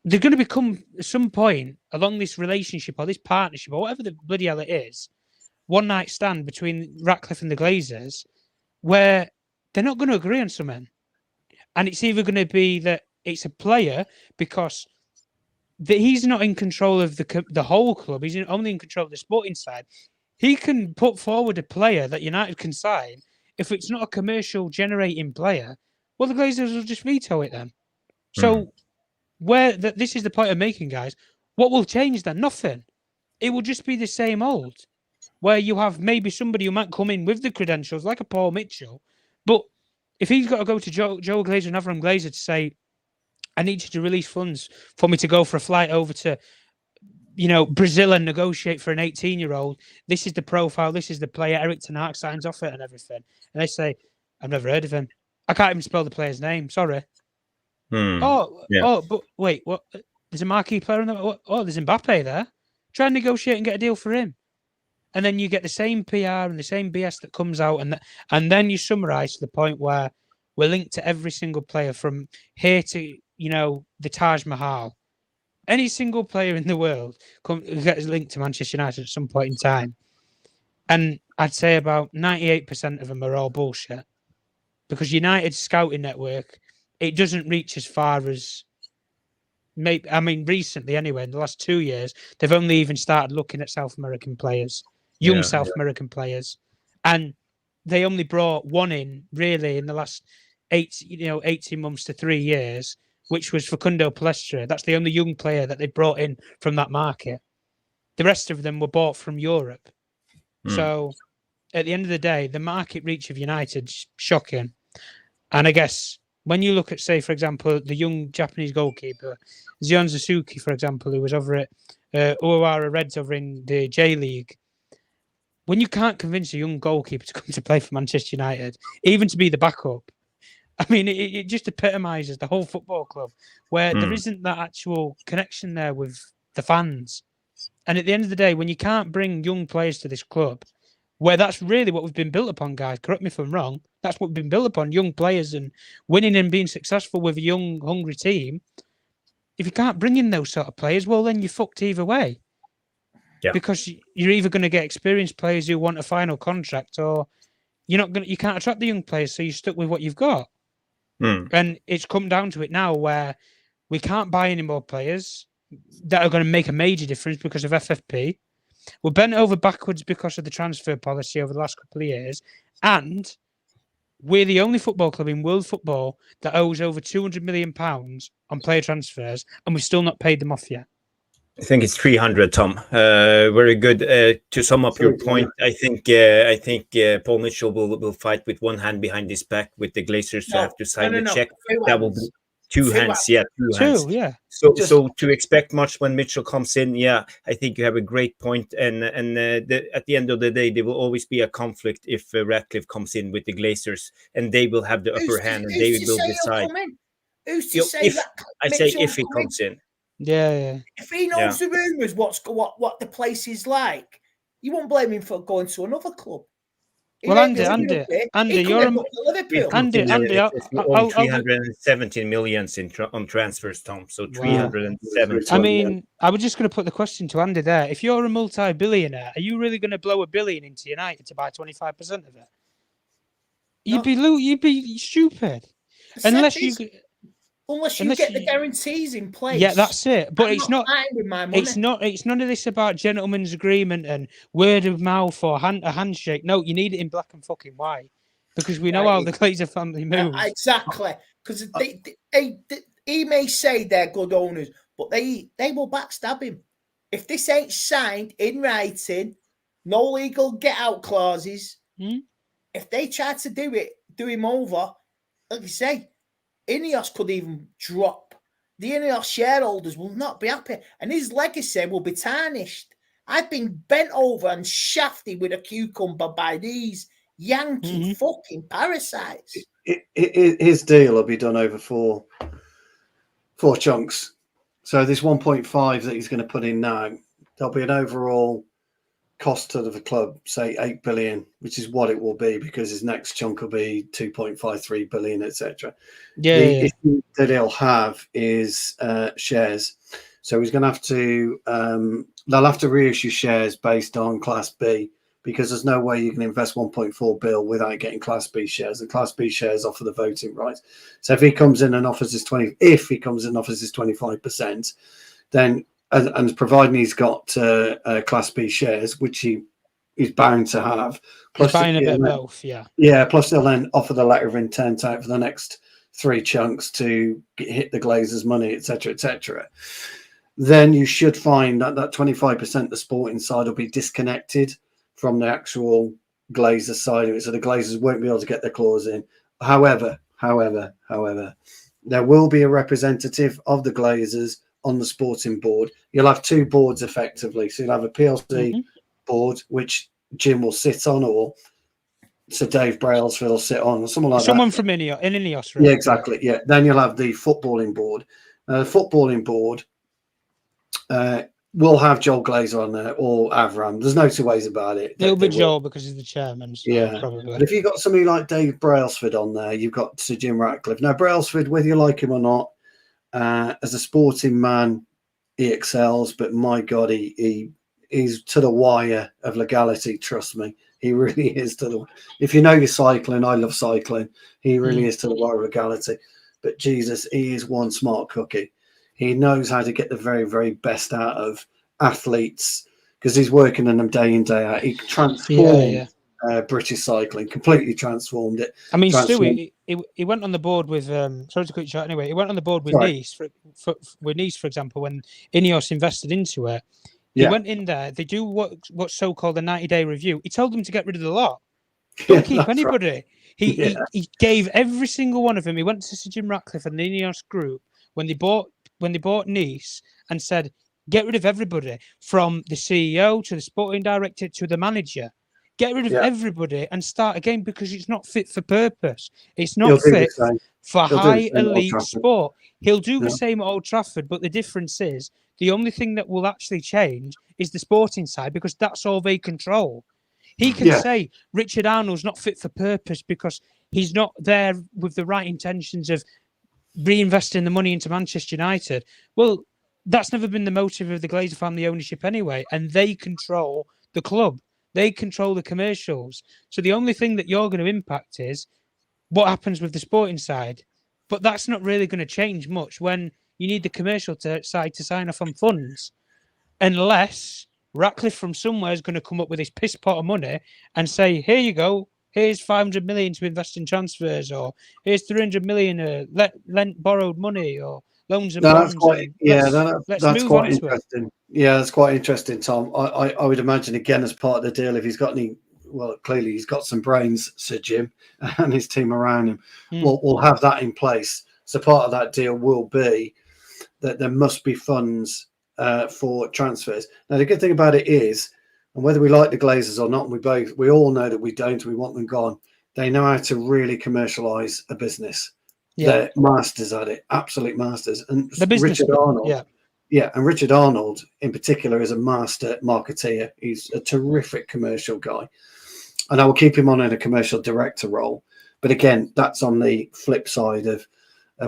they're going to become at some point along this relationship or this partnership or whatever the bloody hell it is, one night stand between Ratcliffe and the Glazers, where they're not going to agree on something, and it's either going to be that it's a player because he's not in control of the whole club. He's only in control of the sporting side. He can put forward a player that United can sign. If it's not a commercial generating player, well, the Glazers will just veto it then. So this is the point I'm making, guys. What will change then? Nothing. It will just be the same old, where you have maybe somebody who might come in with the credentials, like a Paul Mitchell. But if he's got to go to Joe Glazer and Avram Glazer to say, I need you to release funds for me to go for a flight over to, Brazil and negotiate for an 18-year-old. This is the profile. This is the player. Eric Ten Hag signs off it and everything. And they say, I've never heard of him. I can't even spell the player's name. Sorry. But wait, what? There's a marquee player on there. Oh, there's Mbappe there. Try and negotiate and get a deal for him. And then you get the same PR and the same BS that comes out. And then you summarise to the point where we're linked to every single player from here to, the Taj Mahal. Any single player in the world gets linked to Manchester United at some point in time. And I'd say about 98% of them are all bullshit. Because United's scouting network, it doesn't reach as far as... recently anyway, in the last 2 years, they've only even started looking at South American players, South American players. And they only brought one in, really, in the last 18 months to 3 years, which was Facundo Palestra. That's the only young player that they brought in from that market. The rest of them were bought from Europe. So, at the end of the day, the market reach of United's shocking. And I guess when you look at, say, for example, the young Japanese goalkeeper, Zion Suzuki, for example, who was over at Uruguay Reds over in the J League, when you can't convince a young goalkeeper to come to play for Manchester United, even to be the backup, it just epitomises the whole football club, where there isn't that actual connection there with the fans. And at the end of the day, when you can't bring young players to this club, where that's really what we've been built upon, guys, correct me if I'm wrong, that's what we've been built upon, young players and winning and being successful with a young, hungry team. If you can't bring in those sort of players, well, then you're fucked either way. Yeah. Because you're either going to get experienced players who want a final contract, or you can't attract the young players, so you're stuck with what you've got. And it's come down to it now where we can't buy any more players that are going to make a major difference because of FFP. We're bent over backwards because of the transfer policy over the last couple of years. And we're the only football club in world football that owes over £200 million on player transfers, and we've still not paid them off yet. I think it's 300, Tom. Very good. To sum up your point, I think Paul Mitchell will fight with one hand behind his back, with the Glazers to have to sign a check. That will be two hands. Yeah, two hands. Yeah. So to expect much when Mitchell comes in, I think you have a great point. And at the end of the day, there will always be a conflict if Ratcliffe comes in with the Glazers, and they will have the upper hand, and they will decide. Who's to say that? I say if he comes in. Yeah. If he knows the rumours, what the place is like, you won't blame him for going to another club. Well, Andy, you're Andy. 317 million on transfers, Tom. So 307. I was just going to put the question to Andy there. If you're a multi-billionaire, are you really going to blow $1 billion into United to buy 25% of it? You'd be stupid, unless you get the guarantees in place. Yeah, that's it. But it's not with my money. It's none of this about gentleman's agreement and word of mouth or a handshake. No, you need it in black and fucking white, because we know how the Glazer family moves. Exactly, because he may say they're good owners, but they will backstab him if this ain't signed in writing. No legal get out clauses. If they try to do him over, like you say, Ineos could even drop. The Ineos shareholders will not be happy, and his legacy will be tarnished. I've been bent over and shafted with a cucumber by these Yankee fucking parasites. His deal will be done over four chunks. So this 1.5 that he's going to put in now, there'll be an overall cost to the club, say 8 billion, which is what it will be because his next chunk will be 2.53 billion, etc. The issue that he'll have is shares. So he's going to have to, they'll have to reissue shares based on Class B because there's no way you can invest 1.4 bill without getting Class B shares. And Class B shares offer the voting rights. So if he comes in and offers his 25%, then and providing he's got Class B shares, which he's bound to have. Plus, he's buying a bit of both, yeah. Yeah, plus they'll then offer the letter of intent out for the next 3 chunks to hit the Glazers' money, etc., etc. Then you should find that 25% the sporting side will be disconnected from the actual Glazer side of it, so the Glazers won't be able to get their claws in. However, there will be a representative of the Glazers on the sporting board. You'll have 2 boards effectively. So you'll have a PLC board, which Jim will sit on, or Sir Dave Brailsford will sit on, or someone like someone that. From Ineos. Right? Yeah, exactly. Yeah. Then you'll have the footballing board. The footballing board will have Joel Glazer on there or Avram. There's no 2 ways about it. It'll be Joel because he's the chairman. So yeah, probably. But if you've got somebody like Dave Brailsford on there, you've got Sir Jim Ratcliffe. Now, Brailsford, whether you like him or not, as a sporting man, he excels. But my God, he's to the wire of legality. Trust me, he really is to the. If you know your cycling, I love cycling. He really is to the wire of legality. But Jesus, he is one smart cookie. He knows how to get the very, very best out of athletes because he's working on them day in, day out. He transformed British cycling, completely transformed it. I mean, Stu, he went on the board with. Sorry to cut you short. Anyway, he went on the board with Nice, for example, when Ineos invested into it. He went in there. They do what's so-called a 90-day review. He told them to get rid of the lot. Don't keep anybody. Right. He gave every single one of them. He went to Sir Jim Ratcliffe and the Ineos group when they bought Nice and said, get rid of everybody from the CEO to the sporting director to the manager. Get rid of everybody and start again because it's not fit for purpose. It's not fit for high elite sport. He'll do the same at Old Trafford, but the difference is the only thing that will actually change is the sporting side because that's all they control. He can say Richard Arnold's not fit for purpose because he's not there with the right intentions of reinvesting the money into Manchester United. Well, that's never been the motive of the Glazer family ownership anyway, and they control the club. They control the commercials. So the only thing that you're going to impact is what happens with the sporting side. But that's not really going to change much when you need the commercial side to sign off on funds. Unless Ratcliffe from somewhere is going to come up with his piss pot of money and say, here you go, here's 500 million to invest in transfers, or here's 300 million lent borrowed money, or loans and bonds. That's quite interesting. Yeah, that's quite interesting, Tom. I would imagine, again, as part of the deal, if he's got any, well, clearly he's got some brains, Sir Jim, and his team around him, we'll have that in place. So part of that deal will be that there must be funds for transfers. Now, the good thing about it is, and whether we like the Glazers or not, and we all know that we don't, we want them gone, they know how to really commercialise a business. They're masters at it, absolute masters. And Richard Arnold, and Richard Arnold in particular is a master marketeer. He's a terrific commercial guy, and I will keep him on in a commercial director role. But again, that's on the flip side of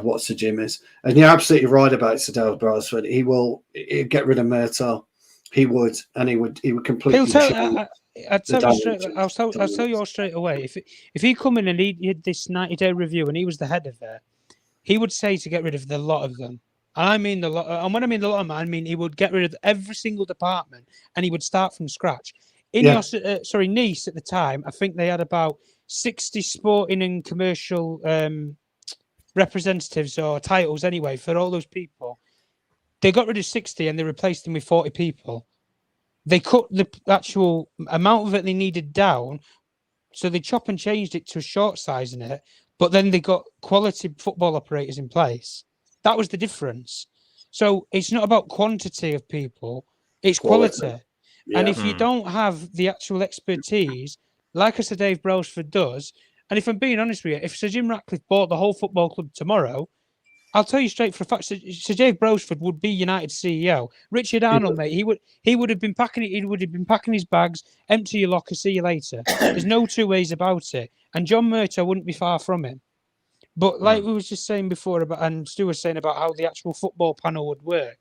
what Sir Jim is. And you're absolutely right about Sir Dale Brailsford. He'd get rid of Murtaugh. He would completely. I'll tell you all straight away. If he come in and he did this 90-day review and he was the head of it, he would say to get rid of the lot of them. And I mean the lot. And when I mean the lot of them, I mean he would get rid of every single department and he would start from scratch. Nice at the time, I think they had about 60 sporting and commercial representatives or titles anyway for all those people. They got rid of 60 and they replaced them with 40 people. They cut the actual amount of it they needed down, so they chop and changed it to a short size in it, but then they got quality football operators in place. That was the difference. So it's not about quantity of people, it's quality. Yeah. And if you don't have the actual expertise, like I said, Dave Brailsford does, and if I'm being honest with you, if Sir Jim Ratcliffe bought the whole football club tomorrow, I'll tell you straight for a fact. Sir Dave Brosford would be United CEO. Richard Arnold, mate, he would have been packing it. He would have been packing his bags, empty your locker, see you later. There's no two ways about it. And John Murtough wouldn't be far from him. But like we was just saying before about, and Stu was saying about how the actual football panel would work.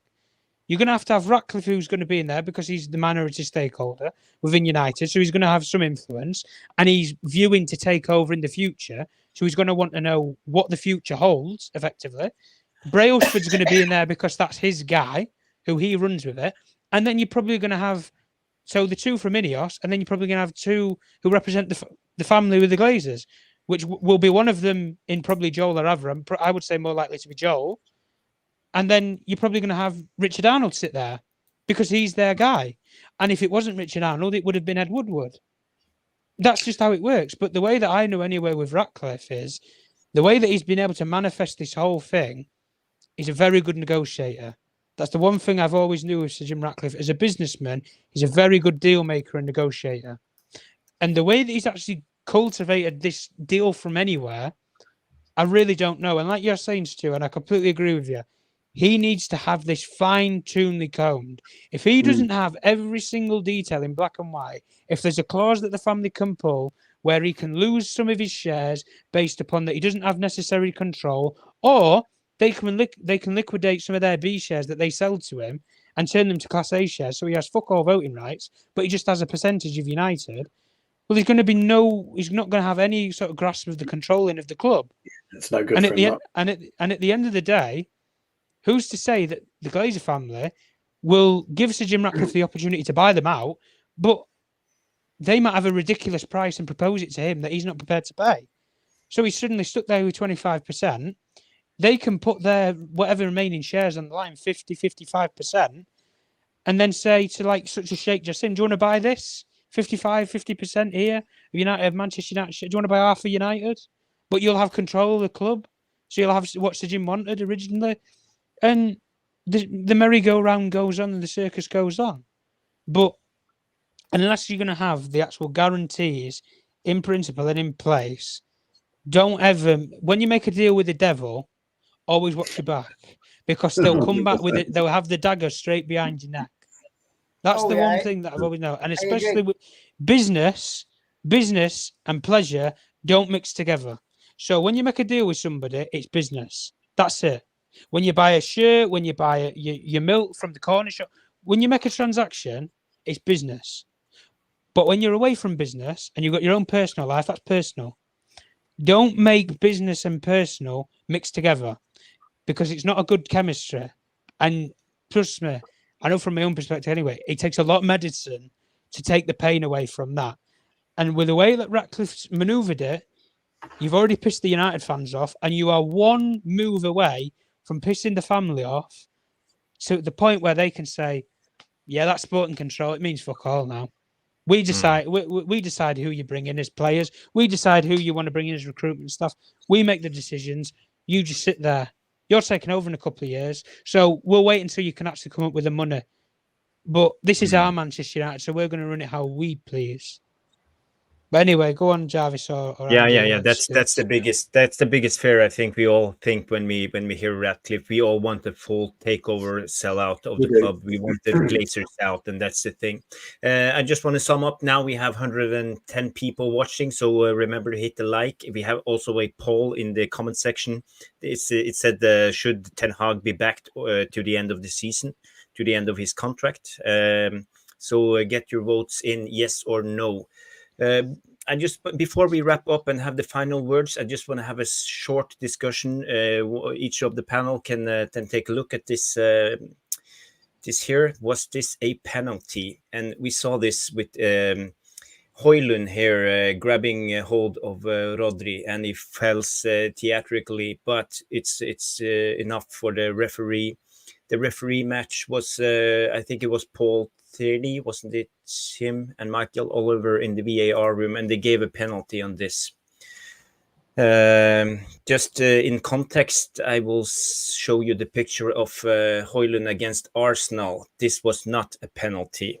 You're going to have Ratcliffe, who's going to be in there because he's the minority stakeholder within United. So he's going to have some influence, and he's viewing to take over in the future. So he's going to want to know what the future holds, effectively. Brailsford's going to be in there because that's his guy, who he runs with it. And then you're probably going to have, so the two from Ineos, and then you're probably going to have two who represent the family with the Glazers, which will be one of them in probably Joel or Avram. I would say more likely to be Joel. And then you're probably going to have Richard Arnold sit there because he's their guy. And if it wasn't Richard Arnold, it would have been Ed Woodward. That's just how it works. But the way that I know anyway with Ratcliffe is the way that he's been able to manifest this whole thing. He's a very good negotiator. That's the one thing I've always knew with Sir Jim Ratcliffe. As a businessman, he's a very good deal maker and negotiator. And the way that he's actually cultivated this deal from anywhere, I really don't know. And like you're saying, Stu, and I completely agree with you, he needs to have this fine-tunedly combed. If he doesn't have every single detail in black and white, if there's a clause that the family can pull where he can lose some of his shares based upon that he doesn't have necessary control, or they can liquidate some of their B shares that they sell to him and turn them to Class A shares, so he has fuck all voting rights, but he just has a percentage of United. Well, he's not going to have any sort of grasp of the controlling of the club. It's no good And for at the him. end, at the end of the day, who's to say that the Glazer family will give Sir Jim Ratcliffe the opportunity to buy them out, but they might have a ridiculous price and propose it to him that he's not prepared to pay. So he's suddenly stuck there with 25%. They can put their whatever remaining shares on the line, 50, 55%, and then say to like such a Sheikh Jassim, do you want to buy this? 55, 50% here? United, Manchester United, do you want to buy half of United? But you'll have control of the club. So you'll have what Sir Jim wanted originally. And the merry-go-round goes on and the circus goes on. But unless you're going to have the actual guarantees in principle and in place, don't ever, when you make a deal with the devil, always watch your back, because they'll come back with it. They'll have the dagger straight behind your neck. That's the one thing that I've always known. And especially with business and pleasure don't mix together. So when you make a deal with somebody, it's business. That's it. When you buy a shirt, when you buy your milk from the corner shop, when you make a transaction, it's business. But when you're away from business and you've got your own personal life, that's personal. Don't make business and personal mix together, because it's not a good chemistry. And trust me, I know from my own perspective anyway, it takes a lot of medicine to take the pain away from that. And with the way that Ratcliffe's manoeuvred it, you've already pissed the United fans off, and you are one move away from pissing the family off to the point where they can say, yeah, that's sporting control. It means fuck all now. We decide we decide who you bring in as players. We decide who you want to bring in as recruitment stuff. We make the decisions. You just sit there. You're taking over in a couple of years. So we'll wait until you can actually come up with the money. But this is our Manchester United, so we're going to run it how we please. But anyway, go on, Jarvis. Or yeah. That's the biggest fear I think we all think when we hear Ratcliffe. We all want the full takeover, sellout of the club. We want the Glazers out, and that's the thing. I just want to sum up. Now we have 110 people watching, so remember to hit the like. We have also a poll in the comment section. It said should Ten Hag be back to the end of the season, to the end of his contract. So get your votes in, yes or no. And just before we wrap up and have the final words, I just want to have a short discussion. Each of the panel can then take a look at this. This here, was this a penalty? And we saw this with Højlund here grabbing hold of Rodri, and he falls theatrically, but it's enough for the referee. The referee match was, I think it was Paul Tierney, wasn't it? Him and Michael Oliver in the VAR room, and they gave a penalty on this. Just in context, I will show you the picture of Højlund against Arsenal. This was not a penalty.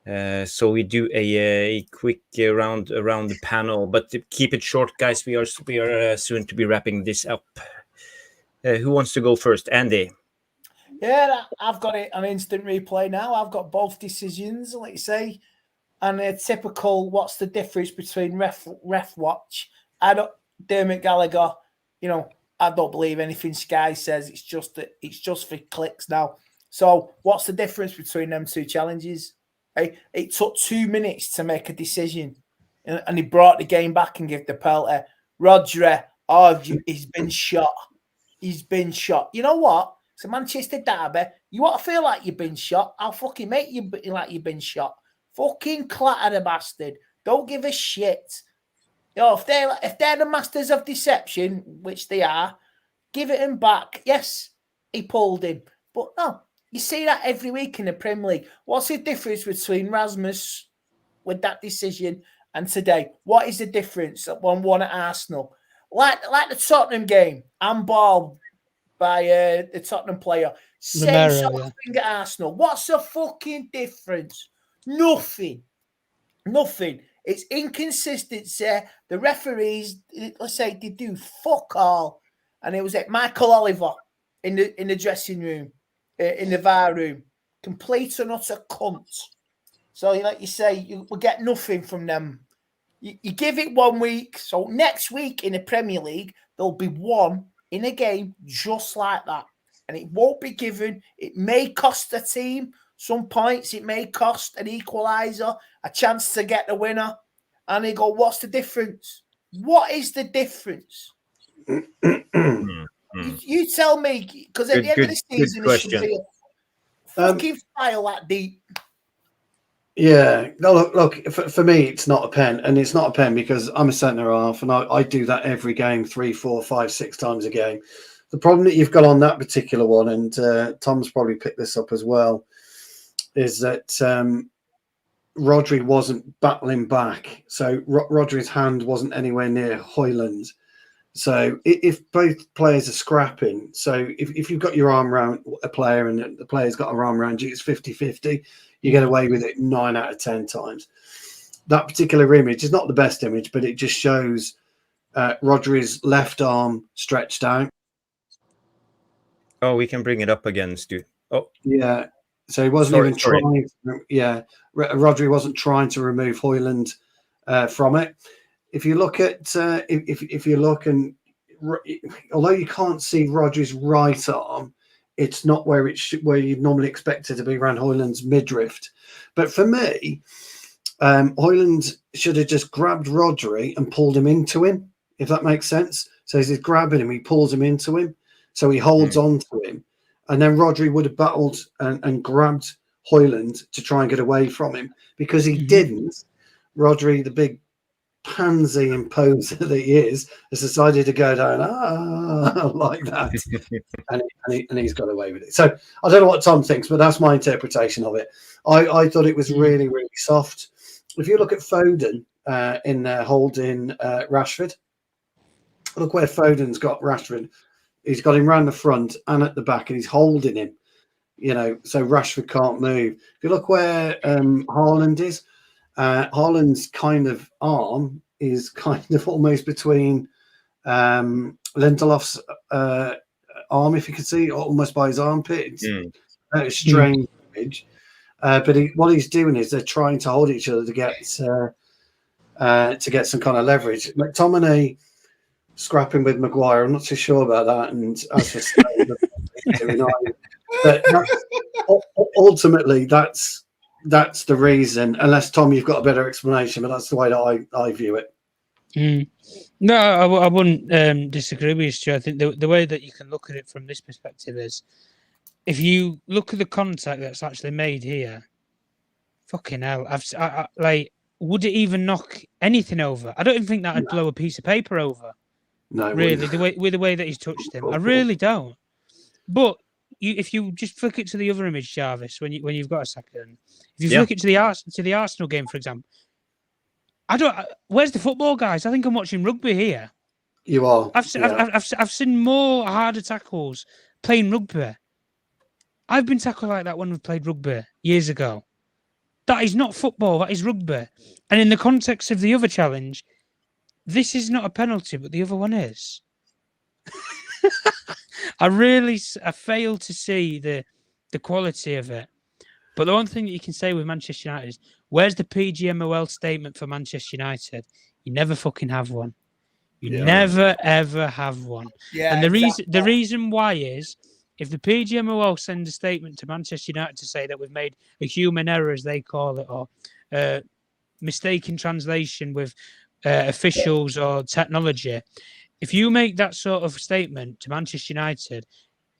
So we do a quick round around the panel, but to keep it short, guys, we are soon to be wrapping this up. Who wants to go first? Andy. Yeah, I've got it on instant replay now. I've got both decisions, like you say, and a typical. What's the difference between ref watch? Dermot Gallagher. I don't believe anything Sky says. It's just for clicks now. So what's the difference between them two challenges? It took 2 minutes to make a decision, and he brought the game back and gave the penalty. Rodri, he's been shot. He's been shot. You know what? It's a Manchester derby. You want to feel like you've been shot? I'll fucking make you like you've been shot. Fucking clatter the bastard. Don't give a shit. If they're the masters of deception, which they are, give it him back. Yes, he pulled him. But no, you see that every week in the Premier League. What's the difference between Rasmus with that decision and today? What is the difference at 1-1 at Arsenal? Like the Tottenham game, handball by the Tottenham player. Same sort of thing at Arsenal. What's the fucking difference? Nothing. It's inconsistency. The referees, let's say, they do fuck all. And it was at Michael Oliver in the dressing room, in the VAR room. Complete and utter cunt. So, like you say, you will get nothing from them. You give it 1 week. So next week in the Premier League, there'll be one in a game just like that. And it won't be given. It may cost a team some points. It may cost an equaliser, a chance to get the winner. And they go, what's the difference? What is the difference? You tell me, because at the end of the season, it should be a fucking file that deep. Yeah, no, look. For me, it's not a pen, and it's not a pen because I'm a centre half, and I do that every game, 3, 4, 5, 6 times a game. The problem that you've got on that particular one, and Tom's probably picked this up as well, is that Rodri wasn't battling back, so Rodri's hand wasn't anywhere near Højlund. So if both players are scrapping, so if you've got your arm around a player and the player's got a arm around you, it's 50-50. You get away with it 9 out of 10 times. That particular image is not the best image, but it just shows Rodri's left arm stretched out. Oh, we can bring it up again, Stu. Oh, yeah. So he wasn't trying. Yeah, Rodri wasn't trying to remove Højlund from it. If you look at, if you look and, although you can't see Rodri's right arm, it's not where you'd normally expect it to be, around Højlund's midriff. But for me, Højlund should have just grabbed Rodri and pulled him into him, if that makes sense. So as he's grabbing him, he pulls him into him, so he holds on to him, and then Rodri would have battled and grabbed Højlund to try and get away from him. Because he didn't, Rodri, the big pansy imposer that he is, has decided to go down like that, and he's got away with it. So I don't know what Tom thinks, but that's my interpretation of it. I thought it was really, really soft. If you look at Foden in there holding Rashford, look where Foden's got Rashford. He's got him round the front and at the back, and he's holding him, so Rashford can't move. If you look where Haaland is, Haaland's kind of arm is kind of almost between Lindelof's arm, if you can see, almost by his armpit. It's a strange image. But what he's doing is they're trying to hold each other to get some kind of leverage. McTominay scrapping with Maguire, I'm not too sure about that. And as for but ultimately, that's the reason. Unless Tom, you've got a better explanation, but that's the way that I view it. No, I wouldn't disagree with you, Stu. I think the way that you can look at it from this perspective is, if you look at the contact that's actually made here, fucking hell, would it even knock anything over? I don't even think that'd blow a piece of paper over. No, really, the way that he's touched him, I really don't. But if you just flick it to the other image, Jarvis, when you've got a second, if you flick it to the Arsenal game, for example, where's the football, guys? I think I'm watching rugby here. You are. I've seen more harder tackles playing rugby. I've been tackled like that when we've played rugby years ago. That is not football. That is rugby. And in the context of the other challenge, this is not a penalty, but the other one is. I fail to see the quality of it. But the one thing that you can say with Manchester United is, where's the PGMOL statement for Manchester United? You never fucking have one. You never ever have one. Yeah, and the exactly. reason why is, if the PGMOL send a statement to Manchester United to say that we've made a human error, as they call it, or mistaken translation with officials or technology, if you make that sort of statement to Manchester United,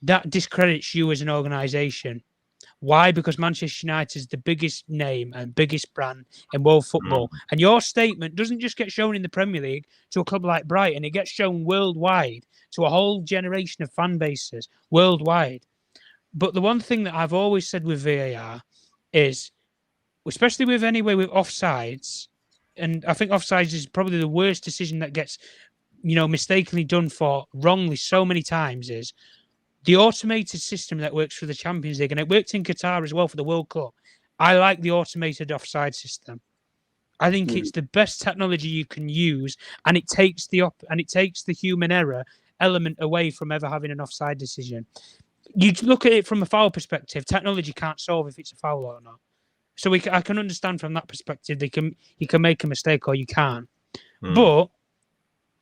that discredits you as an organisation. Why? Because Manchester United is the biggest name and biggest brand in world football. And your statement doesn't just get shown in the Premier League to a club like Brighton. It gets shown worldwide to a whole generation of fan bases worldwide. But the one thing that I've always said with VAR is, especially with offsides, and I think offsides is probably the worst decision that gets, mistakenly done for wrongly so many times, is the automated system that works for the Champions League, and it worked in Qatar as well for the World Cup. I like the automated offside system. I think it's the best technology you can use, and it takes the human error element away from ever having an offside decision. You look at it from a foul perspective. Technology can't solve if it's a foul or not. So I can understand from that perspective. You can make a mistake or you can't. But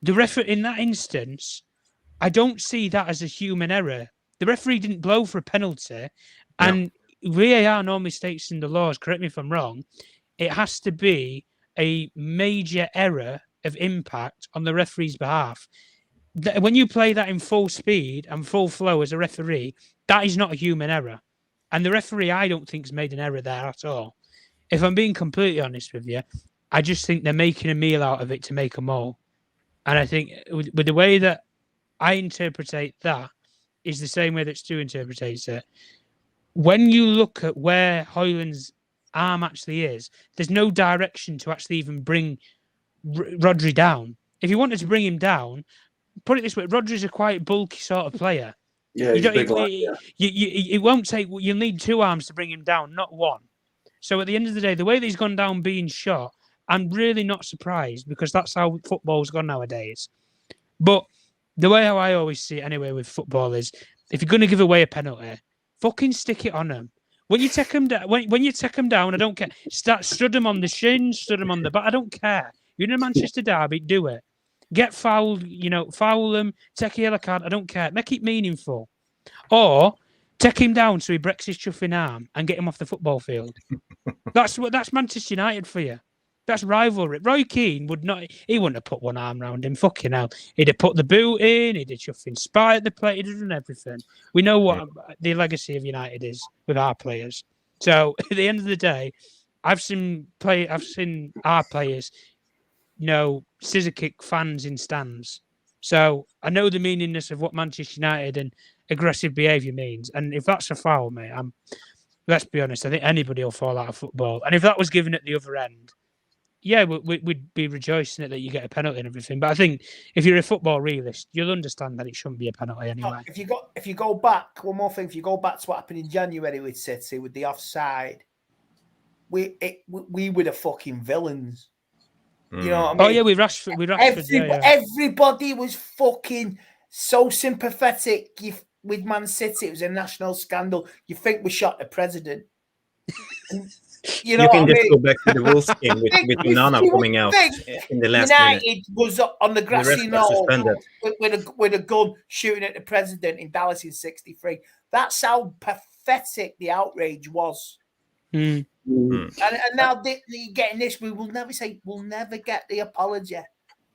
the referee in that instance, I don't see that as a human error. The referee didn't blow for a penalty, and VAR normally states in the laws, correct me if I'm wrong, it has to be a major error of impact on the referee's behalf. When you play that in full speed and full flow as a referee, that is not a human error. And the referee, I don't think, has made an error there at all. If I'm being completely honest with you, I just think they're making a meal out of it to make a more. And I think with the way that I interpret that is the same way that Stu interprets it. When you look at where Højlund's arm actually is, there's no direction to actually even bring Rodri down. If you wanted to bring him down, put it this way, Rodri's a quite bulky sort of player. Yeah, he's a big lad, yeah. It won't take, you'll need two arms to bring him down, not one. So at the end of the day, the way that he's gone down being shot, I'm really not surprised, because that's how football's gone nowadays. But the way how I always see it anyway with football is, if you're going to give away a penalty, fucking stick it on them. When you take them down, when you take them down, I don't care. Stud them on the shin, stud them on the back. I don't care. You're in a Manchester derby, do it. Get fouled, foul them, take a yellow card. I don't care. Make it meaningful. Or take him down so he breaks his chuffing arm and get him off the football field. That's Manchester United for you. That's rivalry. Roy Keane he wouldn't have put one arm around him. Fucking hell. He'd have put the boot in, he'd have chuffing spy at the plate, he'd have done everything. We know what the legacy of United is with our players. So at the end of the day, I've seen our players, scissor kick fans in stands. So I know the meaningness of what Manchester United and aggressive behaviour means. And if that's a foul, mate, let's be honest, I think anybody will fall out of football. And if that was given at the other end, yeah, we'd be rejoicing that you get a penalty and everything. But I think if you're a football realist, you'll understand that it shouldn't be a penalty anyway. If you go back, one more thing, if you go back to what happened in January with City with the offside, we were the fucking villains. You know what I mean? Oh yeah, we Rashford. Everybody was fucking so sympathetic with Man City. It was a national scandal. You think we shot the president? You can just go back to the Wolves game with Onana coming out in the last United minute. Was on the grassy knoll with a gun shooting at the president in Dallas in '63. That's how pathetic the outrage was. And now they're getting this. We'll never get the apology.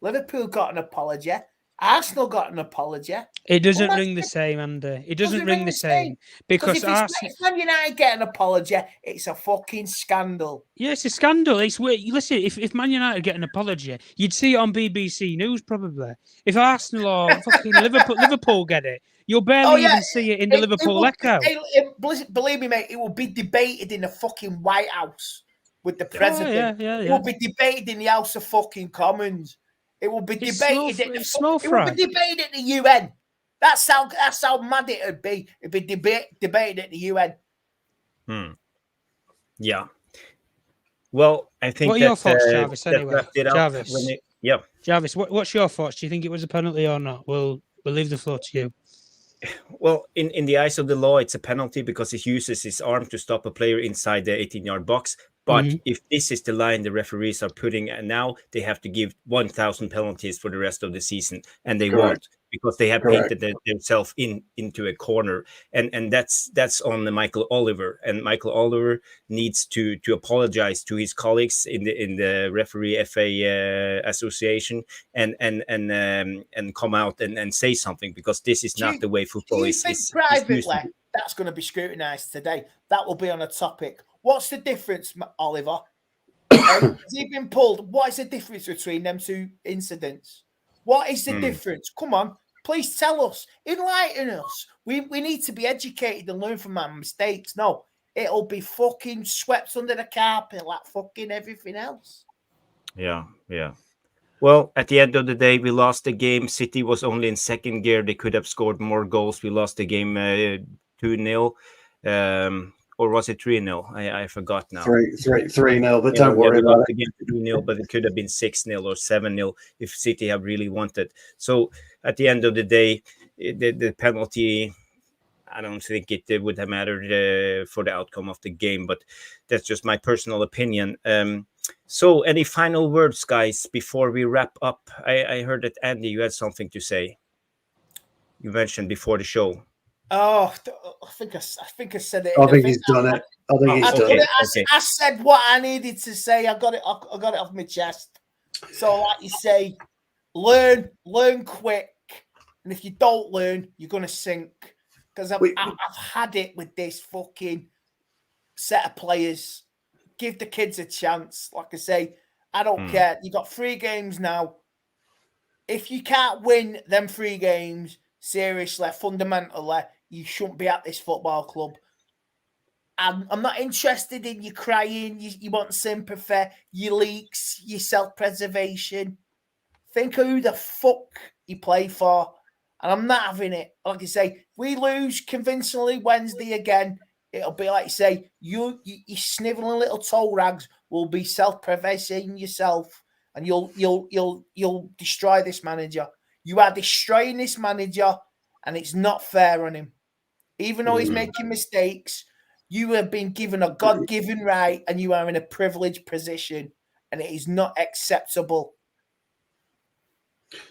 Liverpool got an apology. Arsenal got an apology. It doesn't ring the same, Andy. It doesn't ring the same. Because if Man United get an apology, it's a fucking scandal. Yeah, it's a scandal. It's weird. Listen, if Man United get an apology, you'd see it on BBC News probably. If Arsenal or fucking Liverpool get it, you'll barely even see it in the Liverpool Echo. Believe me, mate, it will be debated in the fucking White House with the president. It will be debated in the House of fucking Commons. It will be debated. It will be debated at the UN. That's how mad it would be. It'd be debated at the UN. Yeah. Well, I think what are your thoughts, Jarvis? Anyway, Jarvis. Jarvis, what's your thoughts? Do you think it was a penalty or not? We'll leave the floor to you. Well, in the eyes of the law, it's a penalty because he uses his arm to stop a player inside the 18-yard box. But if this is the line the referees are putting, and now they have to give 1,000 penalties for the rest of the season, and they won't because they have painted themselves into a corner, and that's on Michael Oliver, and Michael Oliver needs to apologize to his colleagues in the referee FA association, and come out and say something, because this is not the way football is. Privately, that's going to be scrutinised today. That will be on a topic. What's the difference, Oliver? Has he been pulled? What is the difference between them two incidents? What is the difference? Come on, please tell us. Enlighten us. We need to be educated and learn from our mistakes. No, it'll be fucking swept under the carpet like fucking everything else. Yeah. Well, at the end of the day, we lost the game. City was only in second gear. They could have scored more goals. We lost the game 2-0. Or was it 3-0? I forgot now. 3-0, but don't worry about it. 3-0, but it could have been 6-0 or 7-0 if City have really wanted. So at the end of the day, the penalty, I don't think it would have mattered for the outcome of the game, but that's just my personal opinion. So any final words, guys, before we wrap up? I heard that, Andy, you had something to say. You mentioned before the show. Oh, I think I said it. I think he's done it. I said what I needed to say. I got it off my chest. So, like you say, learn quick, and if you don't learn, you're gonna sink. Because I've had it with this fucking set of players. Give the kids a chance. Like I say, I don't care. You got 3 games now. If you can't win them 3 games, seriously, fundamentally, you shouldn't be at this football club. I'm not interested in you crying, you want sympathy, your leaks, your self-preservation. Think of who the fuck you play for. And I'm not having it. Like I say, if we lose convincingly Wednesday again, it'll be like you say, you sniveling little toe rags will be self-preserving yourself, and you'll destroy this manager. You are destroying this manager, and it's not fair on him. Even though he's making mistakes, you have been given a God-given right, and you are in a privileged position, and it is not acceptable.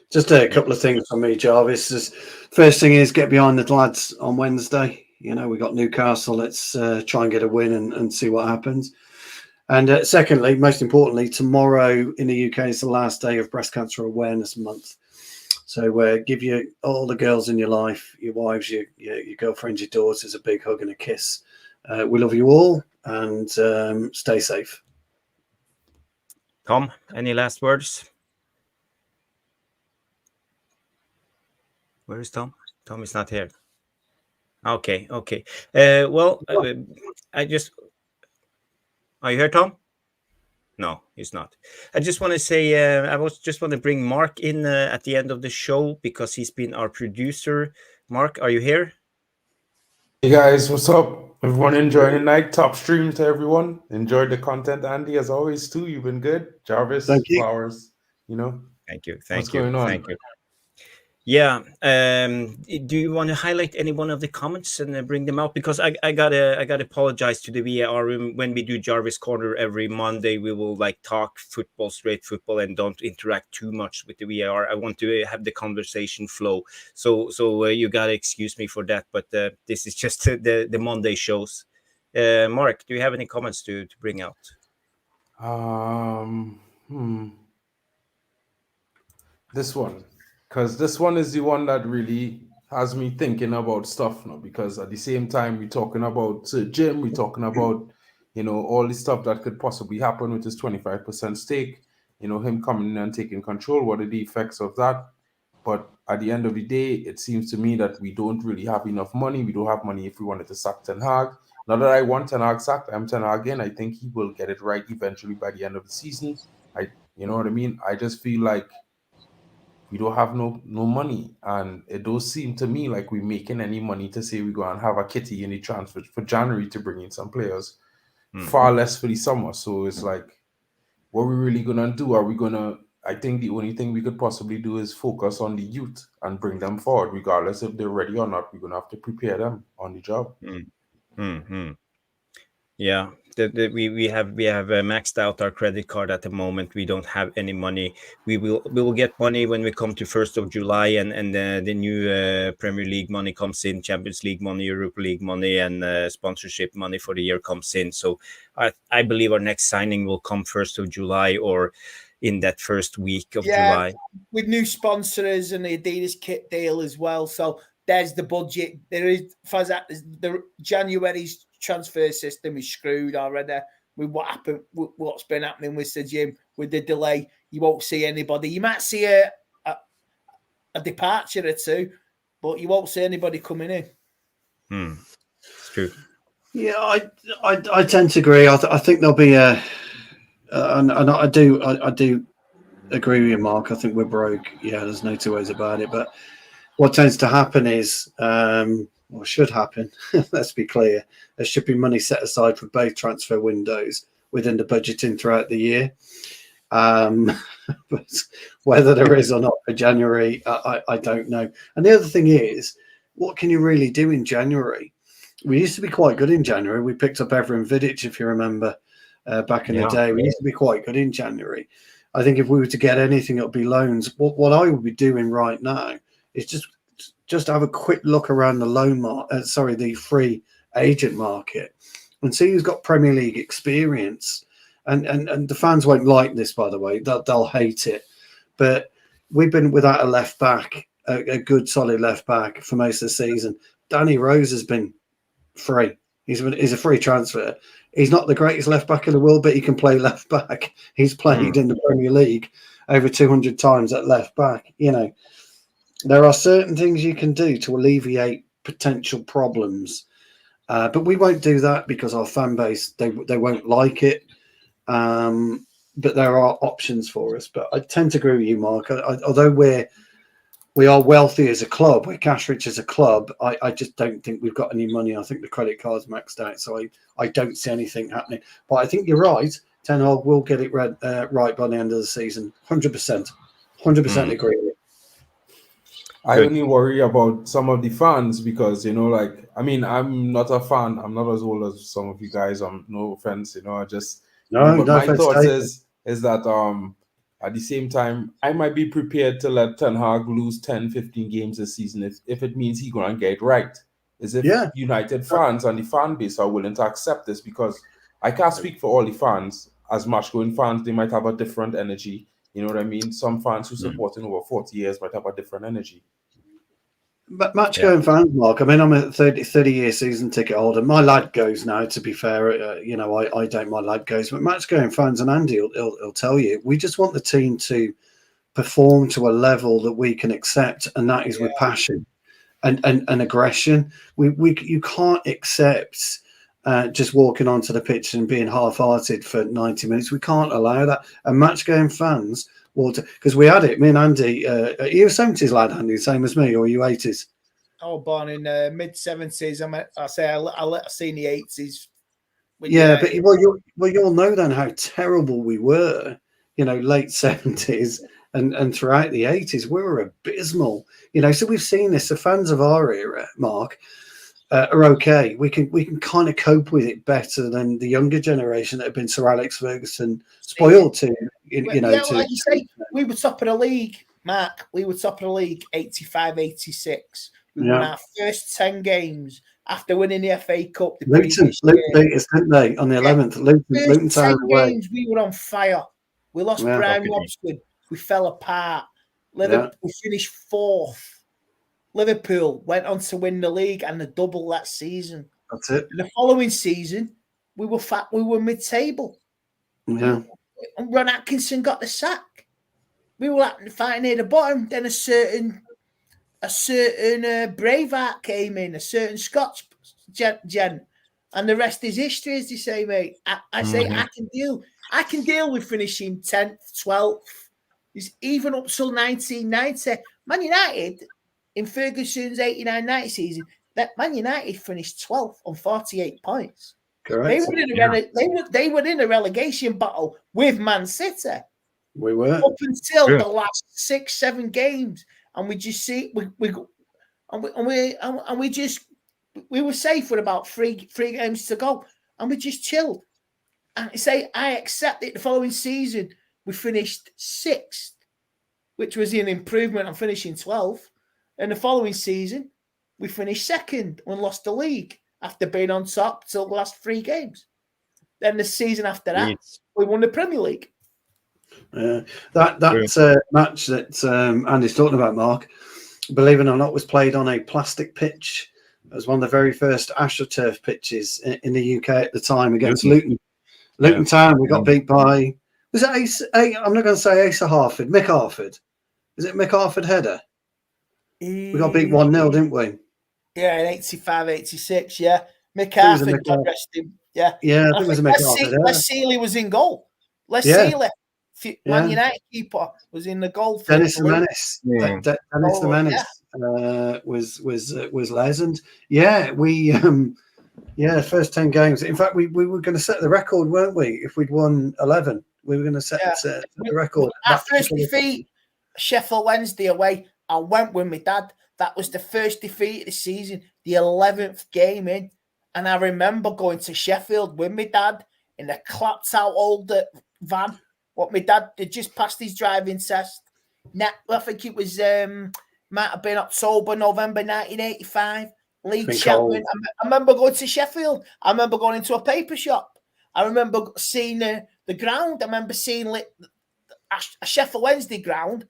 Just a couple of things from me, Jarvis. First thing is get behind the lads on Wednesday. You know, we got Newcastle. Let's try and get a win and see what happens. And secondly, most importantly, tomorrow in the UK is the last day of Breast Cancer Awareness Month. So give all the girls in your life, your wives, your girlfriends, your daughters, a big hug and a kiss. We love you all, and stay safe. Tom, any last words? Where is Tom? Tom is not here. Okay. Well, I just... Are you here, Tom? No, he's not. I just want to say, just want to bring Mark in at the end of the show, because he's been our producer. Mark, are you here? Hey guys, what's up? Everyone enjoying the night? Top stream to everyone. Enjoyed the content, Andy, as always, too. You've been good. Jarvis, thank you. Flowers, you know. Thank you. What's going on? Thank you. Yeah. Do you want to highlight any one of the comments and bring them out? Because I gotta apologize to the VAR room. When we do Jarvis Corner every Monday, we will talk football, straight football, and don't interact too much with the VAR. I want to have the conversation flow. So you gotta excuse me for that. But this is just the Monday shows. Mark, do you have any comments to bring out? This one. Because this one is the one that really has me thinking about stuff now. Because at the same time, we're talking about Jim, we're talking about, all the stuff that could possibly happen with his 25% stake, him coming in and taking control. What are the effects of that? But at the end of the day, it seems to me that we don't really have enough money. We don't have money if we wanted to sack Ten Hag. Not that I want Ten Hag sacked. I'm Ten Hag again. I think he will get it right eventually by the end of the season. You know what I mean? I just feel like we don't have no money, and it don't seem to me like we're making any money to say we're going to have a kitty in the transfer for January to bring in some players, far less for the summer. So it's like, what are we really going to do? Are we going to I think the only thing we could possibly do is focus on the youth and bring them forward, regardless if they're ready or not. We're gonna have to prepare them on the job. Yeah, we have maxed out our credit card at the moment. We don't have any money. We will get money when we come to 1st of July, and the new Premier League money comes in, Champions League money, Europa League money, and sponsorship money for the year comes in. So I believe our next signing will come 1st of July or in that first week of July. With new sponsors and the Adidas kit deal as well. So there's the budget. There is, for that, the January's transfer system is screwed already with what happened, what's been happening with the gym, with the delay. You won't see anybody. You might see a departure or two, but you won't see anybody coming in. It's true. Yeah, I tend to agree. I think there'll be and I do agree with you, Mark. I think we're broke. Yeah, there's no two ways about it. But what tends to happen is, or should happen, let's be clear, there should be money set aside for both transfer windows within the budgeting throughout the year. But whether there is or not for January, I don't know. And the other thing is, what can you really do in January? We used to be quite good in January. We picked up Evran Vidic, if you remember, back in the day. We used to be quite good in January. I think if we were to get anything, it would be loans. What I would be doing right now is just have a quick look around the the free agent market and see who's got Premier League experience. And the fans won't like this, by the way. They'll hate it. But we've been without a left back, a good solid left back for most of the season. Danny Rose has been free. He's a free transfer. He's not the greatest left back in the world, but he can play left back. He's played in the Premier League over 200 times at left back. You know, there are certain things you can do to alleviate potential problems, but we won't do that because our fan base, they won't like it. But there are options for us. But I tend to agree with you, Mark. Although we are wealthy as a club, we're cash rich as a club, I just don't think we've got any money. I think the credit card's maxed out, so I don't see anything happening. But I think you're right. Ten Hag will get it right by the end of the season. 100%. 100% agree with you. I only worry about some of the fans because, you know, like, I mean, I'm not a fan. I'm not as old as some of you guys. No offense, you know, I just... No, my thoughts is that at the same time, I might be prepared to let Ten Hag lose 10, 15 games this season if it means he's going to get it right. As if United fans and the fan base are willing to accept this, because I can't speak for all the fans. As match-going fans, they might have a different energy. You know what I mean? Some fans who support in over 40 years might have a different energy. But match-going fans, Mark, I mean, I'm a 30-year season ticket holder. My lad goes now, to be fair. You know, I don't, my lad goes. But match-going fans, and Andy will tell you, we just want the team to perform to a level that we can accept, and that is with passion and aggression. You can't accept just walking onto the pitch and being half-hearted for 90 minutes. We can't allow that. And match-going fans... because we had it, me and Andy. Are you a 70s lad, Andy, same as me, or are you 80s? I was born in mid-70s. I've seen the 80s. But you'll know then how terrible we were. You know, late 70s and throughout the 80s, we were abysmal. You know, so we've seen this. The fans of our era, Mark, are okay. We can kind of cope with it better than the younger generation that have been Sir Alex Ferguson spoiled to. Like you say, we were top of the league, Mark. We were top of the league 85, 86. We won our first 10 games after winning the FA Cup. Luton beat us, didn't they, on the 11th? Luton 10 games, we were on fire. We lost Brian Robson. We fell apart. Liverpool finished 4th. Liverpool went on to win the league and the double that season. That's it. And the following season, we were mid-table. Yeah. And Ron Atkinson got the sack. We were fighting near the bottom. Then a certain Braveheart came in, a certain Scotch gent, and the rest is history, as they say, mate. I say I can deal with finishing 10th, 12th. It's even up till 1990. Man United, in Ferguson's 89-90 season, that Man United finished 12th on 48 points. Correct. They were in a relegation battle with Man City. We were up until Yeah. the last 6-7 games, and we just see we were safe with about three games to go, and we just chilled. And I accept it. The following season, we finished 6th, which was an improvement on finishing 12th. And the following season, we finished 2nd and lost the league after being on top till the last 3 games. Then the season after that, we won the Premier League. That match that Andy's talking about, Mark, believe it or not, was played on a plastic pitch. It was one of the very first AstroTurf pitches in the UK at the time against Luton. Luton Town, we got beat by, was it I'm not going to say Asa Harford, Mick Harford. Is it Mick Harford header? We got beat 1-0, didn't we? Yeah, in 85, 86, yeah. Mick Harford, God rest him. Yeah. Yeah, I think it was a Mick Harford. Les Seeley was in goal. Les Seeley, Man United keeper, was in the goal. Dennis the Menace. Dennis the Menace was Les. And we first 10 games. In fact, we were going to set the record, weren't we? If we'd won 11, we were going to set the record. Our first defeat, Sheffield Wednesday away, I went with my dad. That was the first defeat of the season, the 11th game in. And I remember going to Sheffield with my dad in a clapped out old van. What my dad did just passed his driving test. I think it was might have been October, November 1985. League champion. I remember going to Sheffield. I remember going into a paper shop. I remember seeing the ground. I remember seeing a Sheffield Wednesday ground,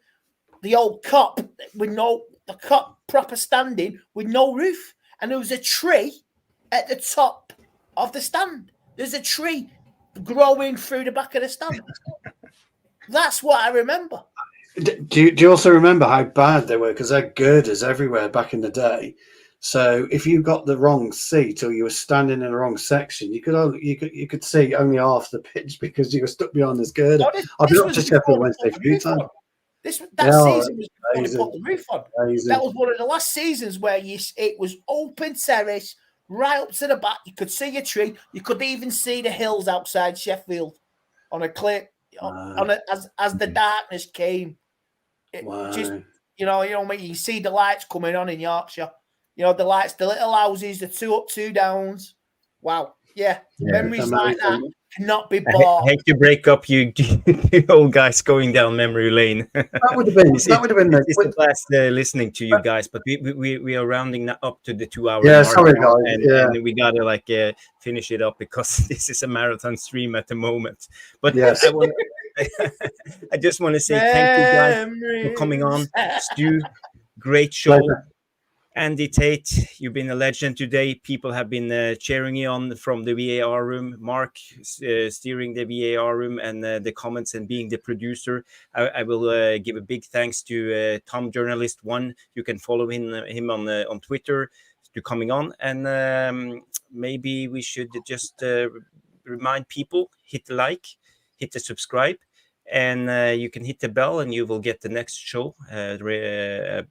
the old Cop with the Cop proper standing with no roof, and there was a tree at the top of the stand. There's a tree growing through the back of the stand. That's what I remember. Do you also remember how bad they were? Because they had girders everywhere back in the day. So if you got the wrong seat or you were standing in the wrong section, you could see only half the pitch because you were stuck behind this girder. I've been up to Sheffield Wednesday a few times. That season was before they put the roof on. Amazing. That was one of the last seasons where it was open terrace right up to the back. You could see a tree. You could even see the hills outside Sheffield on a clear. As the darkness came, just you see the lights coming on in Yorkshire. The lights, the little houses, the 2 up, 2 downs. Wow, memories like that cannot be bought. I hate to break up you old guys going down memory lane. That would have been. It's the last listening to you guys, but we are rounding up to the 2 hour. Yeah, sorry guys. And we gotta finish it up because this is a marathon stream at the moment. But yes. I just want to say thank you guys for coming on. Stu, great show. Pleasure. Andy Tate, you've been a legend today. People have been cheering you on from the VAR room. Mark steering the VAR room and the comments and being the producer. I will give a big thanks to Tom Journalist 1. You can follow him on Twitter to coming on. And maybe we should just remind people, hit the like, hit the subscribe, and you can hit the bell and you will get the next show, a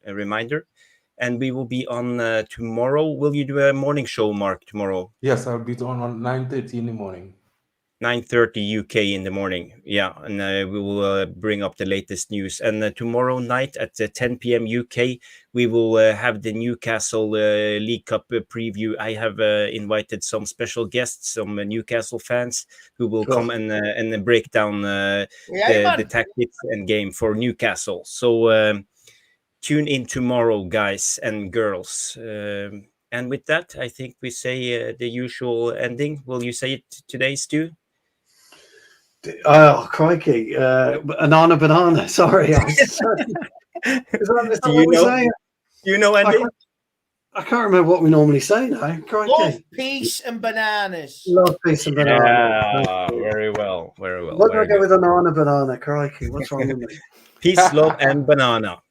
reminder. And we will be on tomorrow. Will you do a morning show, Mark, tomorrow? Yes, I'll be on 9:30 in the morning. 9:30 UK in the morning. Yeah, and we will bring up the latest news. And tomorrow night at 10 p.m. UK, we will have the Newcastle League Cup preview. I have invited some special guests, some Newcastle fans who will come and break down the tactics and game for Newcastle. So tune in tomorrow, guys and girls. And with that, I think we say the usual ending. Will you say it today, Stu? Oh, crikey. Banana. Sorry. Is that what we say? You know, Andy? I can't remember what we normally say now. Crikey. Love, peace, and bananas. Love, peace, and bananas. Yeah, very well. Very well. What do I go with banana? Crikey. What's wrong with me? Peace, love, and banana.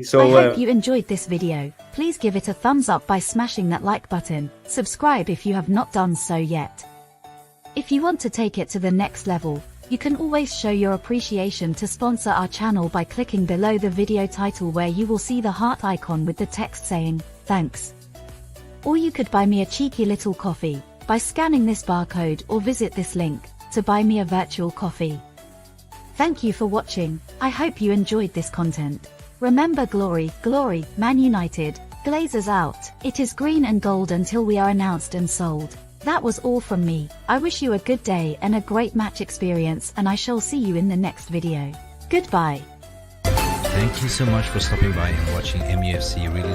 So, I hope you enjoyed this video. Please give it a thumbs up by smashing that like button. Subscribe if you have not done so yet. If you want to take it to the next level, you can always show your appreciation to sponsor our channel by clicking below the video title where you will see the heart icon with the text saying, thanks. Or you could buy me a cheeky little coffee by scanning this barcode or visit this link to buy me a virtual coffee. Thank you for watching. I hope you enjoyed this content. Remember, glory, glory, Man United, Glazers out. It is green and gold until we are announced and sold. That was all from me. I wish you a good day and a great match experience, and I shall see you in the next video. Goodbye. Thank you so much for stopping by and watching MUFC Realist